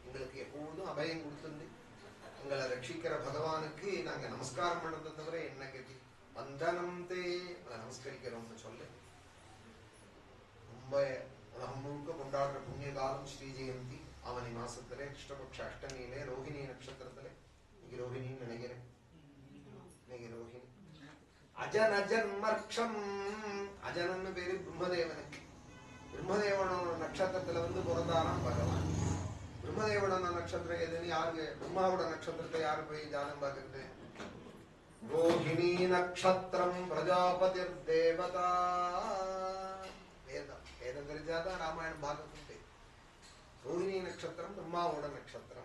S1: உங்களுக்கு எப்பொழுதும் அபயம் கொடுத்துருந்து உங்களை ரட்சிக்கிற பகவானுக்கு நாங்க நமஸ்காரம் பண்ணதை தவிர என்ன கதி. வந்தனந்தே நமஸ்கரிக்கிறோம்னு சொல்ல ரொம்ப உலகம் முழுக்க கொண்டாடுற புண்ணிய காலம் ஸ்ரீ ஜெயந்தி ஆவணி மாசம் மாசத்துல கிருஷ்ணபக்ஷ அஷ்டமியிலே ரோஹிணி நட்சத்திரத்துல, இன்னைக்கு ரோஹிணின்னு நினைக்கிறேன், இன்னைக்கு ரோஹிணி. அஜன் அஜன்மர்க்ஷம், அஜனன்னு பேரு பிரம்மதேவனுக்கு. பிரம்மதேவனோட நட்சத்திரத்துல பிறந்தாராம் பகவான். பிரம்மதேவனோட நட்சத்திரம் எதுன்னு யாருக்கு, பிரம்மாவோட நட்சத்திரத்தை யாரு போய் ஜாதம் பார்க்கறது? ரோஹிணி நட்சத்திரம் பிரஜாபதி தேவதா. வேதம் வேதம் தெரிஞ்சாதான் ராமாயணம் பாகவதம் தெரியும். ரோஹிணி நட்சத்திரம் பிரம்மாவோட நட்சத்திரம்.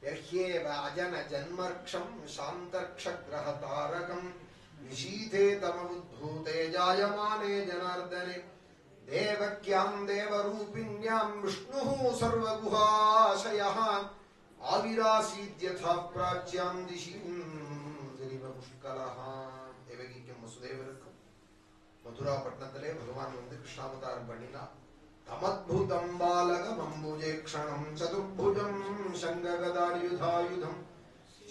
S1: யஹ்யேவ அஜன ஜன்மர்க்ஷம் சாந்தர்க்ஷ கிரக தாரகம் நிஷீதே தமவுத்பூதே ஜாயமானே ஜனார்தனே தேவக்யாம் தேவரூபிண்யாம் விஷ்ணுஹு சர்வகுஹாசயஹ ஆவிராசீத்யதா ப்ராச்யாம் திஷிம் ஜரிவ புஷ்கலஹ. தேவகிக்கும் வசுதேவருக்கும் மதுரா பட்டணத்திலே பகவான் கிருஷ்ணாவதாரம் பண்ணினார். தமத்புதம் பாலகம் அம்புஜேக்ஷணம் சதுர்புஜம் சங்ககதாயுதாயுதம்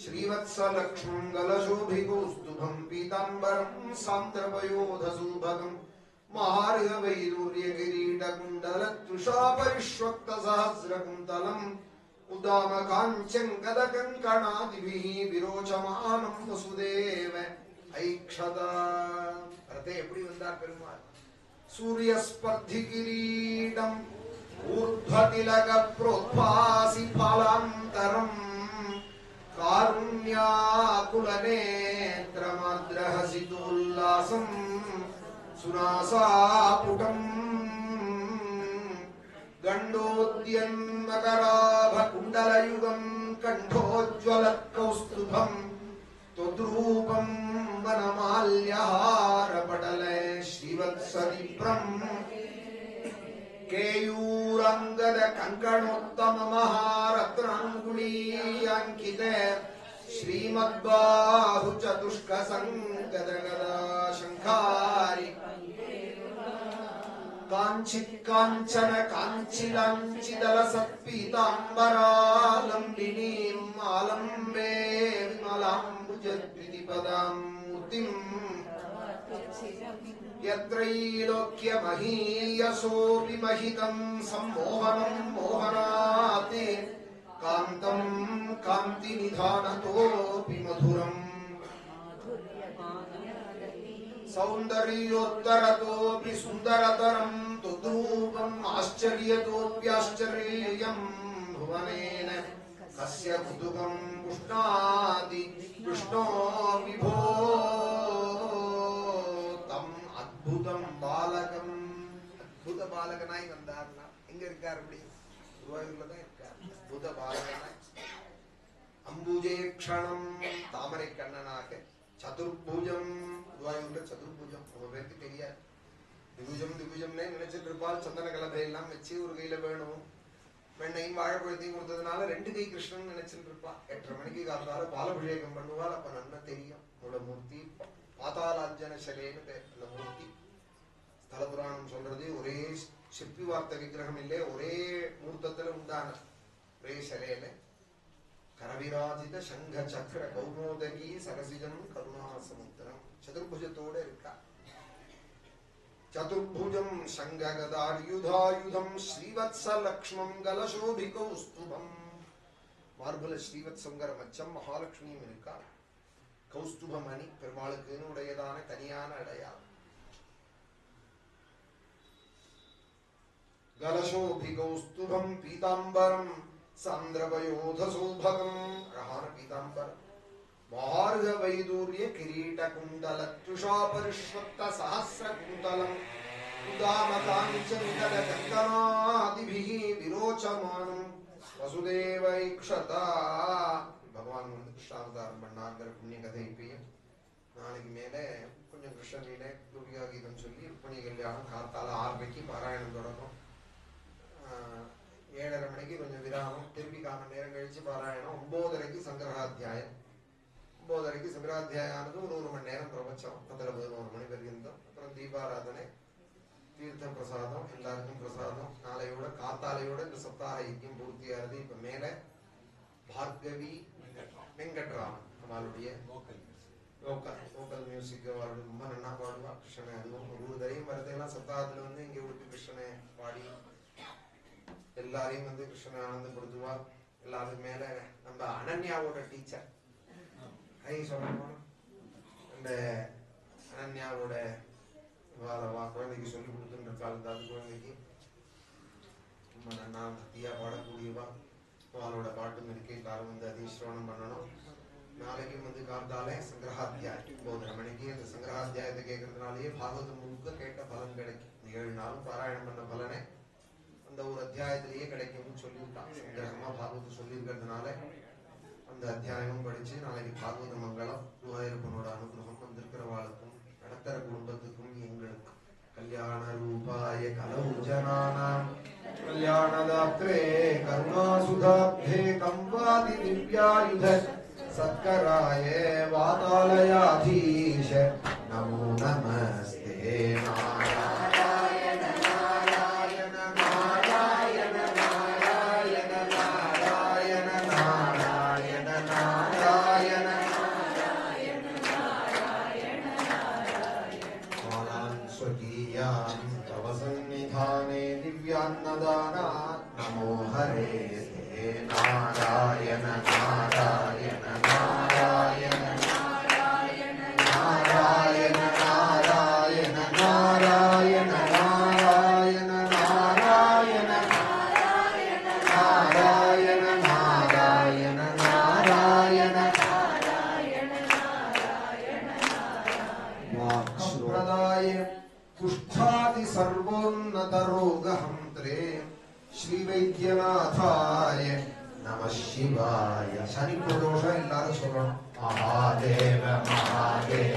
S1: ஸ்ரீவத்ஸலக்ஷ்மம் கலசோபிகௌஸ்துபம் பீதாம்பரம் சாந்திரபயோதசூபகம் மஹார்கவைரூர்யகிரீடகுண்டலத்ருஷாபரிஷ்வக்தசஹஸ்ரகுந்தலம் உதாமகாஞ்சங்கதகங்கணாதிபிஹ விரோச்சமானம் வசுதேவ ஐக்ஷதா. ரதே எப்படி வந்தார் பெருமாள்? சூரியஸ்பர்தி கிரீடம் ஊர்த்வதிலக ப்ரோத்பாசி பாலாந்தரம் காருண்யாகுலநேத்ரமாத்ரஹசிதோல்லாசம் சுனாசாபுடம் கண்டோத்யன்மகராபகுண்டலயுகம் கண்டோஜ்வலத்கௌஸ்துபம் त्वद्रूपं वनमाल्यहारपटले श्रीवत्सदीप्रं केयूरङ्गद कङ्कणोत्तममहारत्नाङ्गुलीयङ्किते श्रीमद्बाहुचतुष्कसङ्गदगदा शङ्खारि काञ्चित् काञ्चन काञ्चिलाञ्चिदलसत्पीताम्बरालम्बिनीम् आलम्बे विमलाम्बुजद्वितिपदां मूर्तिम् यत्रैलोक्यमहीयसोऽपि महितं सम्मोहनं मोहनात् कान्तं कान्तिनिधानतोऽपि मधुरम् सौन्दर्योत्तरतोऽपि सुन्दरतरं तुद्रूपम् आश्चर्यतोऽप्याश्चर्यं भुवनेन कस्य कुतुकं पुष्णाति कृष्णो विभो तम् अद्भुतं बालकं. அற்புத பாலகனாய் வந்தார்னா எங்க இருக்கார்? அப்படி குருவாயூர்ல தான் இருக்கார். அற்புத பாலகனாய் அம்புஜேக்ஷணம் தாமரை கண்ணனாக சதுர்புஜம். குருவாயூர்ல சதுர்புஜம் ரொம்ப பேருக்கு தெரியாது. திபுஜம் திபுஜம்னே நினைச்சிட்டு இருப்பால். சந்தன கலப்பை எல்லாம் வச்சு ஒரு கையில வேணும், வெண்ணையும் வாழைப்பழத்தையும் கொடுத்ததுனால ரெண்டு கை கிருஷ்ணன் நினைச்சிட்டு இருப்பான். 8:30 மணிக்கு காத்தால பாலபிஷேகம் பண்ணுவாள். அப்ப நல்லா தெரியும் உங்களோட மூர்த்தி பாதாளாஞ்சன சலேன்னு பேர். அந்த மூர்த்தி ஸ்தல புராணம் சொல்றது ஒரே சிற்பி வார்த்த விக்கிரகம் இல்லை, ஒரே மூர்த்தத்துல உண்டான ஒரே சலேல கரவிராஜித சங்க சக்கர கௌமோதகி சரசிஜம் கருணாசமுத்திரம் சதுர்புஜத்தோட இருக்கா. சதுர்புஜம் சங்ககதாயுதாயுதம் ஸ்ரீவத்ஸலக்ஷ்மம் கலசோபிகௌஸ்துபம். மார்புல ஸ்ரீவத்சங்கர மச்சம் மகாலட்சுமியும் இருக்கா. கௌஸ்துபமணி பெருமாளுக்குன்னு உடையதான தனியான அடையாளம். கலசோபிகௌஸ்துபம் பீதாம்பரம் சாந்திரபயோதசோபகம். அழகான பீதாம்பரம். மார்க வைதூர்ய கிரீட குண்டலத்ருஷாபரிஷ்வக்த சஹஸ்ர குண்டலம் உதாமகாஞ்சங்கத கங்கணாதிபிஹ விரோச்சமானம் வசுதேவ ஐக்ஷதா. பகவான் கிருஷ்ணாவதாரம் பண்ணாங்கிற புண்ணிய கதை இப்பயும். நாளைக்கு மேல கொஞ்சம் கிருஷ்ணலீல கோபிகா கீதம் சொல்லி ருக்மிணி கல்யாணம் காத்தால 6:30 பாராயணம் தொடங்கும். 7:30 மணிக்கு கொஞ்சம் விராமம், திருப்பி 1/4 மணி நேரம் கழிச்சு பாராயணம். 9:30 சங்கிரகாத்தியாயம். 9:30 சங்கிரகாத்தியாயானது ஒரு 1 மணி நேரம் பிரபஞ்சம். 10-11 மணி பர்யந்தம். அப்புறம் தீபாராதனை, தீர்த்த பிரசாதம், எல்லாருக்கும் பிரசாதம். நாளையோட காத்தாலையோட இந்த சப்தார யஜ்யம் பூர்த்தியாகிறது. இப்ப மேல பார்கவி வெங்கட்ராமன் அவளுடைய லோக்கல் மியூசிக் அவளுடைய ரொம்ப நன்னா பாடுவா. கிருஷ்ணனை அதுவும் ஒரு தரையும் வரதெல்லாம் சப்தாகத்துல இங்க விட்டு கிருஷ்ணனை பாடி எல்லாரையும் வந்து கிருஷ்ணனை ஆனந்தப்படுத்துவா. எல்லாத்துக்கு மேல நம்ம அனன்யாவோட டீச்சர் கை சொல்லணும். அந்த அனன்யாவோட குழந்தைக்கு சொல்லி கொடுத்துன்ற காலத்து அது குழந்தைக்கு ரொம்ப நன்னா பக்தியா பாடக்கூடியவா. அவளோட பாட்டும் இருக்கு. எல்லாரும் வந்து அதிஸ்ரவணம் பண்ணணும். நாளைக்கும் வந்து காத்தாலே சங்கிரகாத்தியாயம் 9:30 மணிக்கு அந்த சங்கிரகாத்தியாயத்தை கேட்கறதுனாலேயே பாகவதம் முழுக்க கேட்ட பலன் கிடைக்கும். 7 நாளும் பாராயணம் பண்ண பலனே அந்த ஒரு அத்தியாயத்திலேயே கிடைக்கும்னு சொல்லிவிட்டான். சங்கிரகமா பாகவதம் சொல்லி இருக்கிறதுனால அந்த அத்தியாயமும் படிச்சு நாளைக்கு பாகவத மங்களம் குருவாயூரப்பனோட அனுகிரகம் வந்திருக்கிறவாளுக்கும் நடத்துற குடும்பத்துக்கும் எங்களுக்கும் கல்யாண ரூபாய கலௌஜனானாம் கல்யாணதாத்ரே கருணாசுதாப்தே கம்வாதி திவ்யாயுத சத்கராய வாதாலயாதீஷ நமோ நமஸ்தே. நாராயண நாராயண நாராயண நாராயண நாராயண நாராயண நாராயண ஸ்வகீயாம் தவ சந்நிதானே திவ்யான்னதானாத் நமோ ஹரே தே. நாராயண நாராயண நாராயண நாராயண நாராயண நாராயண நாராயண நாராயண நாராயண நாராயண நாராயண சம்பிரதாய குஷ்டாதி சர்வோன்னத ரோகஹந்த்ரே ஸ்ரீ வைத்தியநாதாய நம சிவாய. சனி பிரதோஷம் எல்லாரும் சொல்லணும். மகாதேவ மகாதேவ